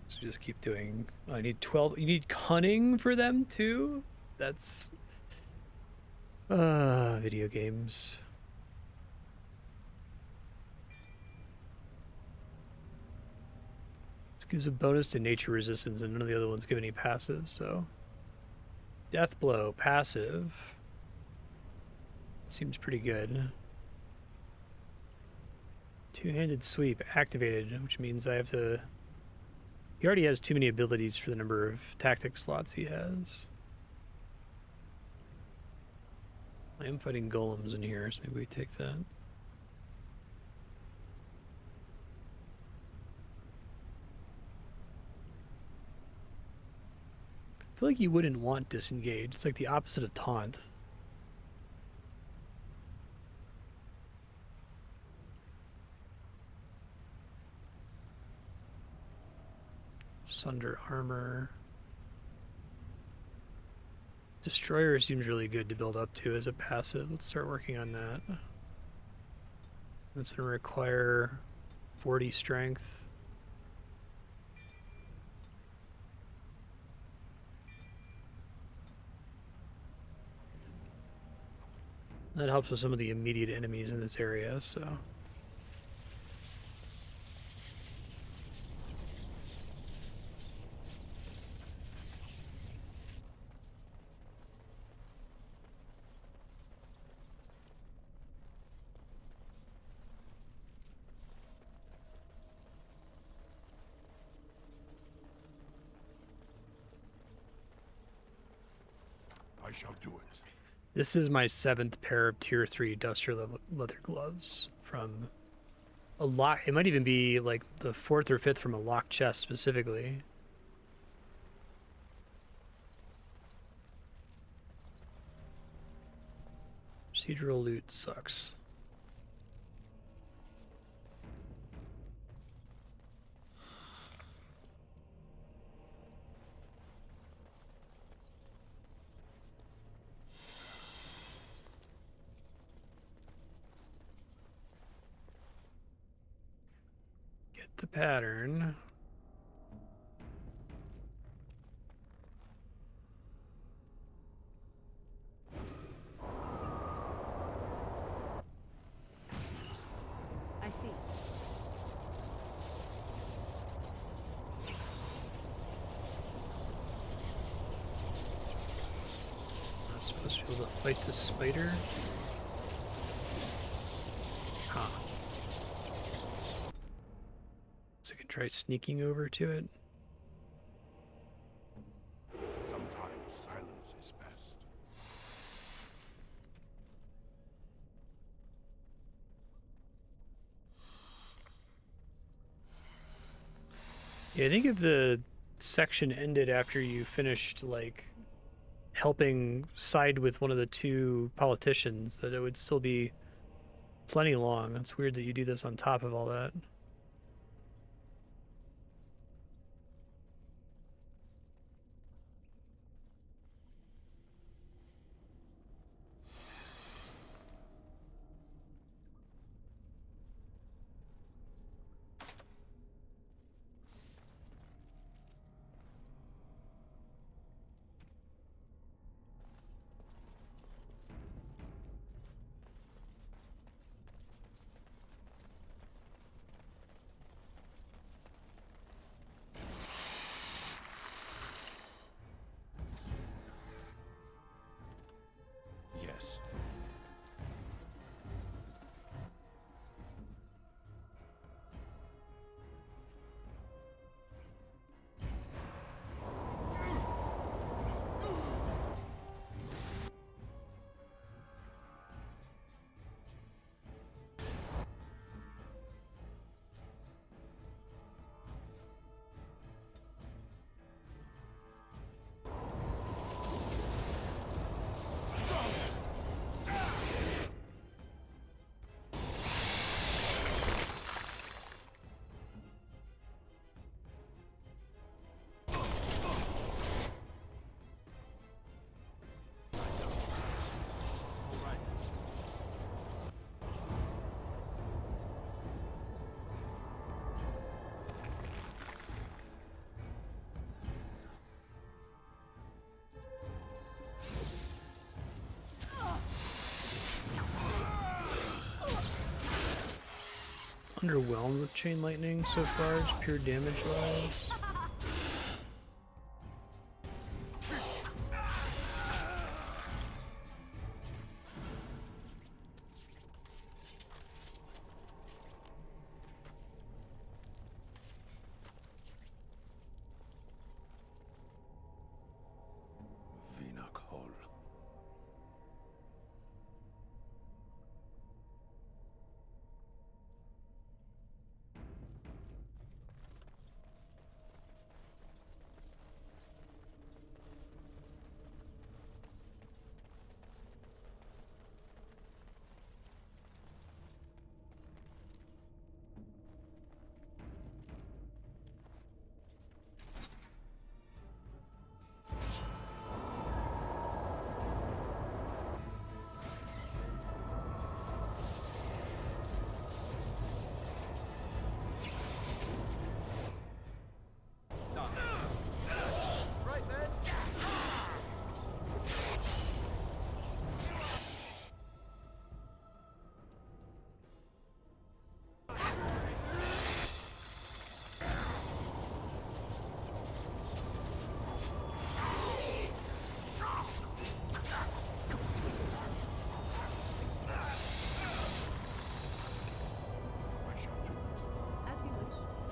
So just keep doing. I need 12. You need cunning for them too? That's. Video games. This gives a bonus to nature resistance, and none of the other ones give any passive, so. Death blow, passive. Seems pretty good. Two-handed sweep activated, which means I have to. He already has too many abilities for the number of tactic slots he has. I am fighting golems in here, so maybe we take that. I feel like you wouldn't want disengage. It's like the opposite of taunt. Sunder armor. Destroyer seems really good to build up to as a passive. Let's start working on that. That's going to require 40 strength. That helps with some of the immediate enemies in this area, so. I shall do it. This is my 7th pair of tier 3 duster leather gloves from a lock. It might even be like the 4th or 5th from a locked chest specifically. Procedural loot sucks. Get the pattern. I see. Not supposed to be able to fight the spider. Huh. So I can try sneaking over to it. Sometimes silence is best. Yeah, I think if the section ended after you finished, like, helping side with one of the two politicians, that it would still be plenty long. It's weird that you do this on top of all that. Yes. Underwhelmed with chain lightning so far, just pure damage wise. Vinok Hall.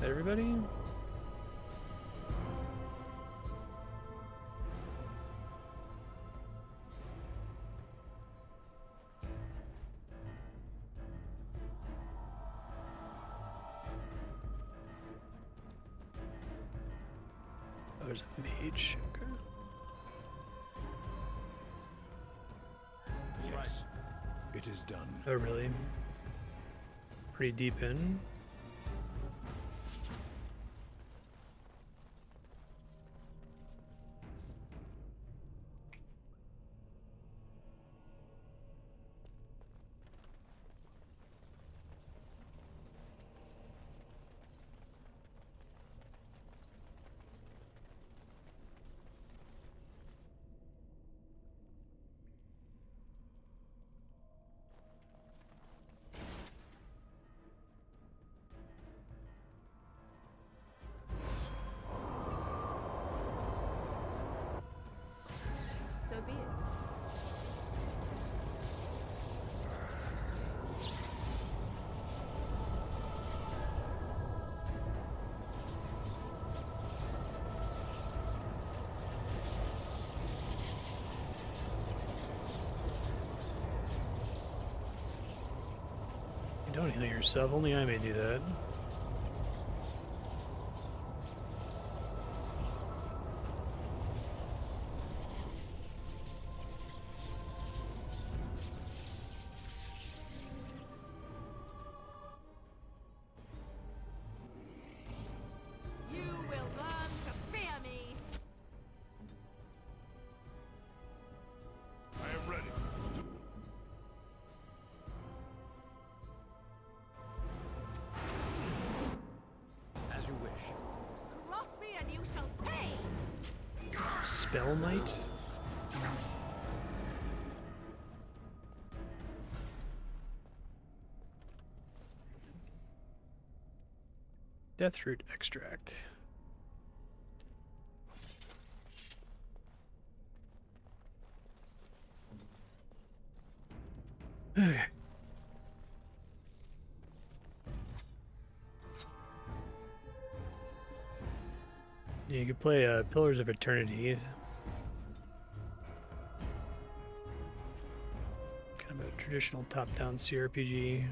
Everybody? Oh, there's a mage. Okay. Yes. It is done. Oh, really? Pretty deep in. So be it. You don't heal yourself, only I may do that. You will learn to fear me. I am ready. As you wish. Cross me and you shall pay. Spell Knight? Deathroot extract. Yeah, you could play Pillars of Eternity. Kind of a traditional top-down CRPG.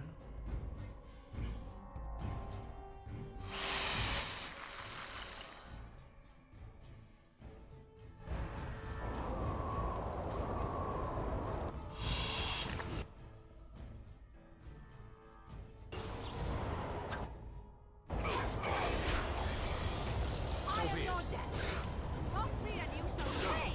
I am your death. Cross me and you shall pay.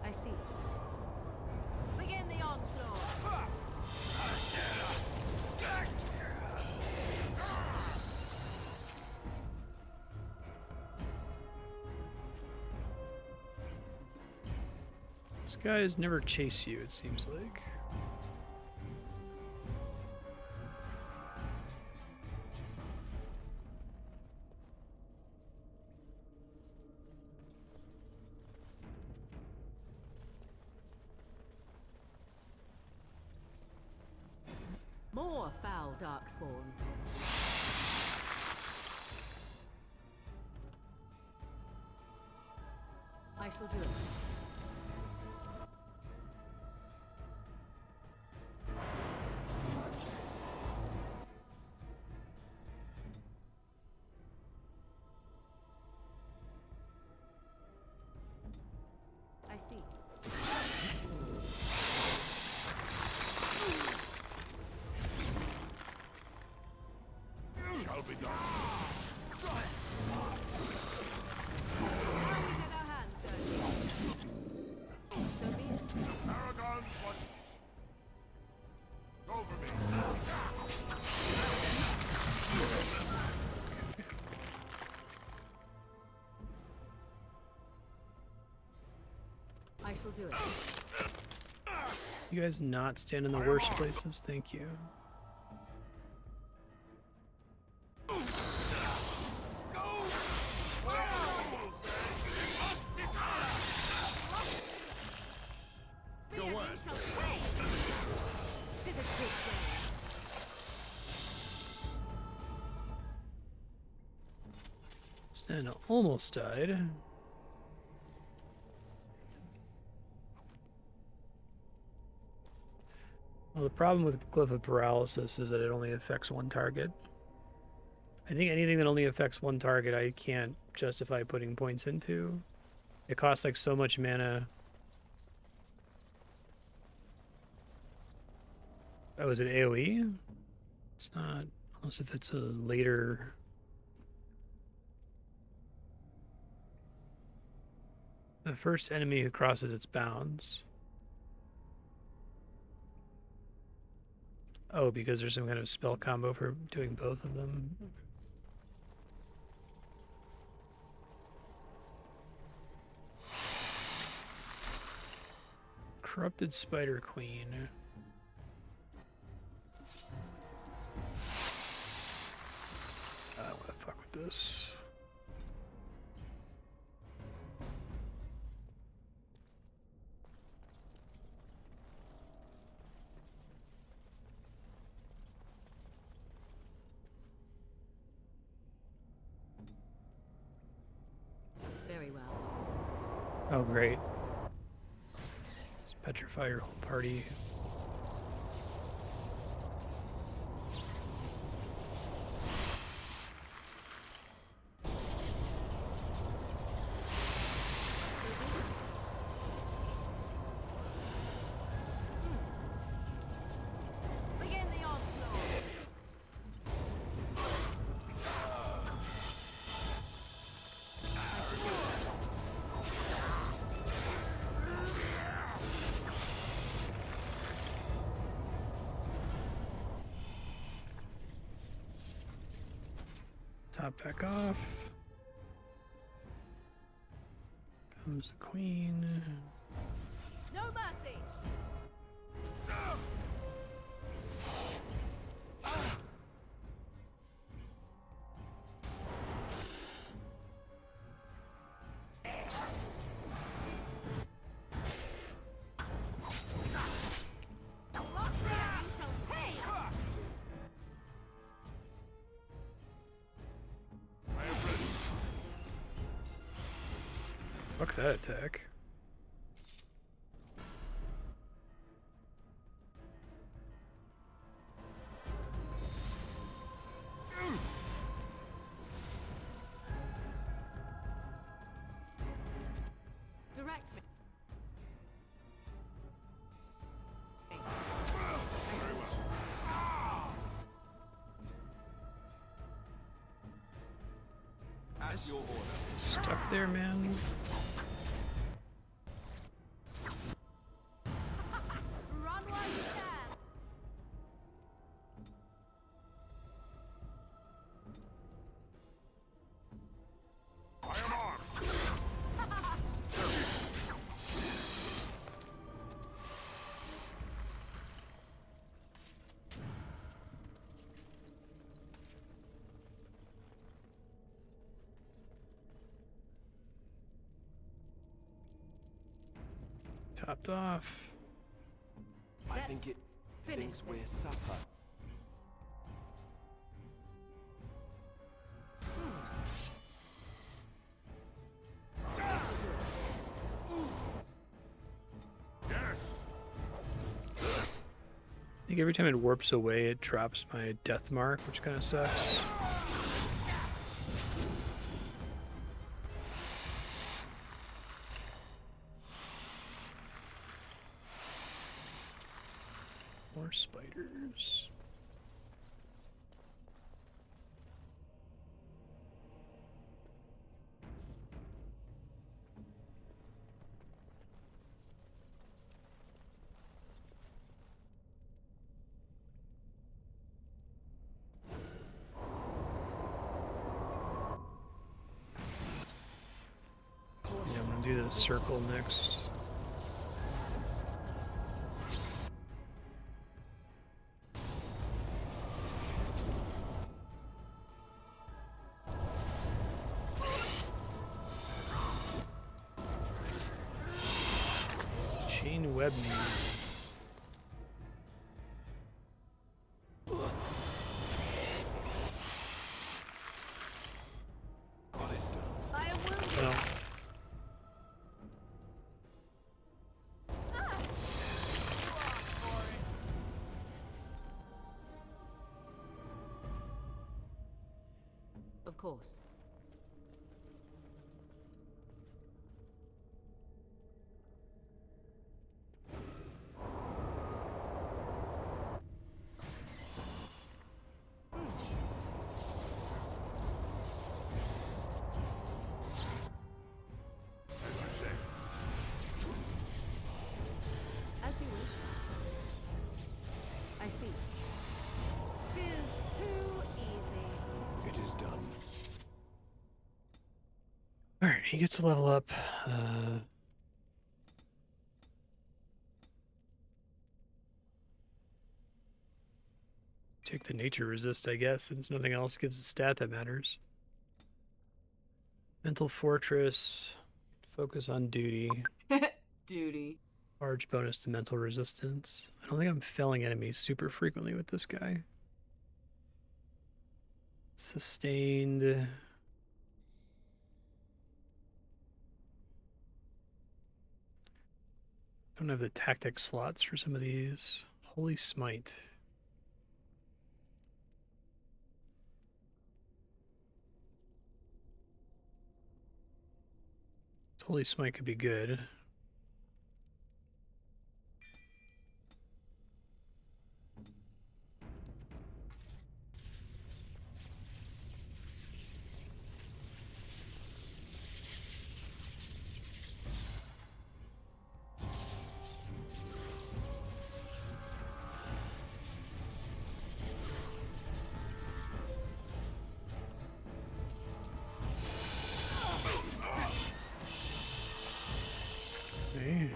I see. Begin the onslaught. These guys never chase you, it seems like. More foul darkspawn. I shall do it. I see. Shall be done. Get our hands dirty. So be it. Aragorn's what? Over me. I shall do it. You guys not stand in the worst places, thank you. Your word. Shall pay. This is big game. Stan almost died. Well, the problem with Glyph of Paralysis is that it only affects one target. I think anything that only affects one target, I can't justify putting points into. It costs like so much mana. Oh, is it AoE? It's not, unless if it's a later... The first enemy who crosses its bounds. Oh, because there's some kind of spell combo for doing both of them. Okay. Corrupted Spider Queen. I don't want to fuck with this. Very well. Oh, great. Just petrify your whole party. Begin the onslaught. Top back off. Comes the queen. No mercy. Fuck that attack. Direct me. At your order. Stuck there, man. Run while you can. I am armed. Topped off. I think it thinks we're supper. Yes. I think every time it warps away, it drops my death mark, which kind of sucks. More spiders. Yeah, I'm gonna do the circle next. Chain web me. Well. course. As you wish. I see. 'Tis too easy. It is done. Alright, he gets a level up. Take the nature resist, I guess, since nothing else gives a stat that matters. Mental Fortress. Focus on duty. Duty. Large bonus to mental resistance. I don't think I'm felling enemies super frequently with this guy. Sustained. Don't have the tactic slots for some of these. Holy Smite. Holy Smite could be good. Okay.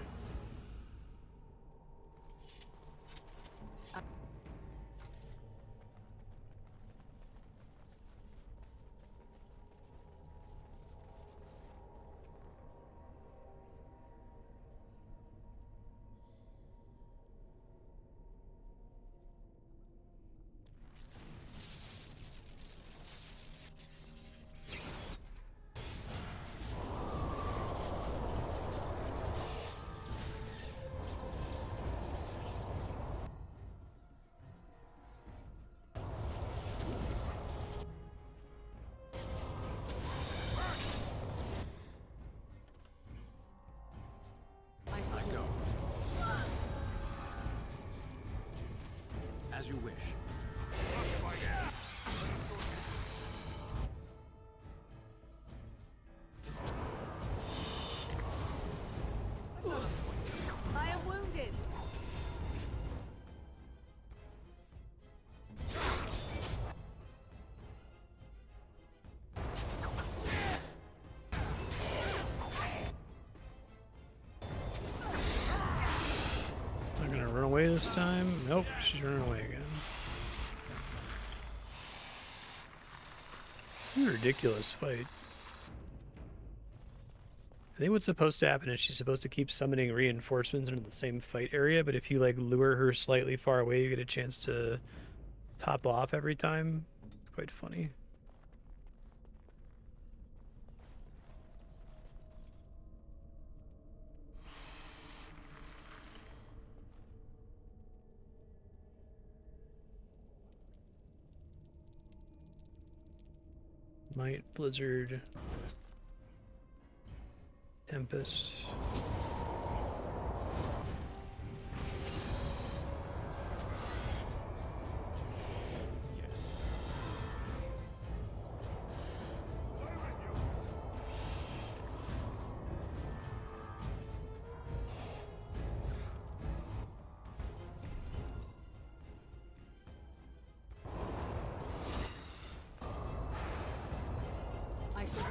As you wish. I am wounded. Not gonna run away this time. Nope, she's running away again. What a ridiculous fight. I think what's supposed to happen is she's supposed to keep summoning reinforcements into the same fight area, but if you like lure her slightly far away, you get a chance to top off every time. It's quite funny. Might, Blizzard, Tempest.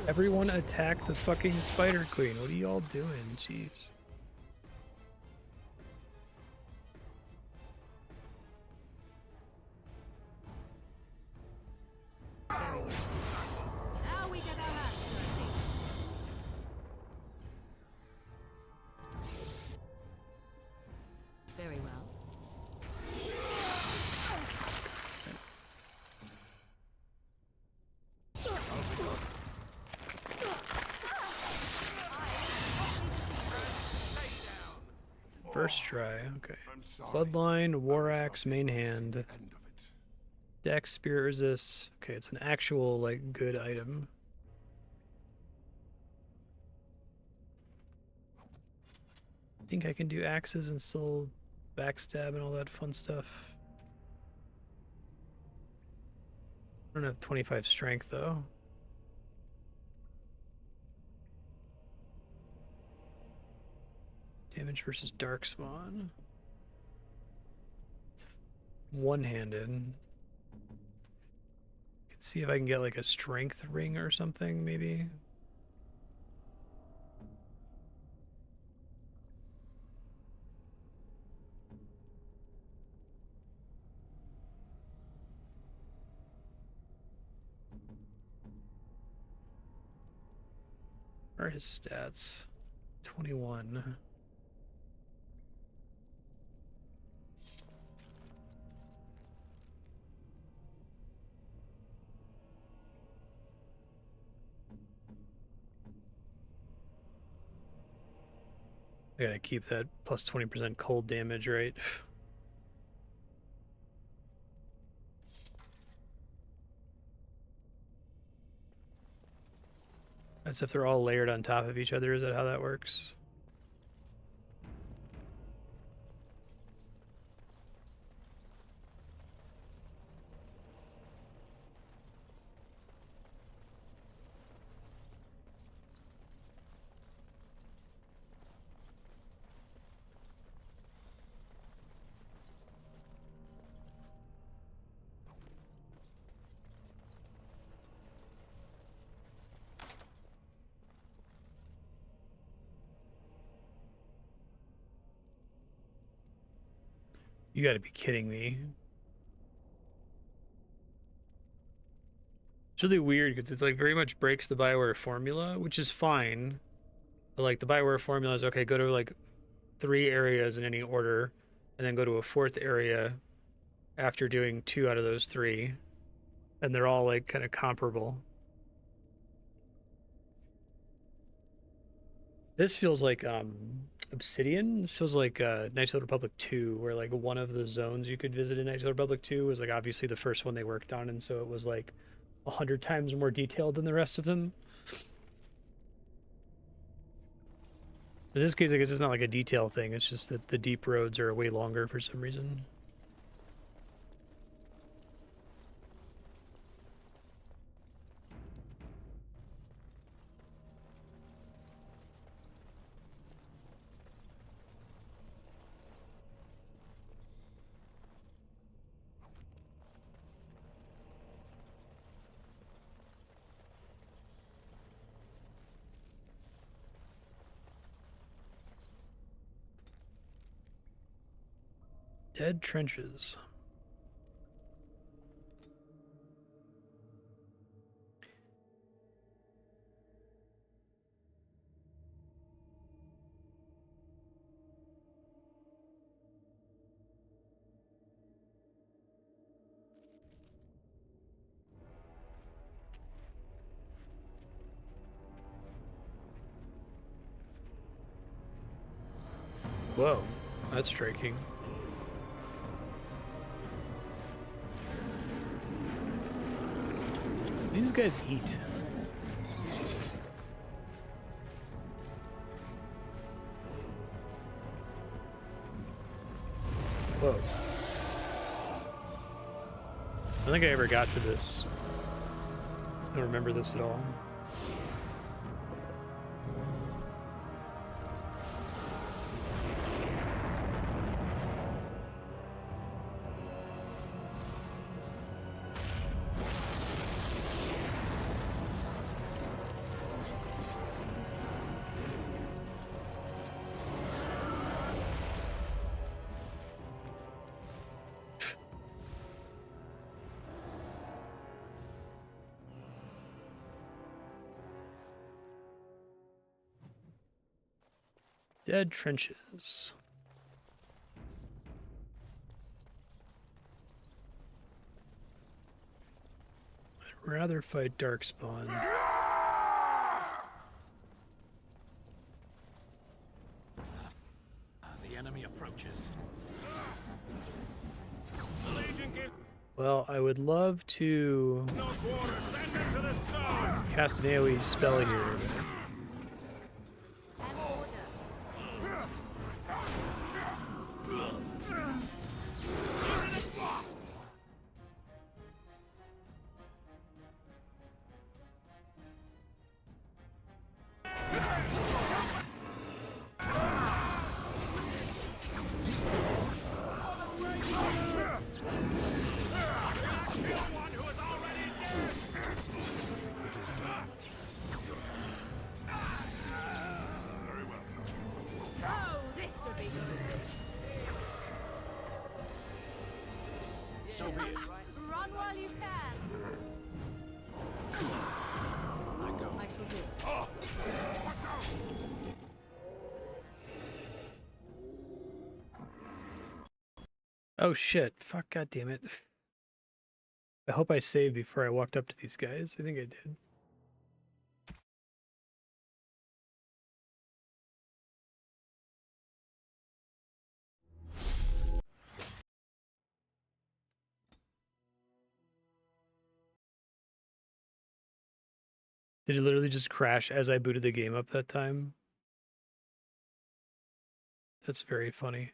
Everyone attack the fucking Spider Queen. What are y'all doing? Jeez. Now we get our hands dirty. Very well. First try, okay. Bloodline, War Axe, main hand. Dex, spirit resists. Okay, it's an actual, like, good item. I think I can do axes and still backstab and all that fun stuff. I don't have 25 strength, though. Damage versus Darkspawn. It's one-handed. See if I can get like a strength ring or something, maybe. What are his stats? 21. I gotta keep that plus 20% cold damage, right? That's if they're all layered on top of each other. Is that how that works? You gotta be kidding me. It's really weird because it's like very much breaks the Bioware formula, which is fine. But like the Bioware formula is okay, go to like 3 areas in any order, and then go to a 4th area after doing 2 out of those 3. And they're all like kind of comparable. This feels like Obsidian. This feels like Knights of the Republic 2, where like one of the zones you could visit in Knights of the Republic 2 was like obviously the first one they worked on, and so it was like 100 times more detailed than the rest of them. In this case, I guess it's not like a detail thing, it's just that the deep roads are way longer for some reason. Dead trenches. Whoa, that's striking. These guys eat. Whoa. I don't think I ever got to this. I don't remember this at all. Dead trenches. I'd rather fight Darkspawn. The enemy approaches. The Legion Well, I would love to cast an AoE spell here. So be it. Run while you can. I go. I shall do it. Oh! Oh shit. Fuck, god damn it. I hope I saved before I walked up to these guys. I think I did. Did it literally just crash as I booted the game up that time? That's very funny.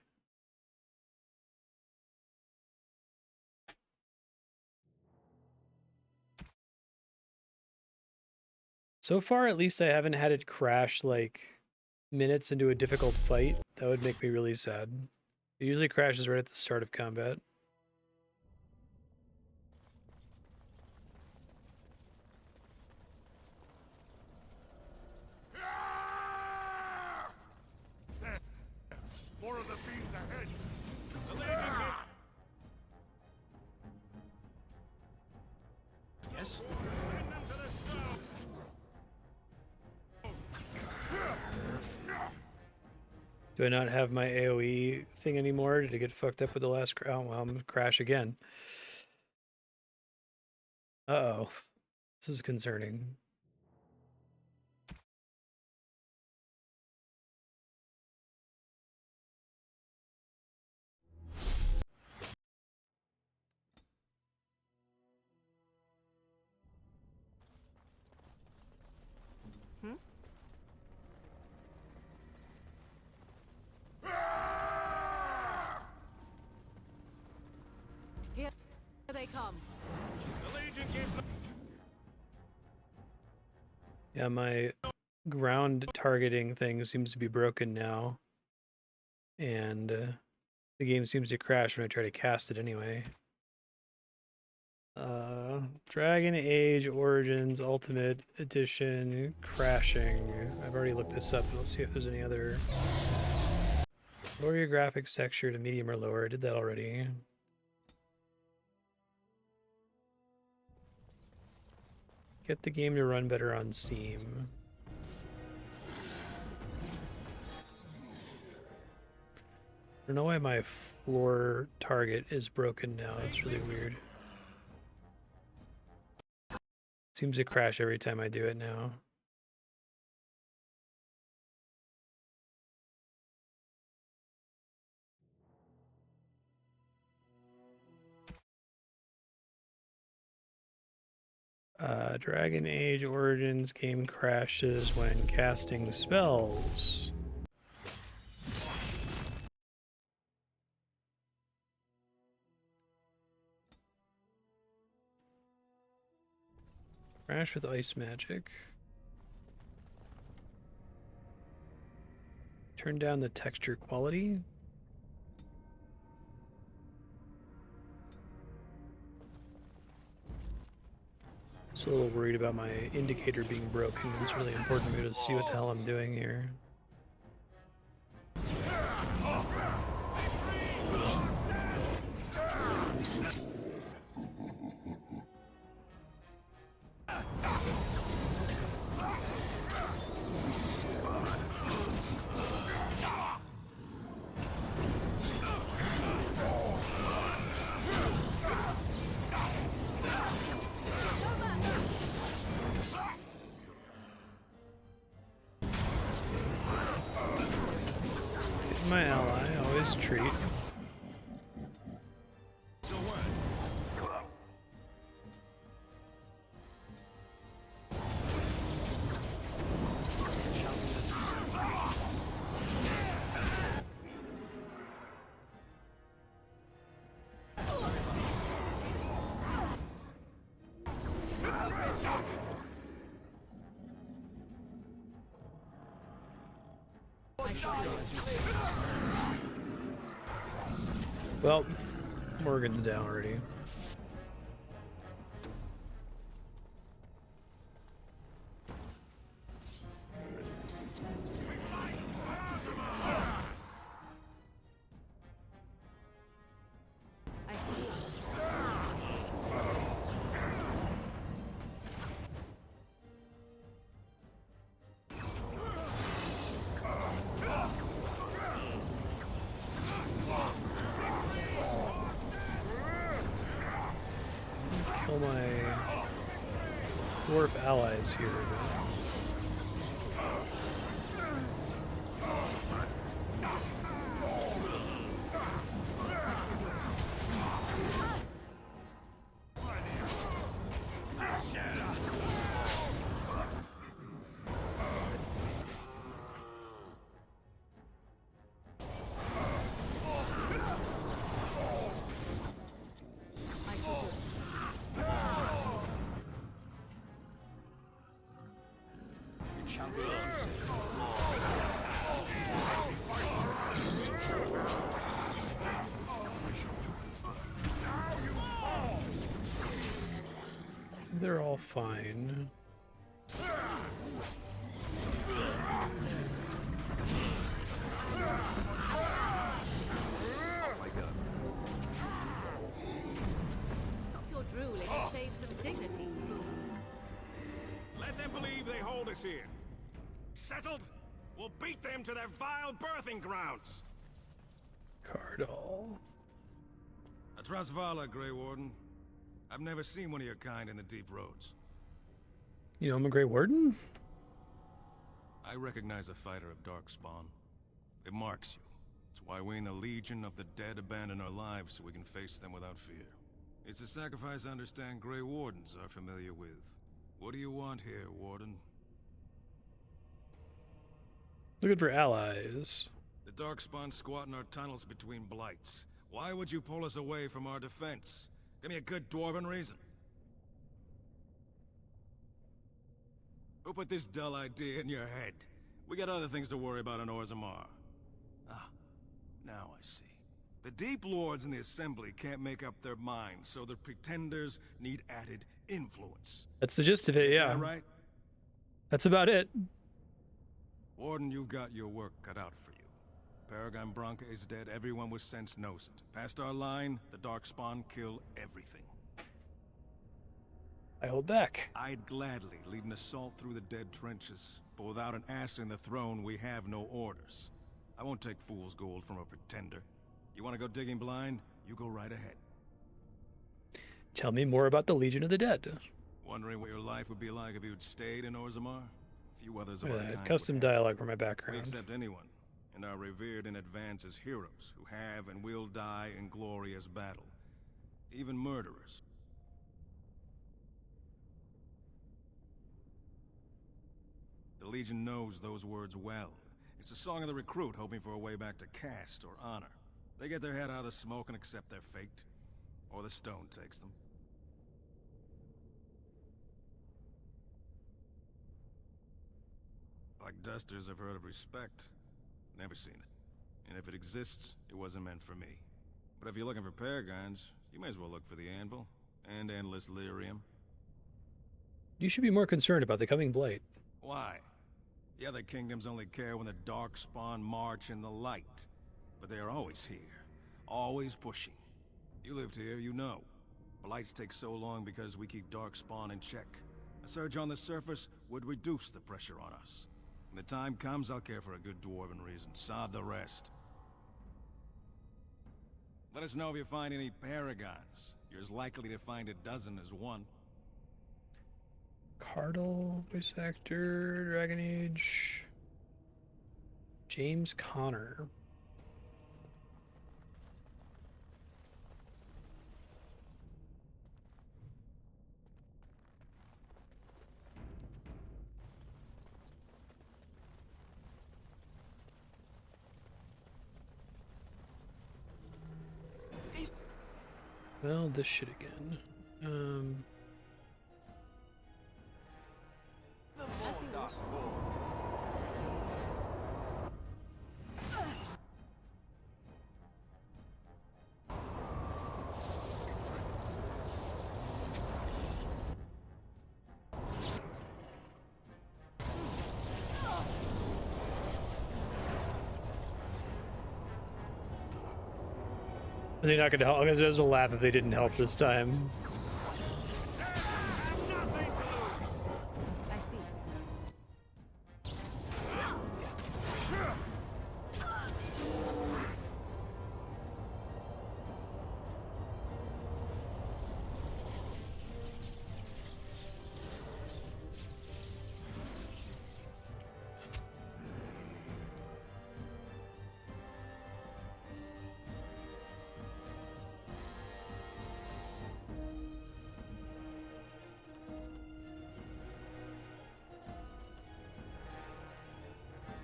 So far, at least I haven't had it crash like minutes into a difficult fight. That would make me really sad. It usually crashes right at the start of combat. More of the fiends ahead. The Yes? Do I not have my AoE thing anymore? Did it get fucked up with the last oh, well, I'm gonna crash again. Uh-oh. This is concerning. Here they come. Yeah, my ground targeting thing seems to be broken now. And the game seems to crash when I try to cast it anyway. Dragon Age Origins Ultimate Edition crashing. I've already looked this up. Let's see if there's any other. Lower your graphics texture to medium or lower. I did that already. Get the game to run better on Steam. I don't know why my floor target is broken now. It's really weird. Seems to crash every time I do it now. Dragon Age Origins game crashes when casting spells. Crash with ice magic. Turn down the texture quality. Just a little worried about my indicator being broken. It's really important for me to see what the hell I'm doing here. My ally, always treat. Well, Morgan's down already. Kill my dwarf allies here. They're all fine. Stop your drooling and save some dignity, fool. Let them believe they hold us here. Settled? We'll beat them to their vile birthing grounds. Cardall. Atrasvala, Grey Warden. I've never seen one of your kind in the deep roads. You know I'm a Grey Warden? I recognize a fighter of Darkspawn. It marks you. It's why we in the Legion of the Dead abandon our lives so we can face them without fear. It's a sacrifice I understand Grey Wardens are familiar with. What do you want here, Warden? Looking for allies. The Darkspawn squat in our tunnels between blights. Why would you pull us away from our defense? Give me a good dwarven reason. Who put this dull idea in your head? We got other things to worry about in Orzammar. Ah, now I see. The Deep Lords in the Assembly can't make up their minds, so the Pretenders need added influence. That's the gist of it, yeah. Right? That's about it. Warden, you've got your work cut out for you. Paragon Branca is dead, everyone with sense knows it. Past our line, the Darkspawn kill everything. I hold back. I'd gladly lead an assault through the dead trenches, but without an ass in the throne, we have no orders. I won't take fool's gold from a pretender. You want to go digging blind? You go right ahead. Tell me more about the Legion of the Dead. Wondering what your life would be like if you'd stayed in Orzammar? A few others of our kind custom would. dialogue for my We background. accept anyone, and are revered in advance as heroes who have and will die in glorious battle. Even murderers. The Legion knows those words well. It's a song of the recruit hoping for a way back to caste or honor. They get their head out of the smoke and accept their fate. Or the stone takes them. Black Dusters have heard of respect. Never seen it. And if it exists, it wasn't meant for me. But if you're looking for paragons, you may as well look for the Anvil. And Endless Lyrium. You should be more concerned about the coming blight. Why? The other kingdoms only care when the Darkspawn march in the light. But they are always here. Always pushing. You lived here, you know. Blights take so long because we keep Darkspawn in check. A surge on the surface would reduce the pressure on us. When the time comes, I'll care for a good dwarven reason. Sod the rest. Let us know if you find any paragons. You're as likely to find a dozen as one. Cardall, voice actor, Dragon Age. James Connor. Well, this shit again. Are they not gonna help? Because there's a laugh if they didn't help this time. I see.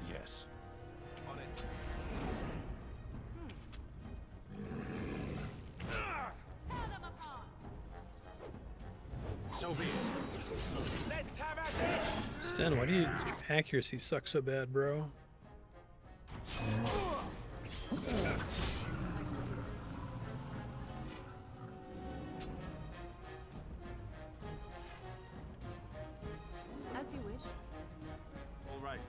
Yes. On it. So be it. Let's have at it! Sten, why do your accuracy suck so bad, bro? As you wish. All right.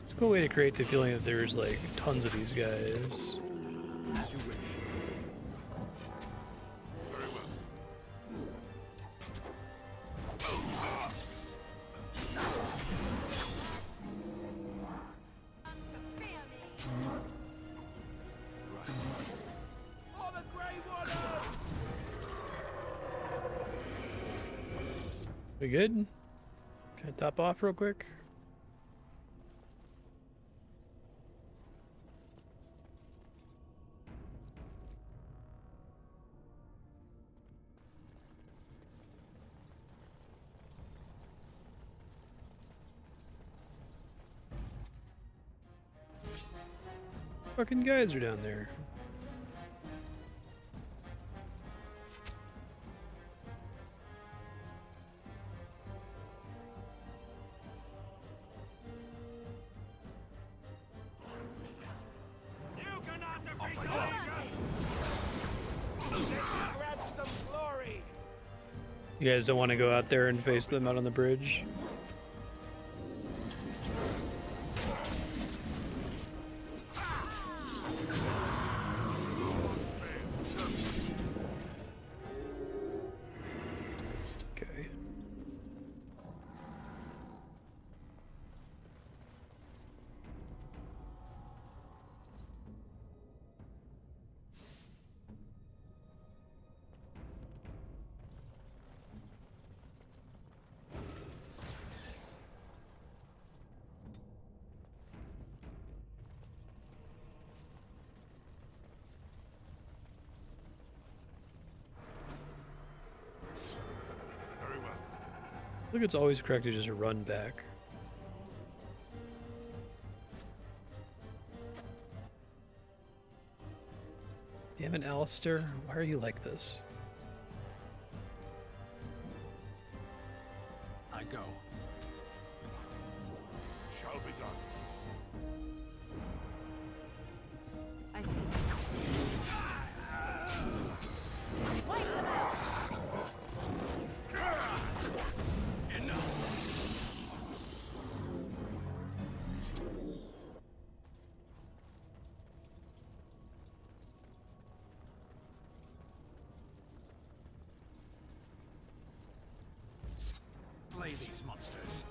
It's a cool way to create the feeling that there's like tons of these guys. As you wish. Very well. For the Grey Waters! We good? Can I top off real quick? Fucking guys are down there. You cannot defeat the Legion! Let's grab some glory! You guys don't want to go out there and face them out on the bridge? Okay. Very well. Look, it's always correct to just run back. Damn it, Alistair. Why are you like this? I go. Shall be done. I see. Wipe them out! Enough. Slay these monsters.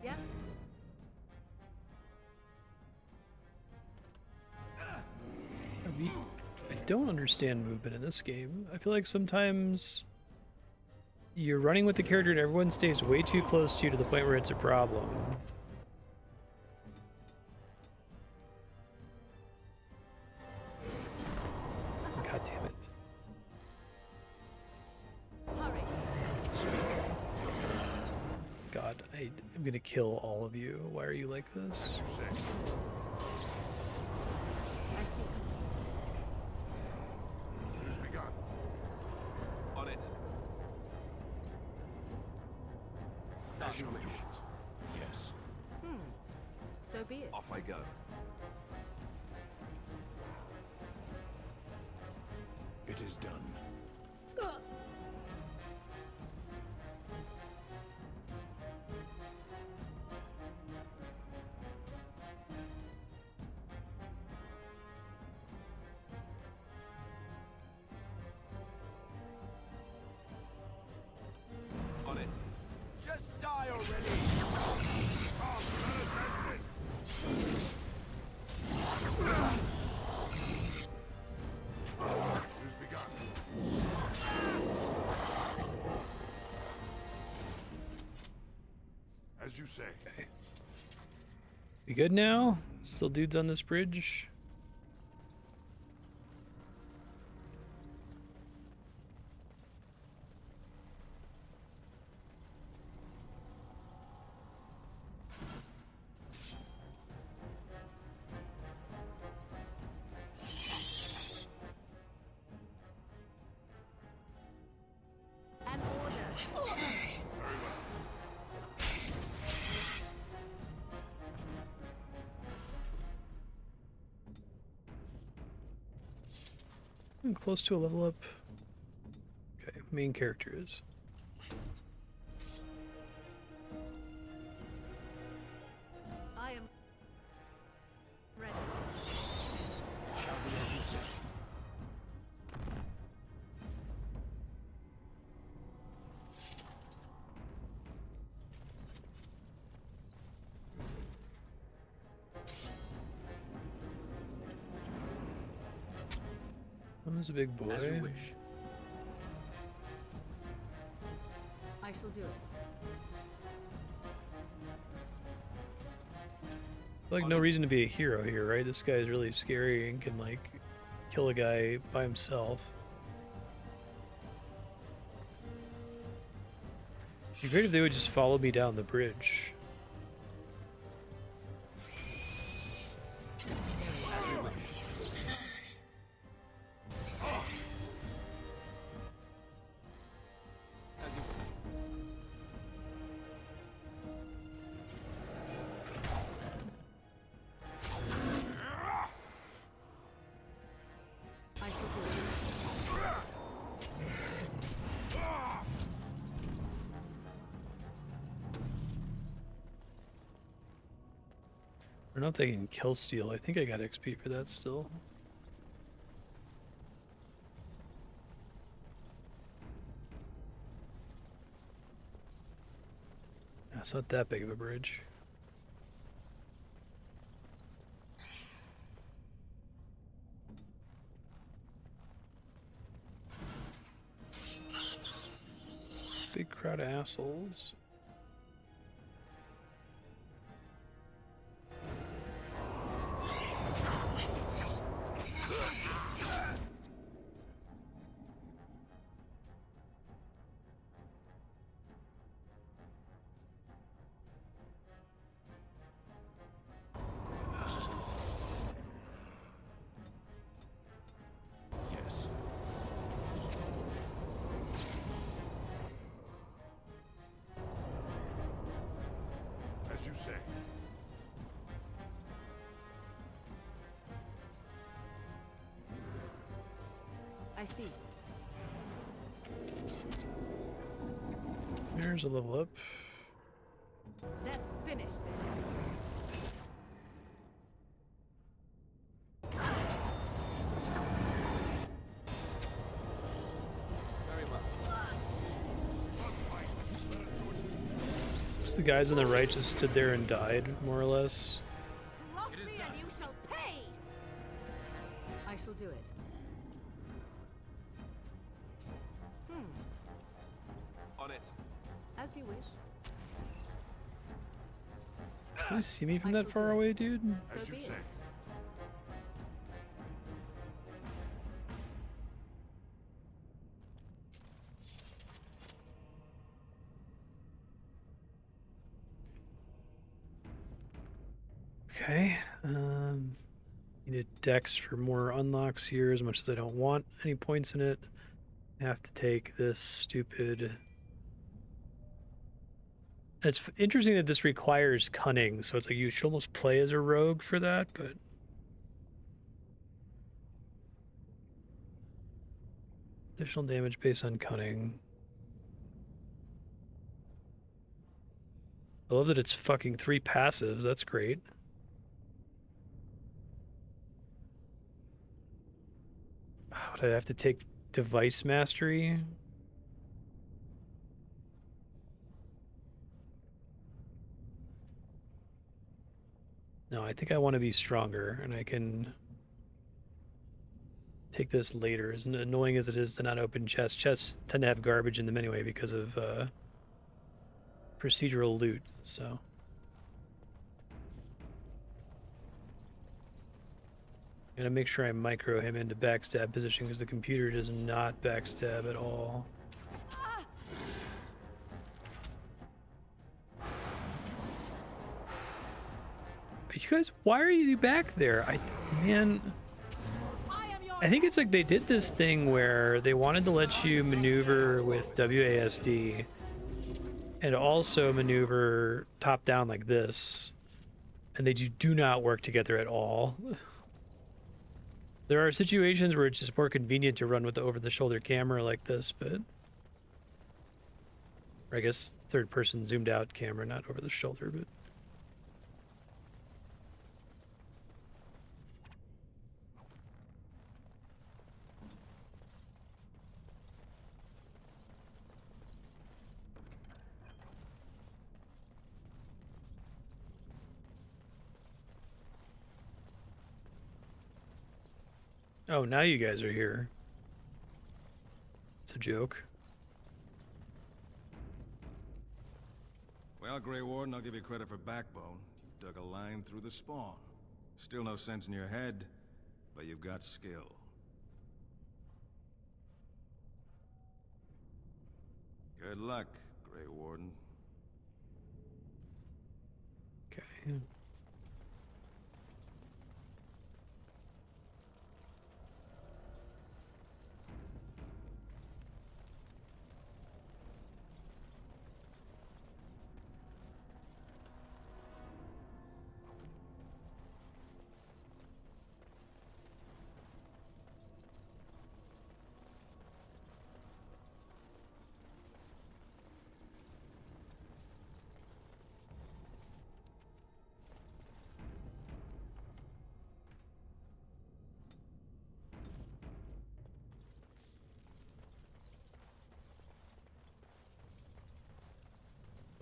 Yes? I don't understand movement in this game. I feel like sometimes you're running with the character and everyone stays way too close to you to the point where it's a problem. God damn it. Hurry. God, I'm gonna kill all of you. Why are you like this? You say. I see. Who's begun? On it. As you wish. Yes. So be it. Off I go. It is done. On it. Just die already! As you say. Okay. We good now? Still dudes on this bridge? An order. I'm close to a level up. Okay, main character is. I am ready. Shall we as you say? I'm a big boy. As you wish. I shall do it. Like, no reason to be a hero here, right? This guy is really scary and can, like, kill a guy by himself. It'd be great if they would just follow me down the bridge. As you wish. As you wish. I shall do it. I don't know if they can kill steal. I think I got XP for that still. It's not that big of a bridge. Big crowd of assholes. Yes. As you say. I see. There's a level up. Let's finish this. Very well. Just the guys on the right just stood there and died, more or less. Cross me and you shall pay! I shall do it. On it. As you wish. Can you see me from that far away, dude? As you say. Okay. Needed dex for more unlocks here, as much as I don't want any points in it. I have to take this stupid... It's interesting that this requires cunning, so it's like you should almost play as a rogue for that, but... Additional damage based on cunning. I love that it's fucking 3 passives. That's great. Oh, did I have to take device mastery? No, I think I want to be stronger, and I can take this later. As annoying as it is to not open chests, chests tend to have garbage in them anyway because of procedural loot, so. I'm gonna make sure I micro him into backstab position because the computer does not backstab at all. You guys, why are you back there? Man, I think it's like they did this thing where they wanted to let you maneuver with WASD and also maneuver top down like this, and they do not work together at all. There are situations where it's just more convenient to run with the over-the-shoulder camera like this, but... Or I guess third-person zoomed-out camera, not over-the-shoulder, but... Oh, now you guys are here. It's a joke. Well, Grey Warden, I'll give you credit for backbone. You dug a line through the spawn. Still no sense in your head, but you've got skill. Good luck, Grey Warden. Okay.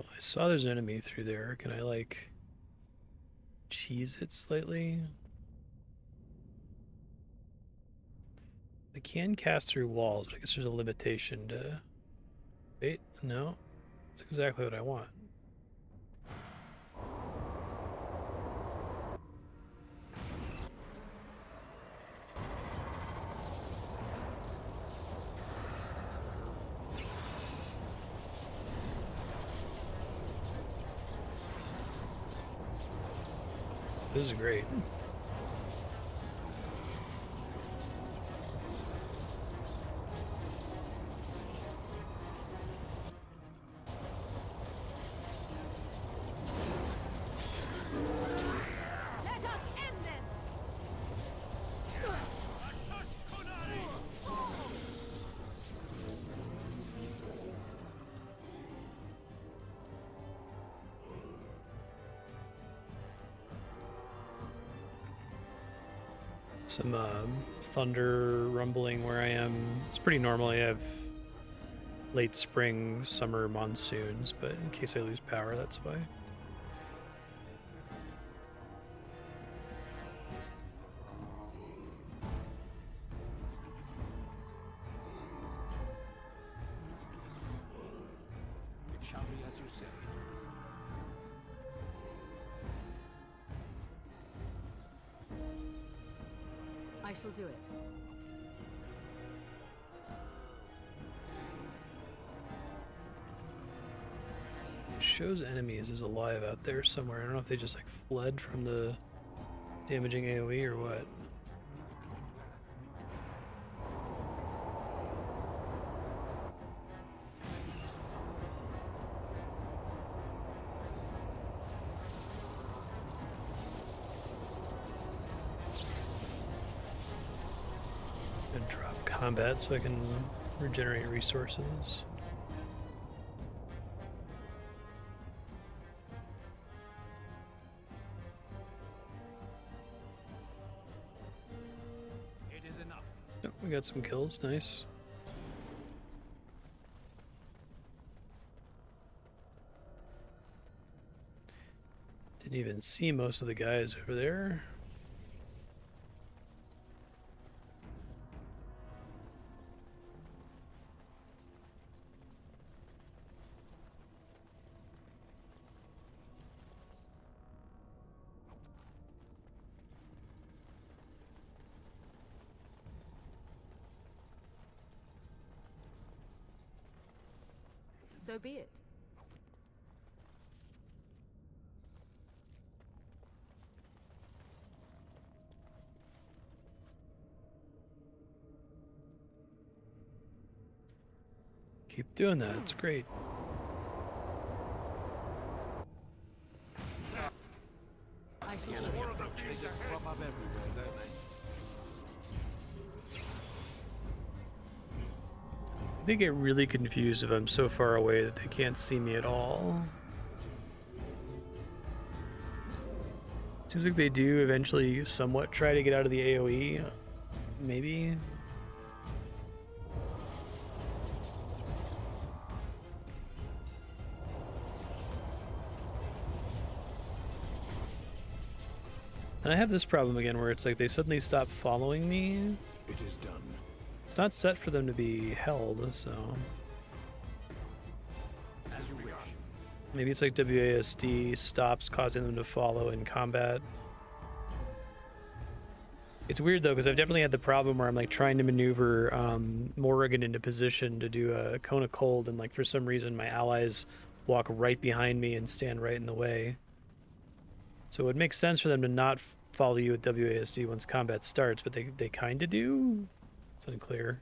I saw there's an enemy through there. Can I, like, cheese it slightly? I can cast through walls, but I guess there's a limitation to... Wait, no. That's exactly what I want. This is great. Some thunder rumbling where I am. It's pretty normal. I have late spring, summer monsoons, but in case I lose power, that's why. It shall be as you say. I shall do it. Shows enemies is alive out there somewhere. I don't know if they just like fled from the damaging AoE or what. Gonna drop combat so I can Regenerate resources. It is enough. Oh, we got some kills, nice. Didn't even see most of the guys over there. So be it. Keep doing that, it's great. I shall Crop up everywhere, don't they? They get really confused if I'm so far away that they can't see me at all. Seems like they do eventually somewhat try to get out of the AoE, maybe. And I have this problem again where it's like they suddenly stop following me. It is done. It's not set for them to be held, so As you wish. maybe it's like WASD stops causing them to follow in combat. It's weird though, because I've definitely had the problem where I'm like trying to maneuver Morrigan into position to do a cone of cold, and like for some reason my allies walk right behind me and stand right in the way. So it would make sense for them to not follow you at WASD once combat starts, but they kind of do. It's unclear.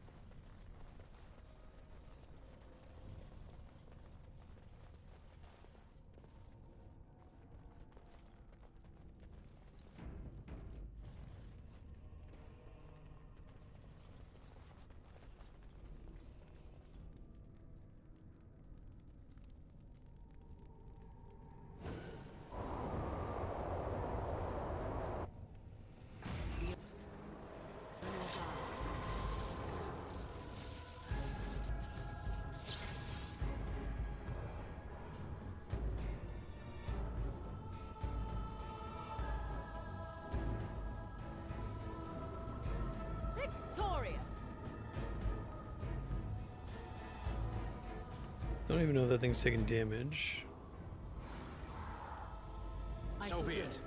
Victorious. Don't even know if that thing's taking damage. So be it.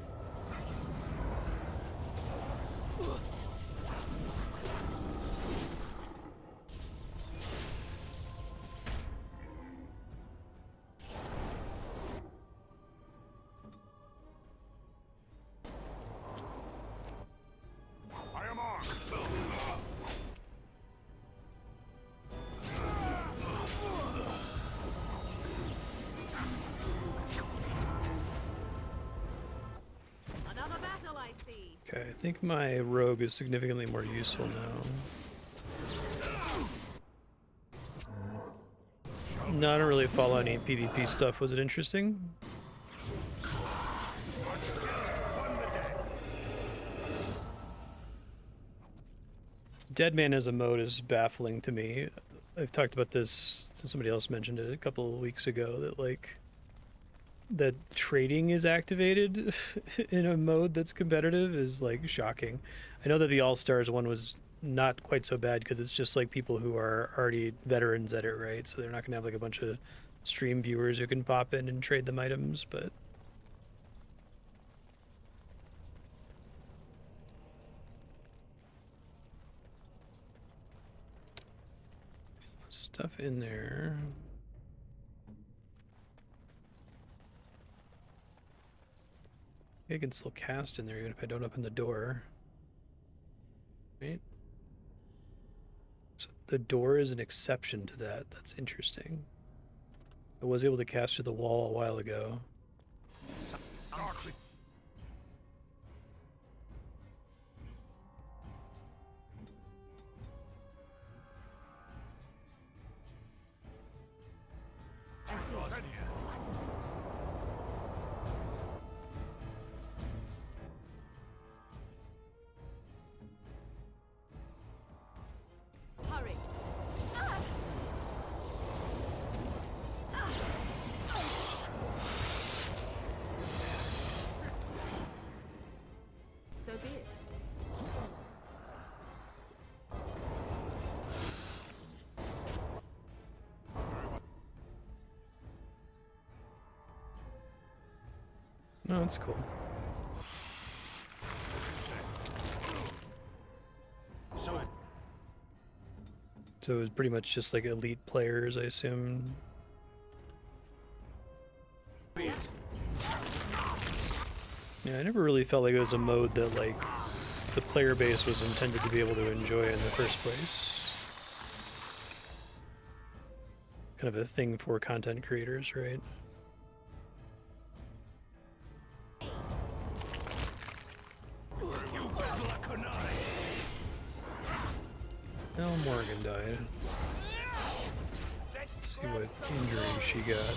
I am armed. Another battle, I see. Okay, I think my rogue is significantly more useful now. No, I don't really follow any PvP stuff. Was it interesting? Deadman as a mode is baffling to me. I've talked about this since somebody else mentioned it a couple of weeks ago, that like that trading is activated in a mode that's competitive is like shocking. I know that the All-Stars one was not quite so bad because it's just like people who are already veterans at it, right? So they're not gonna have like a bunch of stream viewers who can pop in and trade them items, but stuff in there. I can still cast in there even if I don't open the door. Right? So the door is an exception to that. That's interesting. I was able to cast through the wall a while ago. Oh, that's cool. So it was pretty much just like elite players, I assume. Yeah, I never really felt like it was a mode that like the player base was intended to be able to enjoy in the first place. Kind of a thing for content creators, right? Well, Morgan died. Let's see what injury she got.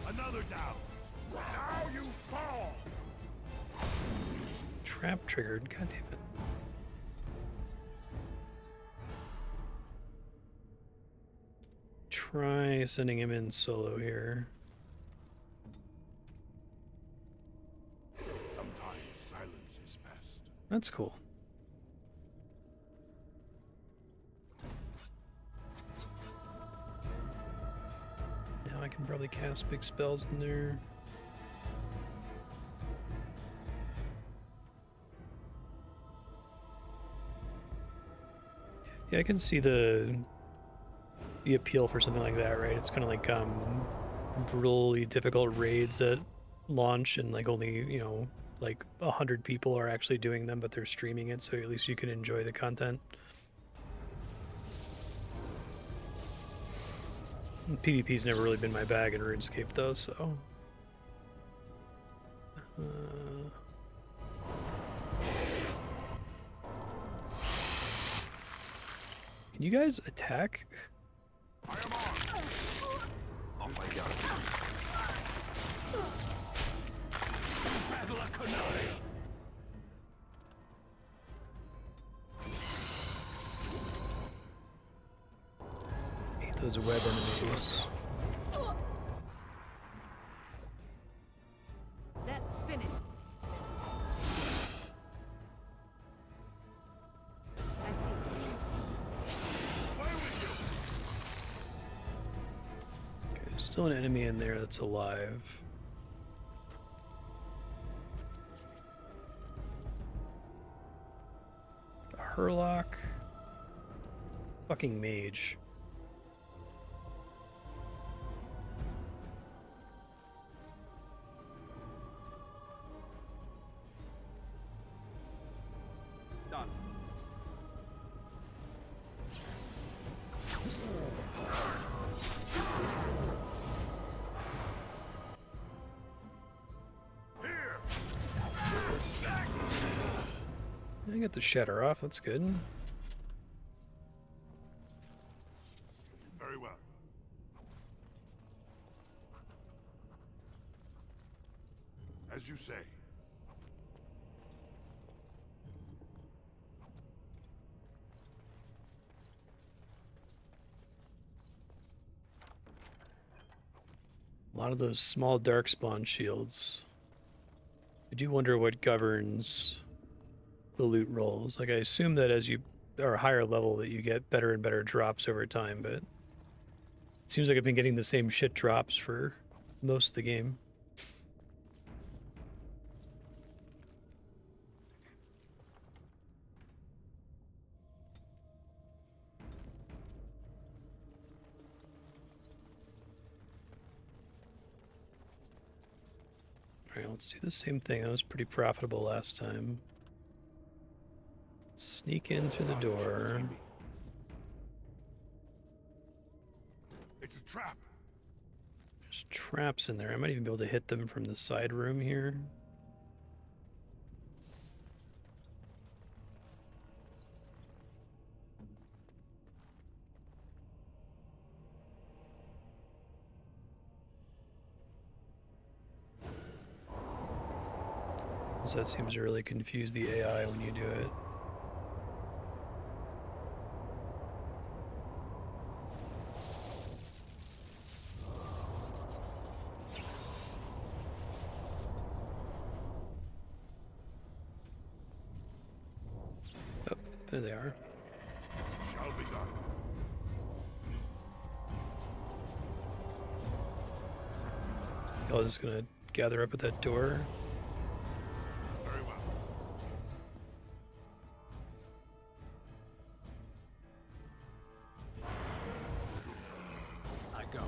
Another down. Now you fall. Trap triggered. God damn it. Try sending him in solo here. Sometimes silence is best. That's cool. Now I can probably cast big spells in there. Yeah, I can see the appeal for something like that, right? It's kind of like brutally difficult raids that launch and like only, you know, like 100 people are actually doing them, but they're streaming it, so at least you can enjoy the content. PvP's never really been my bag in RuneScape though, so can you guys attack? Oh my god. Hate those web enemies. Let's finish. I see. Okay, there's still an enemy in there that's alive. A Herlock. Fucking mage. Done. I got the shatter off, that's good. Very well. As you say. A lot of those small darkspawn shields. I do wonder what governs the loot rolls. Like, I assume that as you are a higher level that you get better and better drops over time, but it seems like I've been getting the same shit drops for most of the game. Alright, let's do the same thing. That was pretty profitable last time. Sneak in through the door. It's a trap. There's traps in there. I might even be able to hit them from the side room here. So that seems to really confuse the AI when you do it. Oh, there they are. Shall be done. probably just gonna gather up at that door. Very well. I go.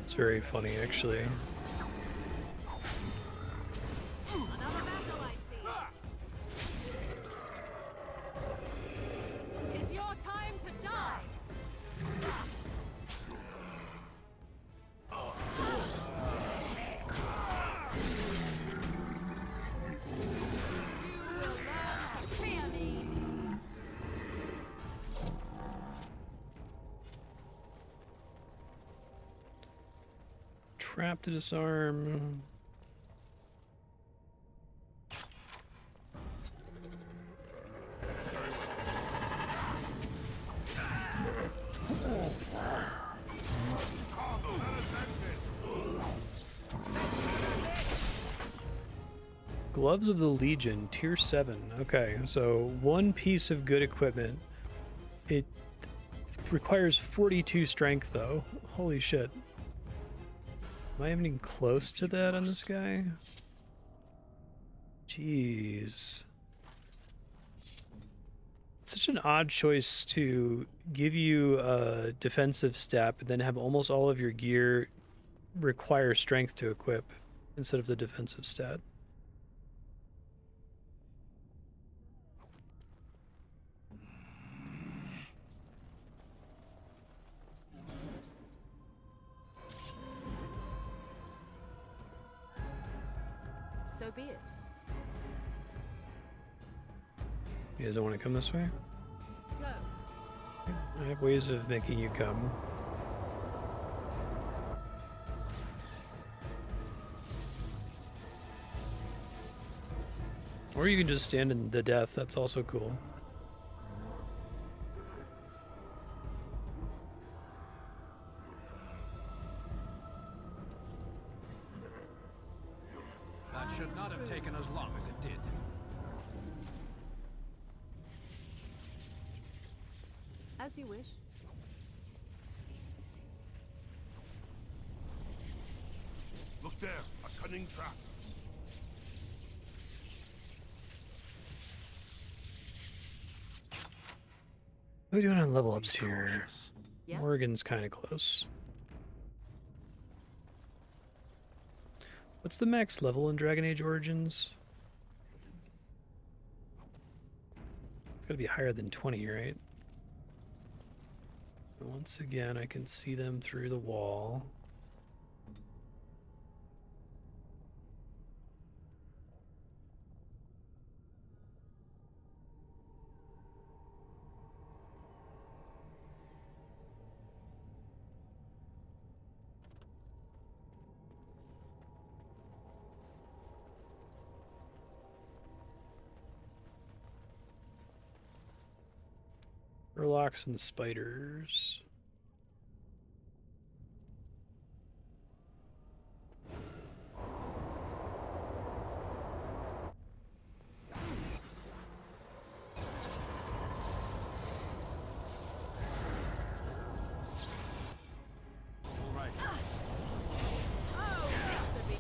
It's very funny, actually. Another battle, I see. It's your time to die. You will learn to fear me. Trap to disarm. Gloves of the Legion, tier 7. Okay, so one piece of good equipment. It requires 42 strength, though. Holy shit. Am I even close to that on this guy? Jeez. It's such an odd choice to give you a defensive stat, but then have almost all of your gear require strength to equip instead of the defensive stat. So be it. You guys don't want to come this way? Go. I have ways of making you come. Or you can just stand in the death, that's also cool. That should not have taken as long as it did. As you wish. Look there, a cunning trap. What are we doing on level ups here? Yes? Morgan's kind of close. What's the max level in Dragon Age Origins? It's gotta be higher than 20, right? Once again, I can see them through the wall. Murlocs and spiders. All right. Oh, this should be.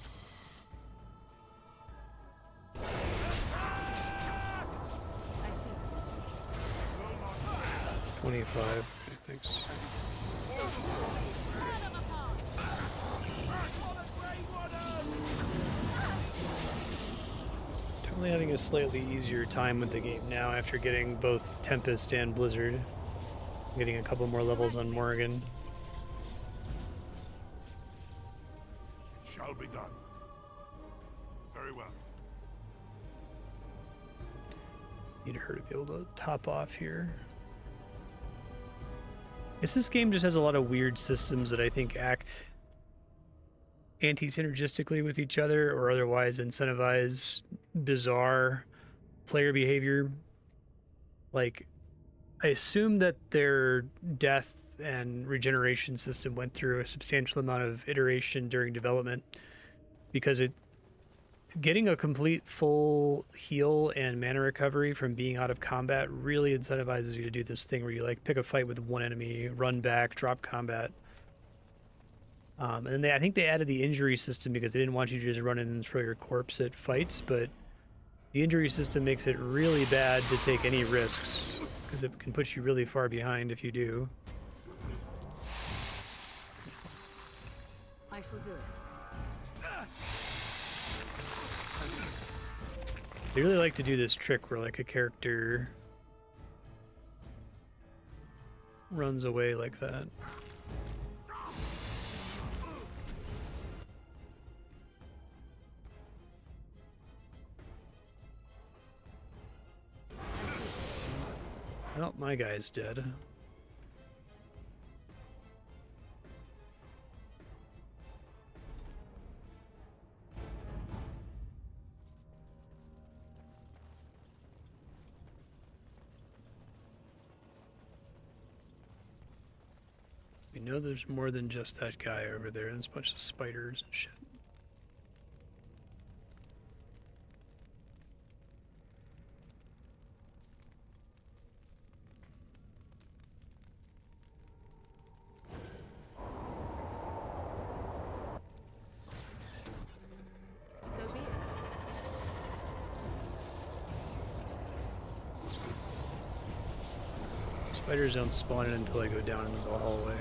25, thanks. Definitely having a slightly easier time with the game now after getting both Tempest and Blizzard. Getting a couple more levels on Morrigan. It shall be done. Very well. Need her to be able to top off here. Guess this game just has a lot of weird systems that I think act anti-synergistically with each other or otherwise incentivize bizarre player behavior. Like, I assume that their death and regeneration system went through a substantial amount of iteration during development because getting a complete full heal and mana recovery from being out of combat really incentivizes you to do this thing where you like pick a fight with one enemy, run back, drop combat. And then I think they added the injury system because they didn't want you to just run in and throw your corpse at fights, but the injury system makes it really bad to take any risks because it can put you really far behind if you do. I shall do it. They really like to do this trick where like a character runs away like that. Well, my guy's dead. We know there's more than just that guy over there. There's a bunch of spiders and shit. So be it. Spiders don't spawn in until I go down into the hallway.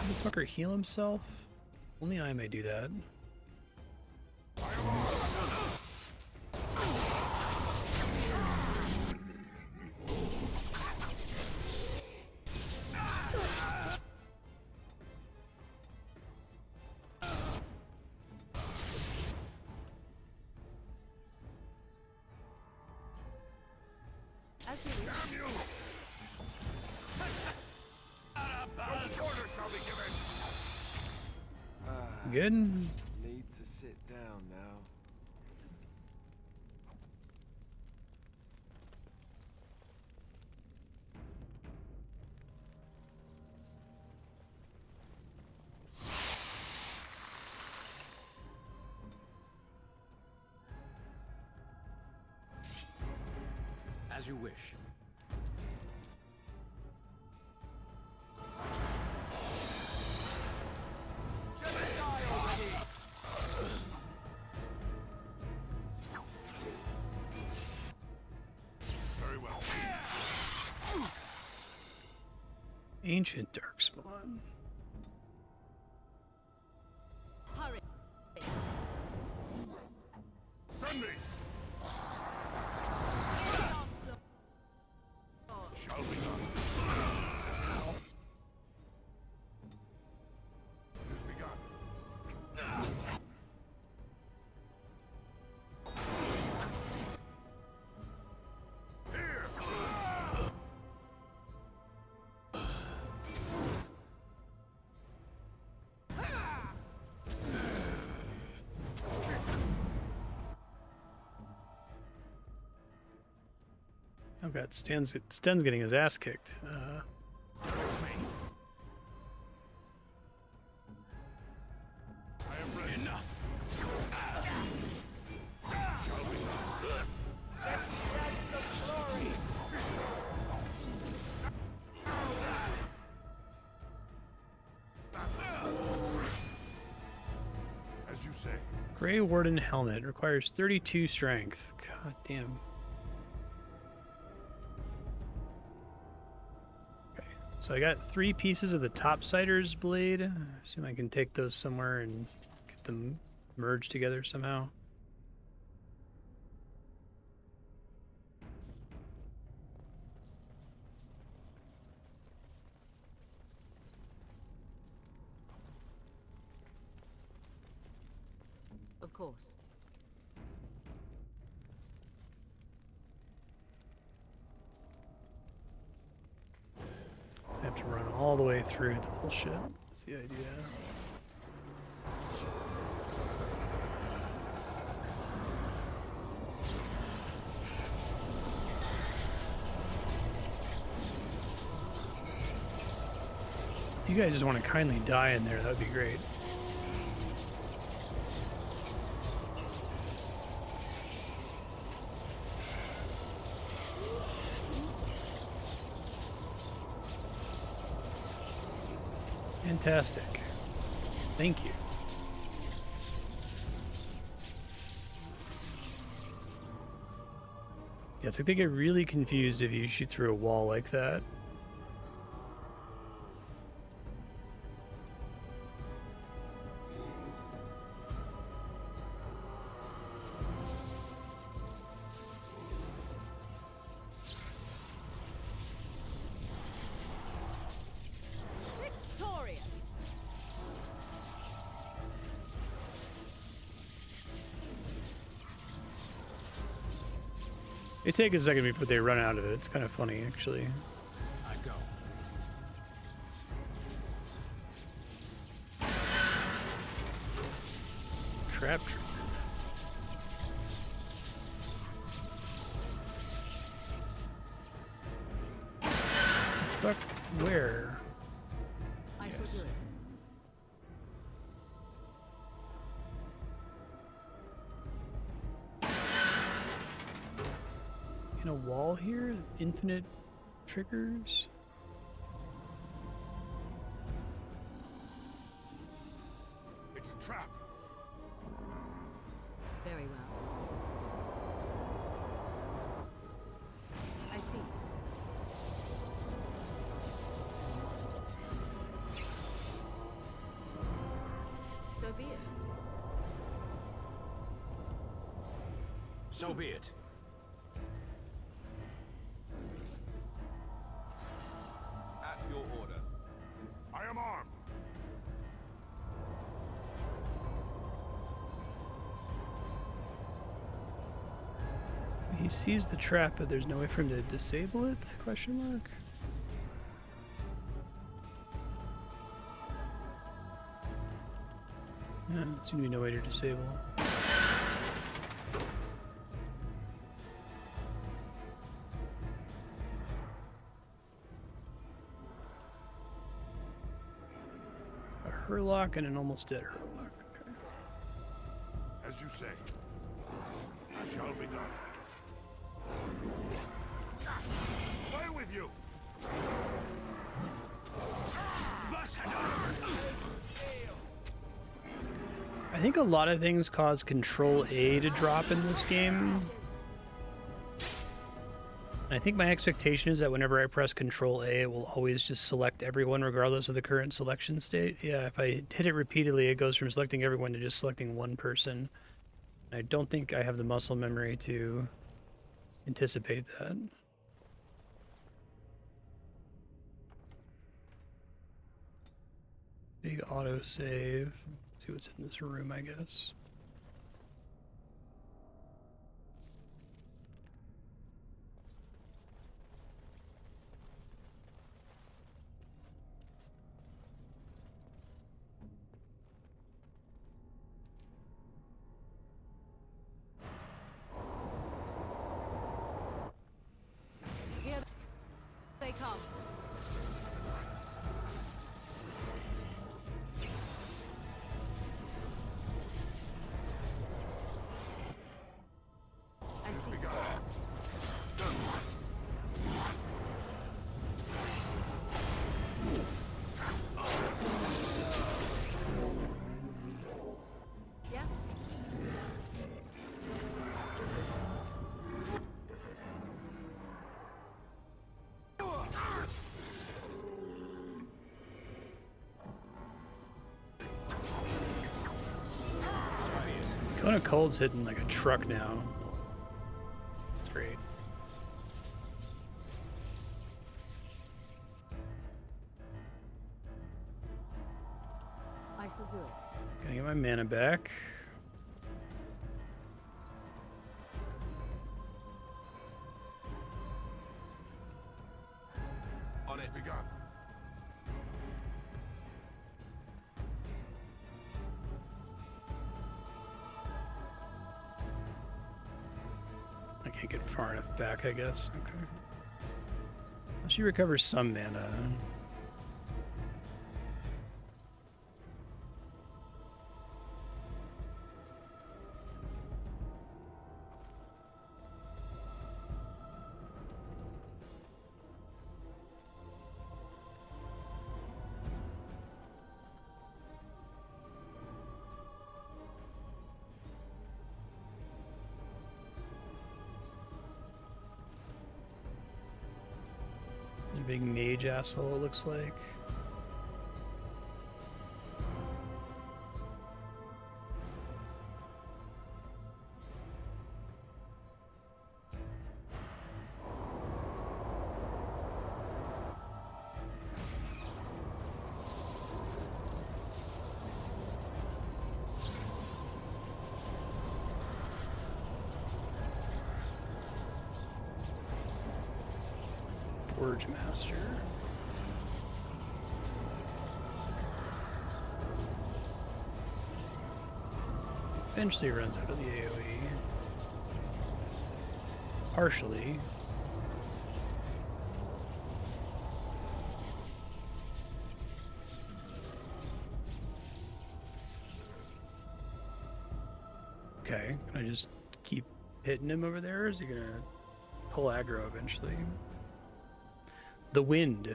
Motherfucker heal himself? Only I may do that. Good? Need to sit down now. As you wish. Very well. Ancient Darkspawn. Hurry. Send me. Shall be done. It is begun. Oh god, Sten's getting his ass kicked. As you say. Grey Warden helmet requires 32 strength. God damn. Okay, so I got 3 pieces of the Topsider's blade. I assume I can take those somewhere and get them merged together somehow. Of course. I have to run all the way through the bullshit. That's the idea. You guys just want to kindly die in there, that would be great. Fantastic. Thank you. Yeah, it's like they get really confused if you shoot through a wall like that. Victorious! They take a second before they run out of it. It's kind of funny, actually. I go. Trap trigger. Fuck, where? I shall do it. In a wall here? Infinite triggers? It's a trap. Very well. I see. So be it. So be it. At your order. I am armed. He sees the trap, but there's no way for him to disable it? Question mark. Yeah, seems to be no way to disable. A Hurlock and an almost dead Hurlock. Okay. As you say. I shall be done. Away with you! I think a lot of things cause Control A to drop in this game. I think my expectation is that whenever I press Control A, it will always just select everyone regardless of the current selection state. Yeah, if I hit it repeatedly, it goes from selecting everyone to just selecting one person. I don't think I have the muscle memory to anticipate that. Big autosave. See what's in this room, I guess. Here they come. I see. Yes. Kona Cold's hitting like a truck now. It's great. I shall do it. Gonna get my mana back. On it. Begun. I can't get far enough back, I guess. Okay. She recovers some mana. big mage asshole, it looks like. Forge Master. Eventually runs out of the AoE. Partially. Okay, can I just keep hitting him over there, or is he gonna pull aggro eventually? The wind.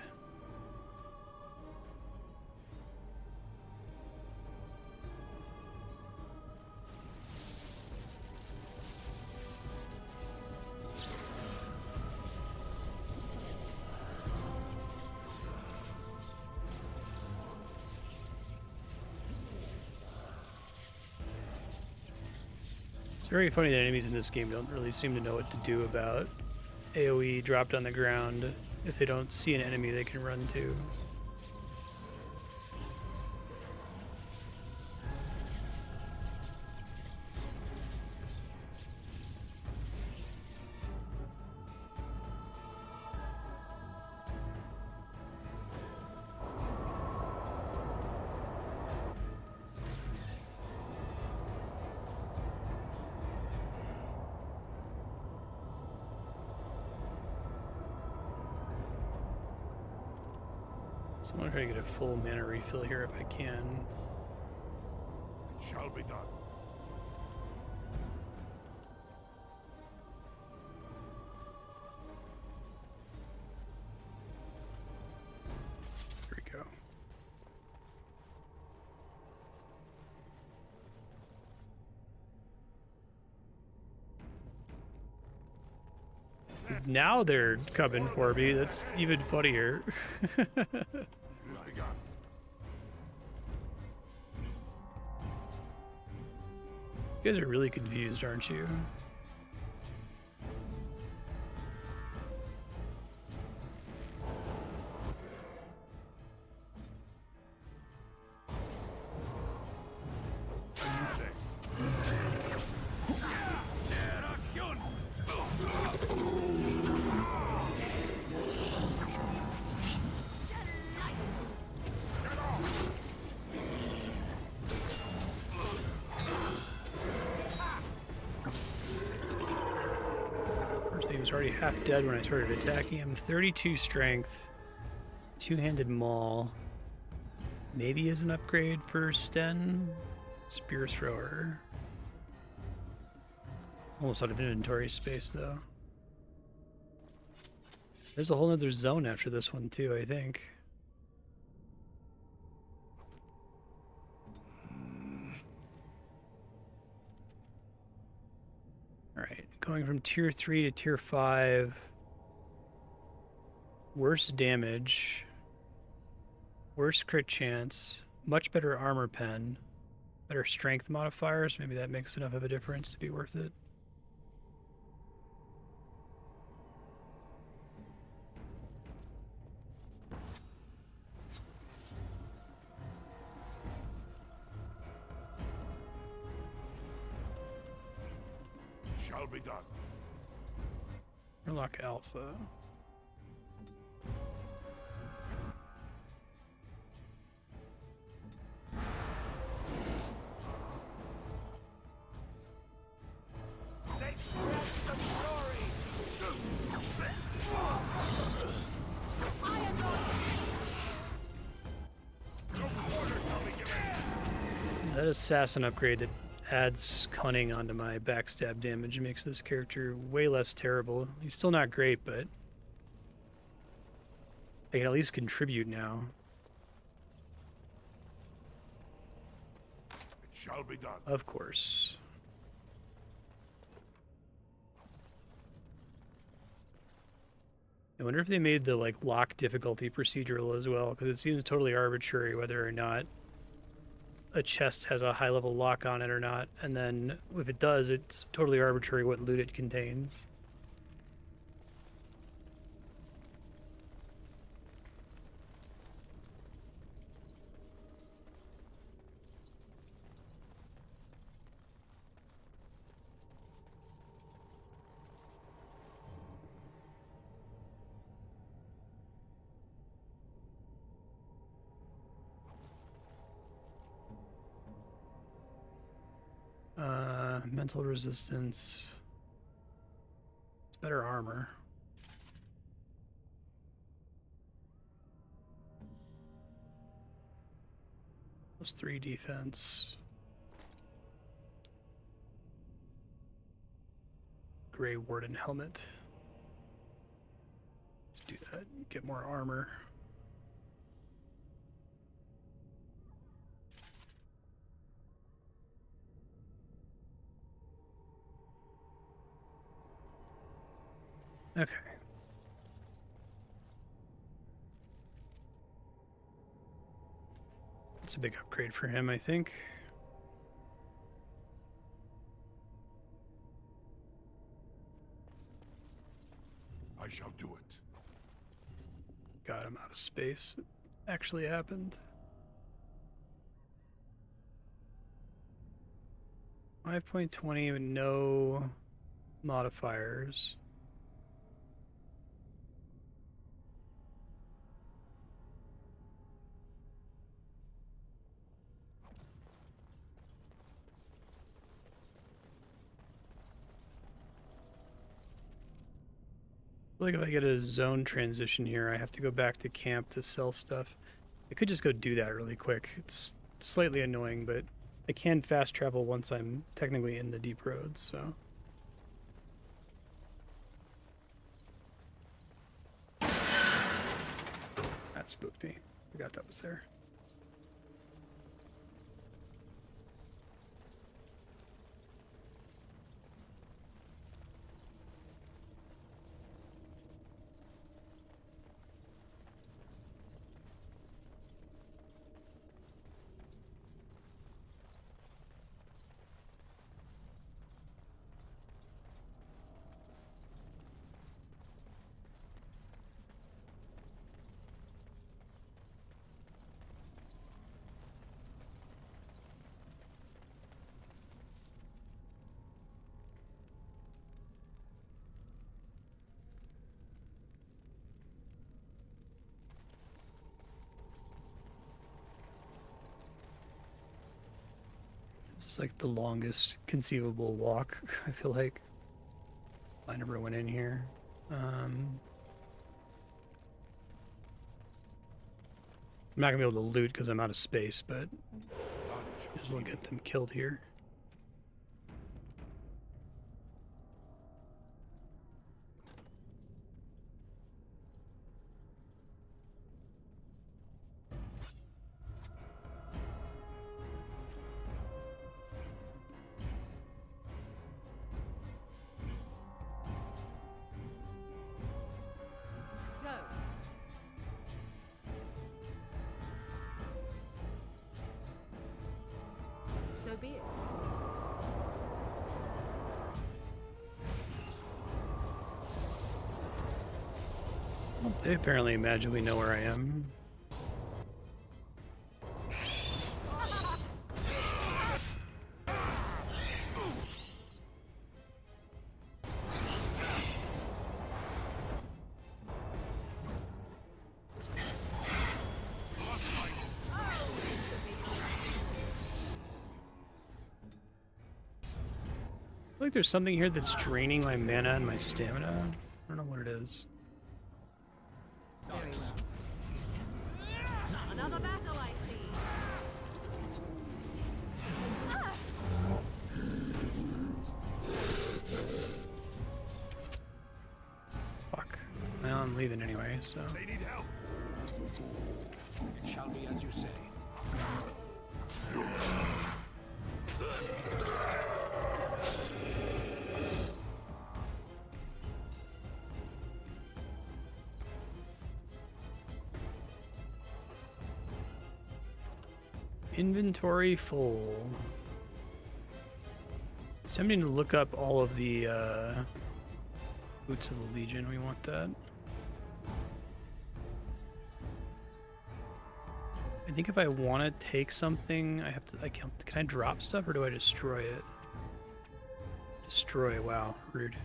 It's very funny that enemies in this game don't really seem to know what to do about AoE dropped on the ground. If they don't see an enemy they can run to. So I'm gonna try to get a full mana refill here if I can. It shall be done. Here we go. Now they're coming for me. That's even funnier. You guys are really confused, aren't you? He was already half dead when I started attacking him. 32 strength, two-handed maul. Maybe as an upgrade for Sten. Spear thrower. Almost out of inventory space though. There's a whole other zone after this one too, I think. Alright, going from tier 3 to tier 5. Worse damage. Worse crit chance. Much better armor pen. Better strength modifiers. Maybe that makes enough of a difference to be worth it. Shall be done. Unlock Alpha. That assassin upgrade that adds cunning onto my backstab damage and makes this character way less terrible. He's still not great, but I can at least contribute now. It shall be done. Of course. I wonder if they made the like lock difficulty procedural as well, because it seems totally arbitrary whether or not a chest has a high level lock on it or not, and then if it does, it's totally arbitrary what loot it contains. Mental resistance. It's better armor. +3 defense. Gray Warden helmet. Let's do that. Get more armor. Okay. It's a big upgrade for him, I think. I shall do it. Got him out of space. It actually happened. 5.20 with no modifiers. Like if I get a zone transition here, I have to go back to camp to sell stuff. I could just go do that really quick. It's slightly annoying, but I can fast travel once I'm technically in the deep roads, so. That spooked me. Forgot that was there. It's like the longest conceivable walk, I feel like. I never went in here. I'm not gonna be able to loot because I'm out of space, but just will get them killed here. So be it. Well, they apparently magically know where I am. I feel like there's something here that's draining my mana and my stamina. I don't know what it is. Very well. Another battle, I see. Fuck. Well, I'm leaving anyway, so. They need help. It shall be as you say. Inventory full. It's tempting to look up all of the Boots of the Legion. We want that. I think if I want to take something, I have to. Can I drop stuff or do I destroy it? Destroy. Wow, rude.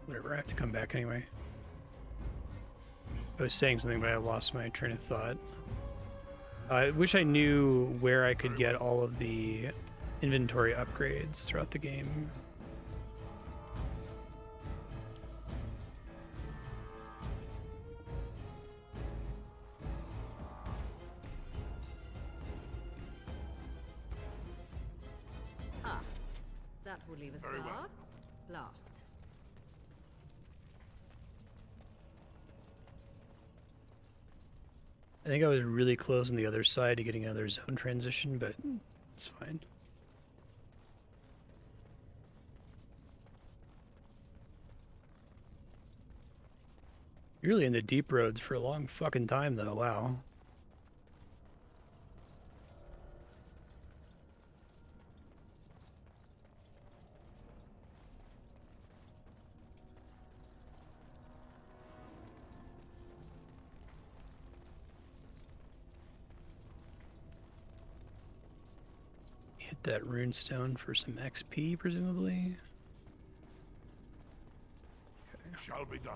Whatever. I have to come back anyway. I was saying something, but I lost my train of thought. I wish I knew where I could get all of the inventory upgrades throughout the game. Ah, that will leave a scar. Blast. I think I was really close on the other side to getting another zone transition, but it's fine. You're really in the deep roads for a long fucking time, though. Wow. Hit that runestone for some XP, presumably. Okay. Shall be done.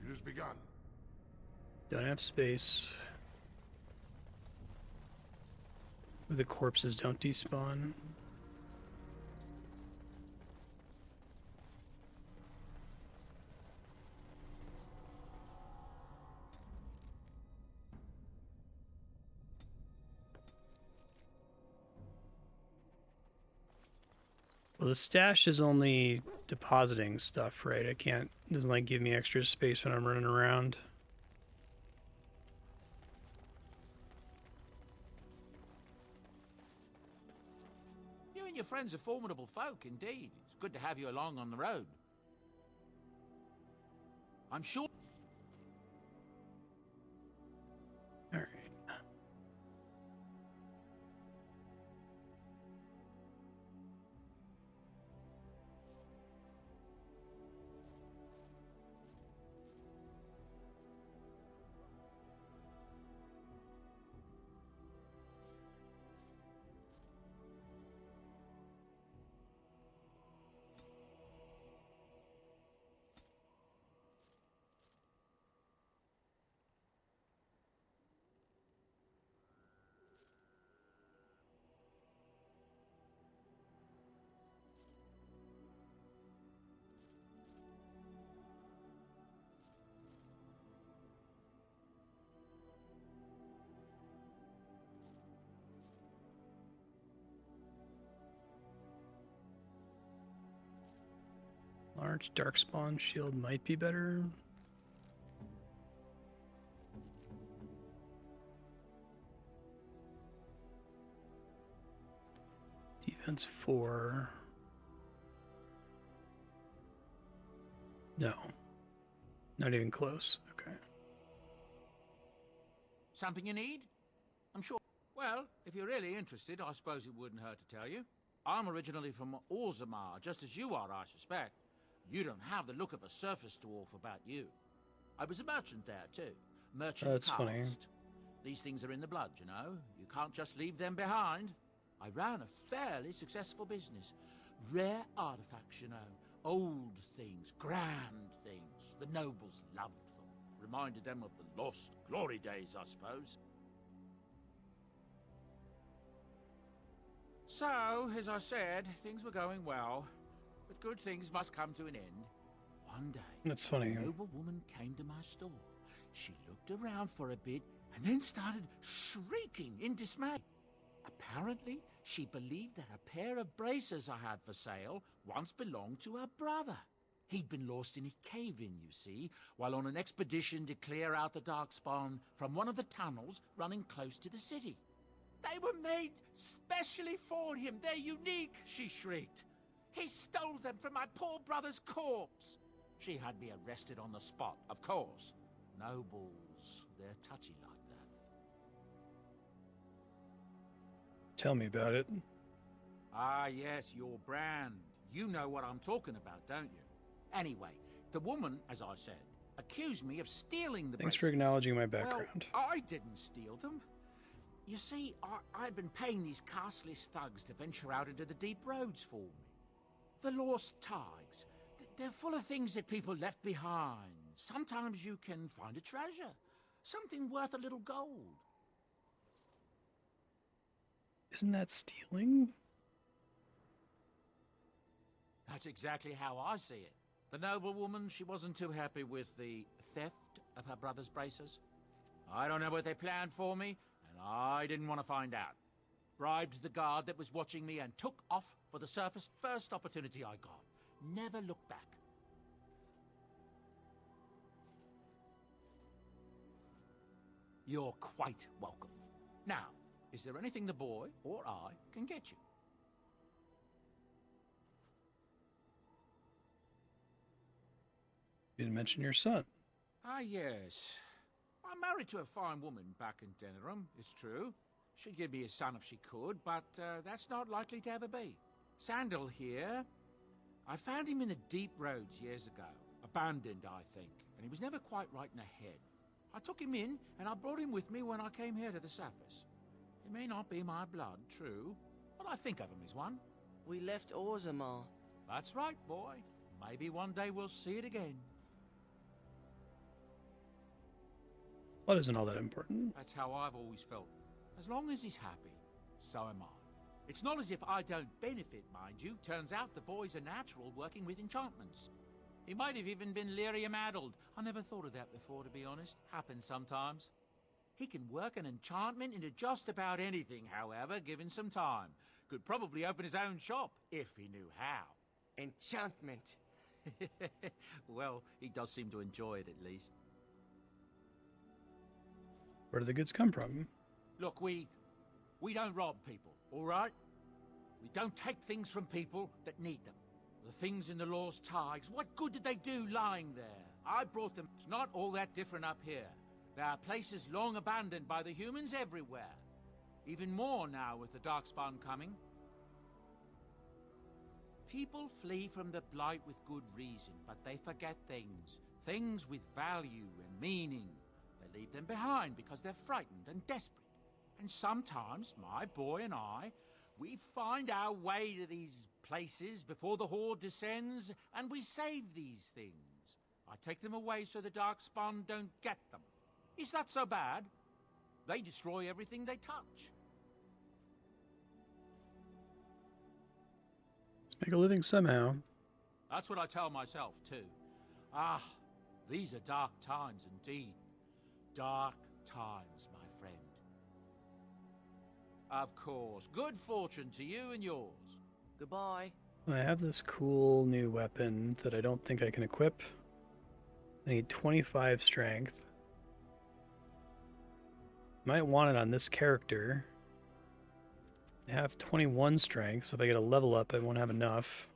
It has begun. Don't have space. The corpses don't despawn. Well, the stash is only depositing stuff, right? It doesn't like give me extra space when I'm running around. You and your friends are formidable folk, indeed. It's good to have you along on the road. I'm sure... All right. Large darkspawn shield might be better. Defense 4. No. Not even close. Okay. Something you need? I'm sure... Well, if you're really interested, I suppose it wouldn't hurt to tell you. I'm originally from Orzammar, just as you are, I suspect. You don't have the look of a surface dwarf about you. I was a merchant there, too. Merchant That's funny. caste. These things are in the blood, you know. You can't just leave them behind. I ran a fairly successful business. Rare artifacts, you know. Old things, grand things. The nobles loved them. Reminded them of the lost glory days, I suppose. So, as I said, things were going well. But good things must come to an end. One day, That's funny. a noble woman came to my store. She looked around for a bit and then started shrieking in dismay. Apparently, she believed that a pair of braces I had for sale once belonged to her brother. He'd been lost in a cave-in, you see, while on an expedition to clear out the Darkspawn from one of the tunnels running close to the city. They were made specially for him. They're unique, she shrieked. He stole them from my poor brother's corpse. She had me arrested on the spot, of course. Nobles, they're touchy like that. Tell me about it. Ah, yes, your brand. You know what I'm talking about, don't you? Anyway, the woman, as I said, accused me of stealing the Thanks bracelets. for acknowledging my background. Well, I didn't steal them. You see, I'd been paying these castless thugs to venture out into the deep roads for me. The lost tigers. They're full of things that people left behind. Sometimes you can find a treasure. Something worth a little gold. Isn't that stealing? That's exactly how I see it. The noblewoman, she wasn't too happy with the theft of her brother's braces. I don't know what they planned for me, and I didn't want to find out. Bribed the guard that was watching me and took off for the surface first opportunity I got. Never looked back. You're quite welcome. Now, is there anything the boy or I can get you? You didn't mention your son. Ah, yes. I'm married to a fine woman back in Denerim, it's true. She'd give me a son if she could, but that's not likely to ever be. Sandal here. I found him in the deep roads years ago. Abandoned, I think, and he was never quite right in the head. I took him in, and I brought him with me when I came here to the surface. He may not be my blood, true, but I think of him as one. We left Orzammar. That's right, boy. Maybe one day we'll see it again. Blood isn't all that important. That's how I've always felt. As long as he's happy, so am I. It's not as if I don't benefit, mind you. Turns out the boy's a natural working with enchantments. He might have even been lyrium-addled. I never thought of that before, to be honest. Happens sometimes. He can work an enchantment into just about anything, however, given some time. Could probably open his own shop, if he knew how. Enchantment. Well, he does seem to enjoy it, at least. Where do the goods come from? Look, we don't rob people, all right? We don't take things from people that need them. The things in the Lost Tigers, what good did they do lying there? I brought them. It's not all that different up here. There are places long abandoned by the humans everywhere. Even more now with the Darkspawn coming. People flee from the Blight with good reason, but they forget things. Things with value and meaning. They leave them behind because they're frightened and desperate. And sometimes, my boy and I, we find our way to these places before the Horde descends, and we save these things. I take them away so the Darkspawn don't get them. Is that so bad? They destroy everything they touch. Let's make a living somehow. That's what I tell myself, too. Ah, these are dark times indeed. Dark times, my friend. Of course. Good fortune to you and yours. Goodbye. I have this cool new weapon that I don't think I can equip. I need 25 strength. Might want it on this character. I have 21 strength, so if I get a level up, I won't have enough.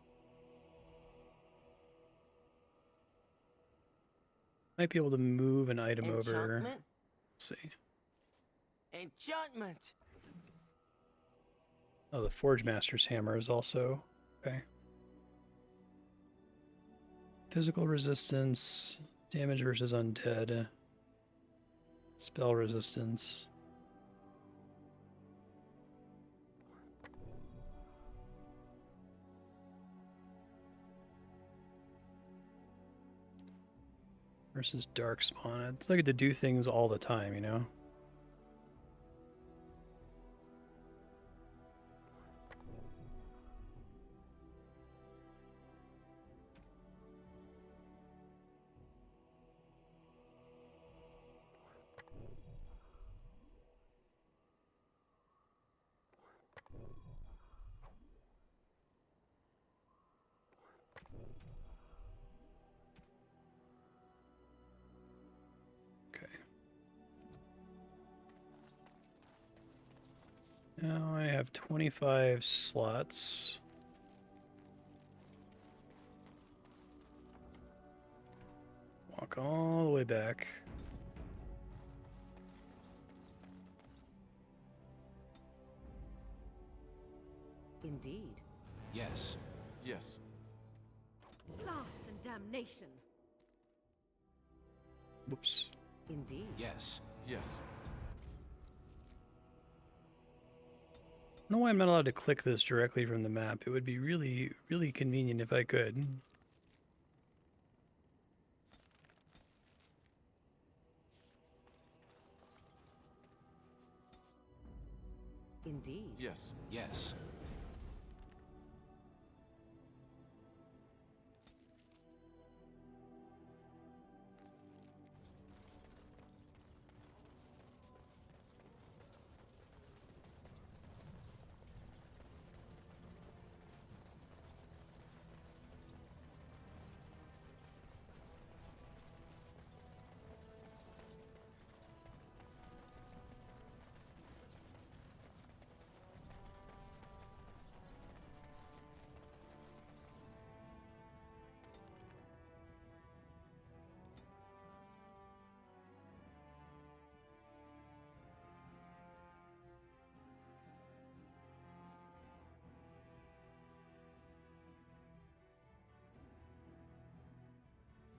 Might be able to move an item over. Let's see. Enchantment. Oh, the Forge Master's Hammer is also okay. Physical resistance, damage versus undead, spell resistance. Versus Darkspawn. It's like to do things all the time, you know? Now I have 25 slots. Walk all the way back. Indeed. Yes. Yes. Blast and damnation. Whoops. Indeed. Yes. Yes. I don't know why I'm not allowed to click this directly from the map. It would be really, really convenient if I could. Indeed. Yes. Yes.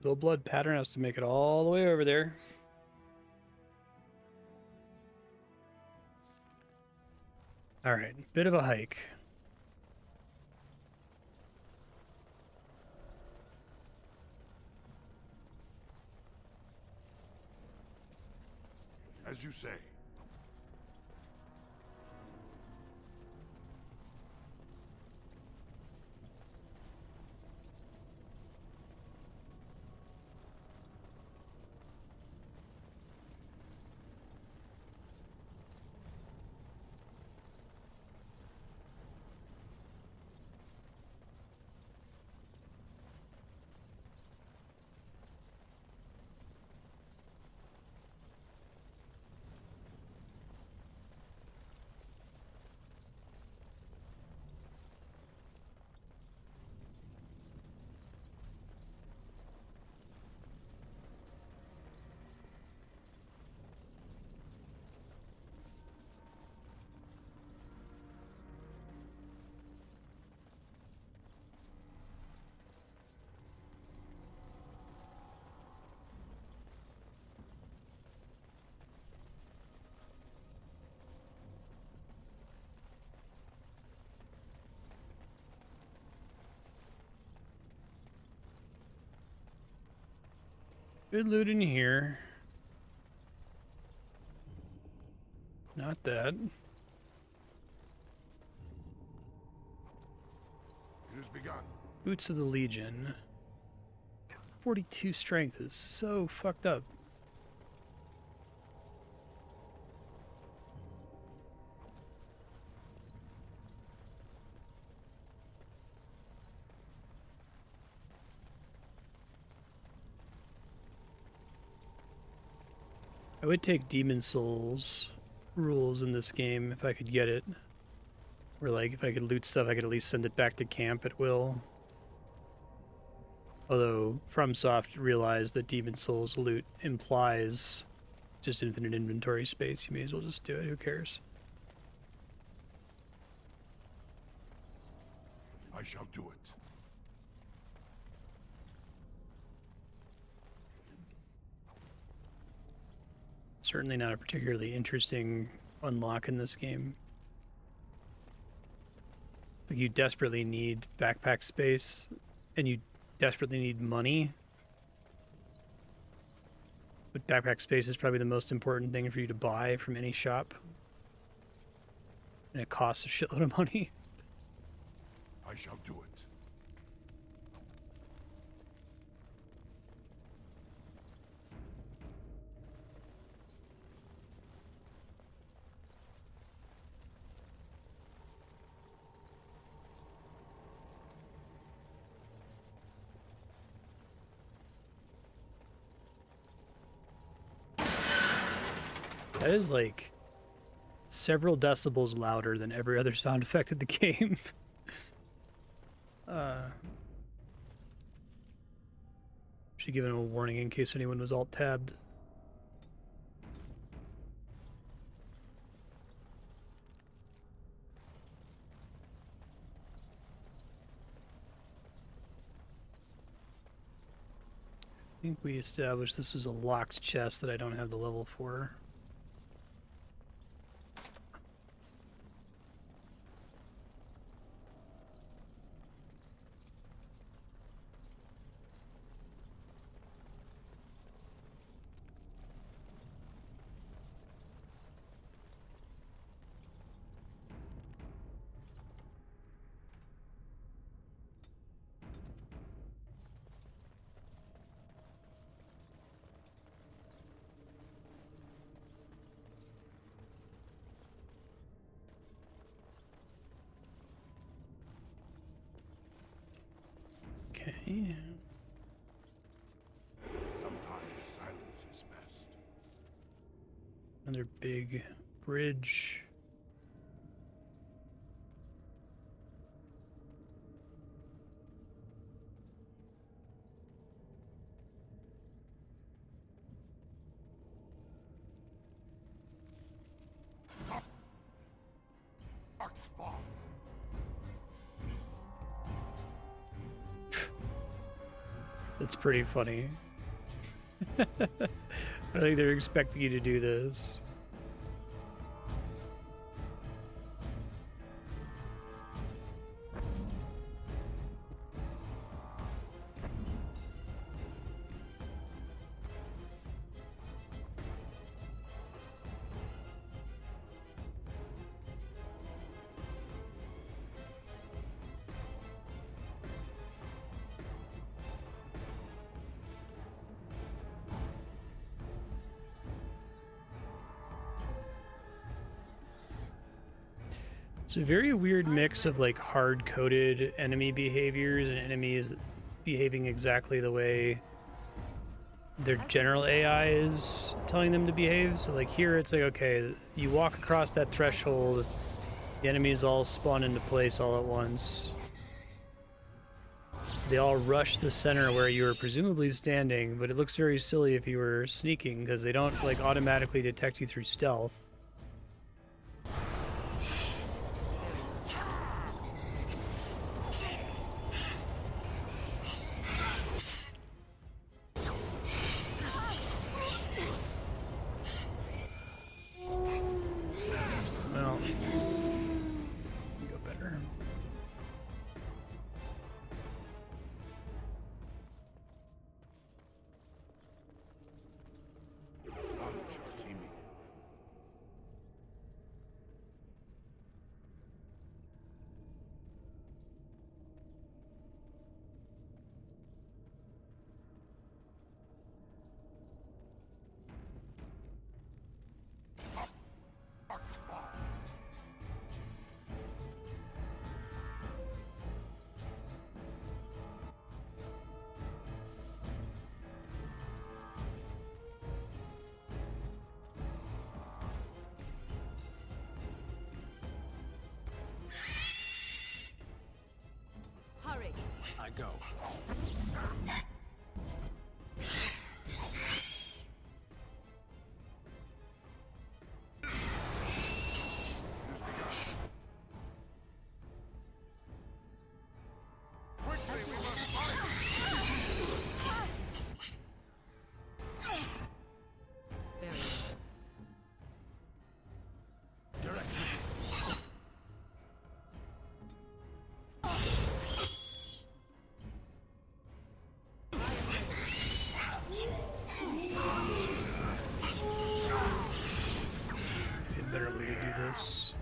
The blood pattern has to make it all the way over there. All right, bit of a hike. As you say. Good loot in here. Not that. It has begun. Boots of the Legion. 42 strength is so fucked up. I would take Demon Souls rules in this game if I could get it. Where, like, if I could loot stuff, I could at least send it back to camp at will. Although FromSoft realized that Demon Souls loot implies just infinite inventory space. You may as well just do it. Who cares? I shall do it. Certainly not a particularly interesting unlock in this game. Like, you desperately need backpack space, and you desperately need money. But backpack space is probably the most important thing for you to buy from any shop. And it costs a shitload of money. I shall do it. That is like several decibels louder than every other sound effect in the game. Should give him a warning in case anyone was alt-tabbed. I think we established this was a locked chest that I don't have the level for. Okay. Sometimes silence is best. Another big bridge. Dark spawn. That's pretty funny. I think they're expecting you to do this. It's a very weird mix of like hard-coded enemy behaviors and enemies behaving exactly the way their general AI is telling them to behave. So like here it's like, okay, you walk across that threshold, the enemies all spawn into place all at once. They all rush the center where you were presumably standing, but it looks very silly if you were sneaking because they don't like automatically detect you through stealth. Well, go better. None shall see me. Dark spawn. Hurry. I go. Quickly, we must fight. Very good. Be a better way to do this.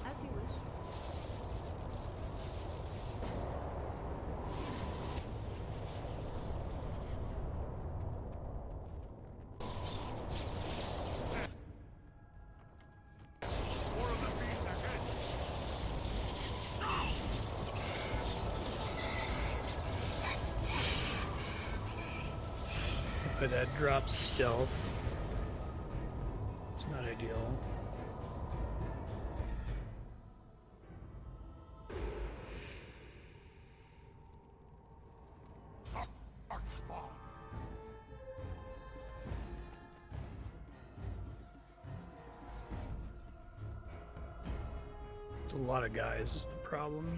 As you wish. but that drops stealth. It's not ideal. It's a lot of guys is the problem.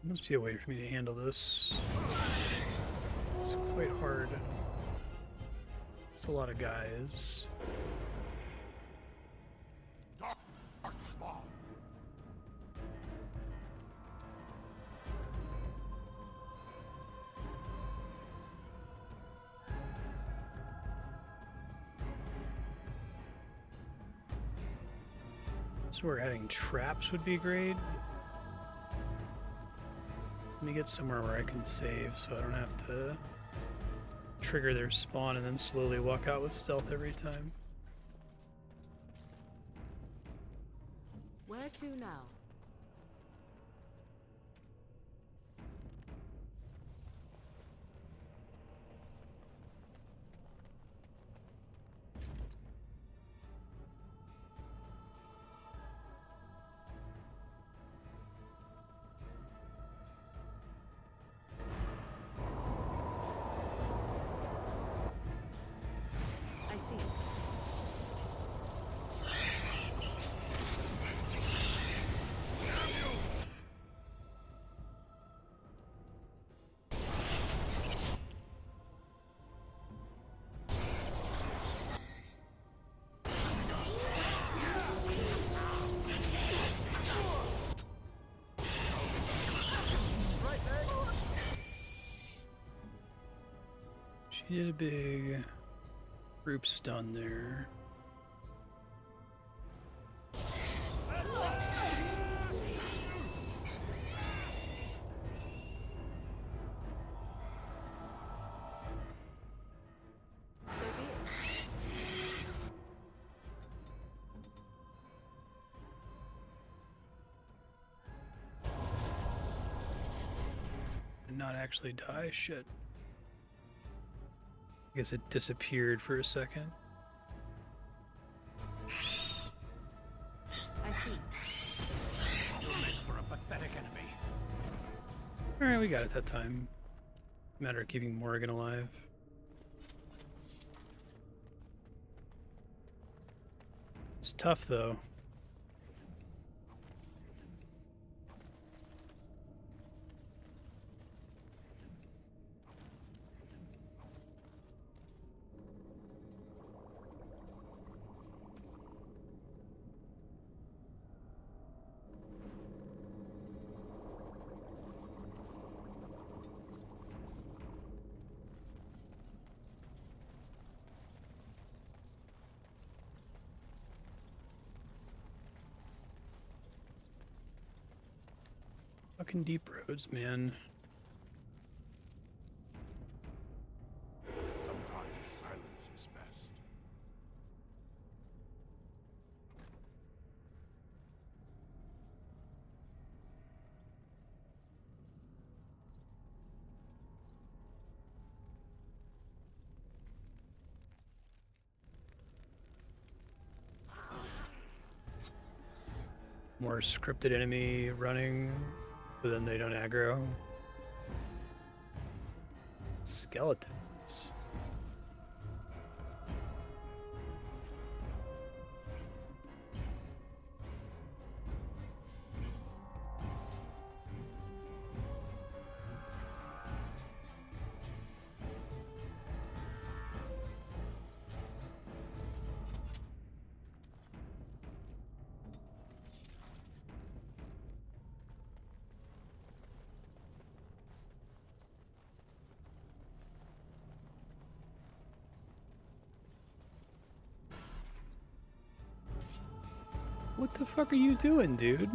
Must be a way for me to handle this. It's quite hard. It's a lot of guys. So where having traps would be great. Let me get somewhere where I can save so I don't have to trigger their spawn and then slowly walk out with stealth every time. Where to now? She did a big group stun there. And not actually die? Shit. I guess it disappeared for a second. I see. You're meant for a pathetic enemy. Alright, we got it that time. Matter of keeping Morrigan alive. It's tough though. Fucking deep roads, man. Sometimes silence is best. More scripted enemy running, but then they don't aggro. Skeletons. What the fuck are you doing, dude?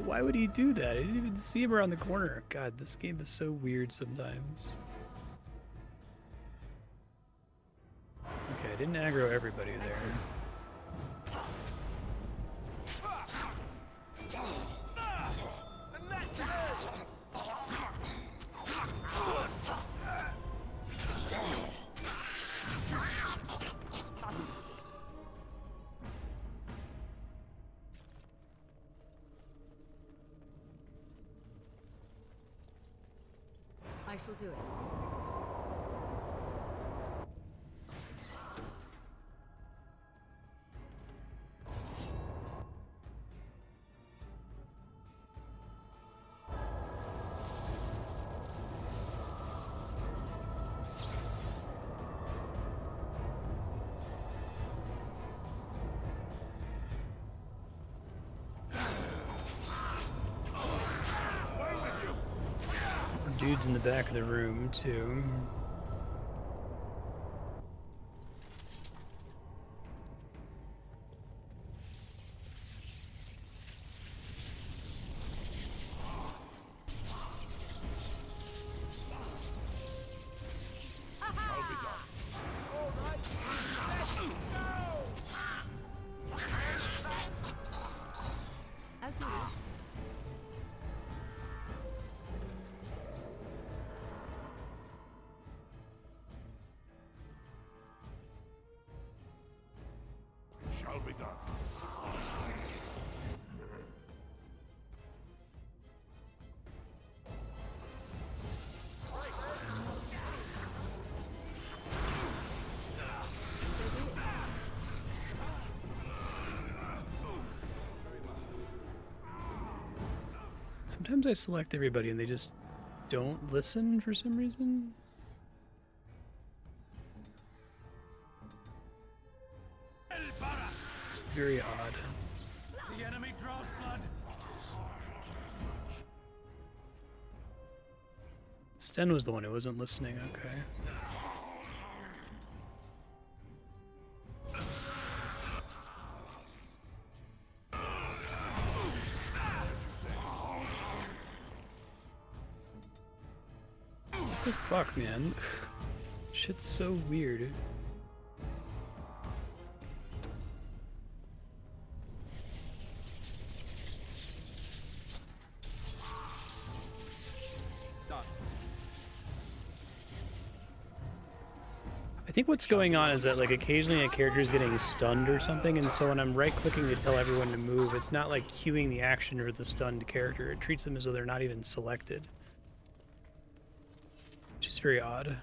Why would he do that? I didn't even see him around the corner. God, this game is so weird sometimes. Okay, I didn't aggro everybody there. I shall do it. Dude's in the back of the room, too. As you wish. Shall be done. Sometimes I select everybody and they just don't listen for some reason. It's very odd. The enemy draws blood. Sten was the one who wasn't listening, okay. What the fuck, man? Shit's so weird. I think what's going on is that like occasionally a character is getting stunned or something, and so when I'm right-clicking to tell everyone to move, it's not like cueing the action for the stunned character. It treats them as though they're not even selected. Which is very odd.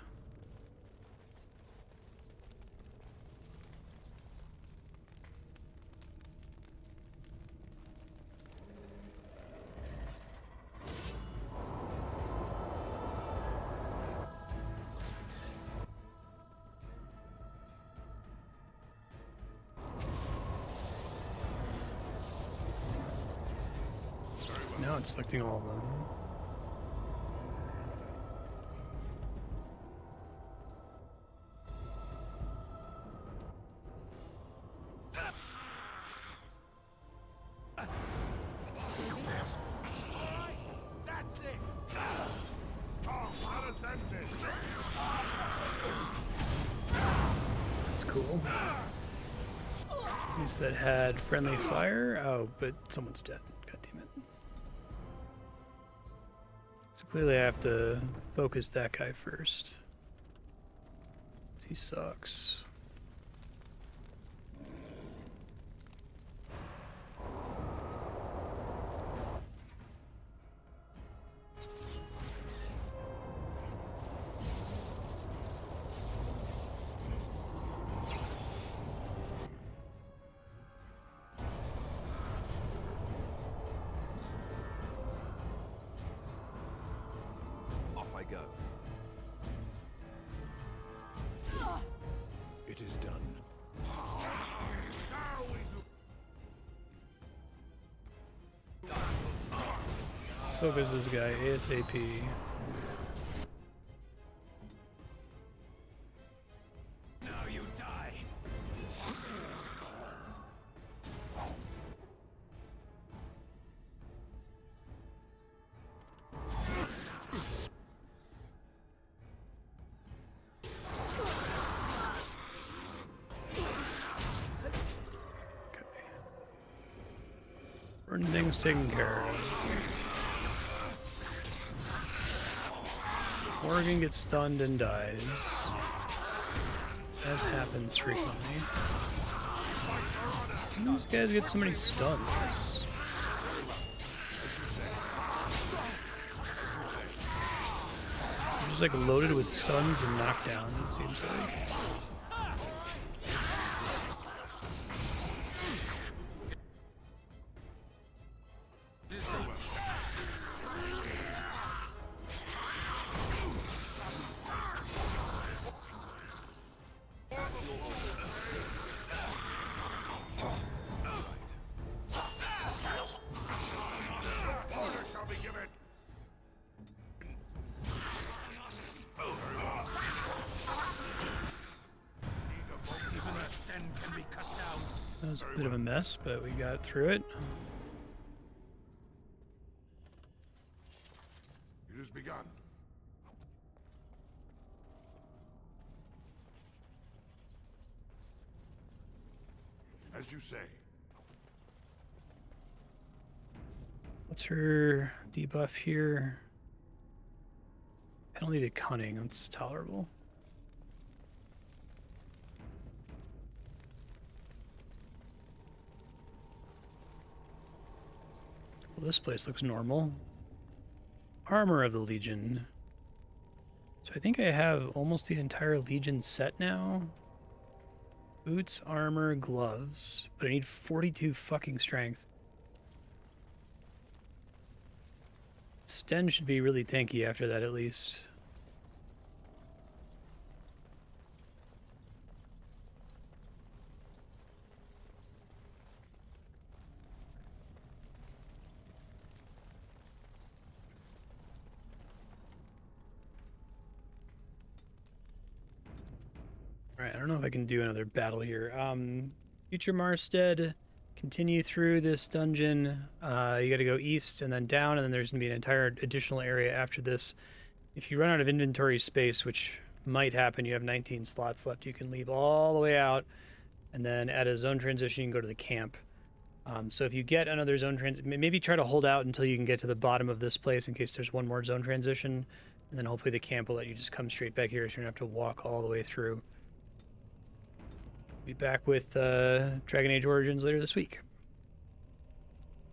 Now it's selecting all of them. That's it. That's cool. You said had friendly fire? Oh, but someone's dead. God damn it. So clearly I have to focus that guy first. He sucks. go. It is done. Focus this guy ASAP. Now you die. Certain things taken care of. Morgan gets stunned and dies, as happens frequently. These guys get so many stuns. They're just like loaded with stuns and knockdowns, it seems like. That was a bit of a mess, but we got through it. It has begun. As you say. What's her debuff here? Penalty to cunning, that's tolerable. Well, this place looks normal. Armor of the Legion. So I think I have almost the entire Legion set now. Boots, armor, gloves. But I need 42 fucking strength. Sten should be really tanky after that at least. Alright, I don't know if I can do another battle here. Future Marstead, continue through this dungeon. You gotta go east and then down, and then there's gonna be an entire additional area after this. If you run out of inventory space, which might happen, you have 19 slots left, you can leave all the way out, and then at a zone transition, you can go to the camp. So if you get another zone transition, maybe try to hold out until you can get to the bottom of this place in case there's one more zone transition, and then hopefully the camp will let you just come straight back here so you don't have to walk all the way through. Be back with Dragon Age Origins later this week.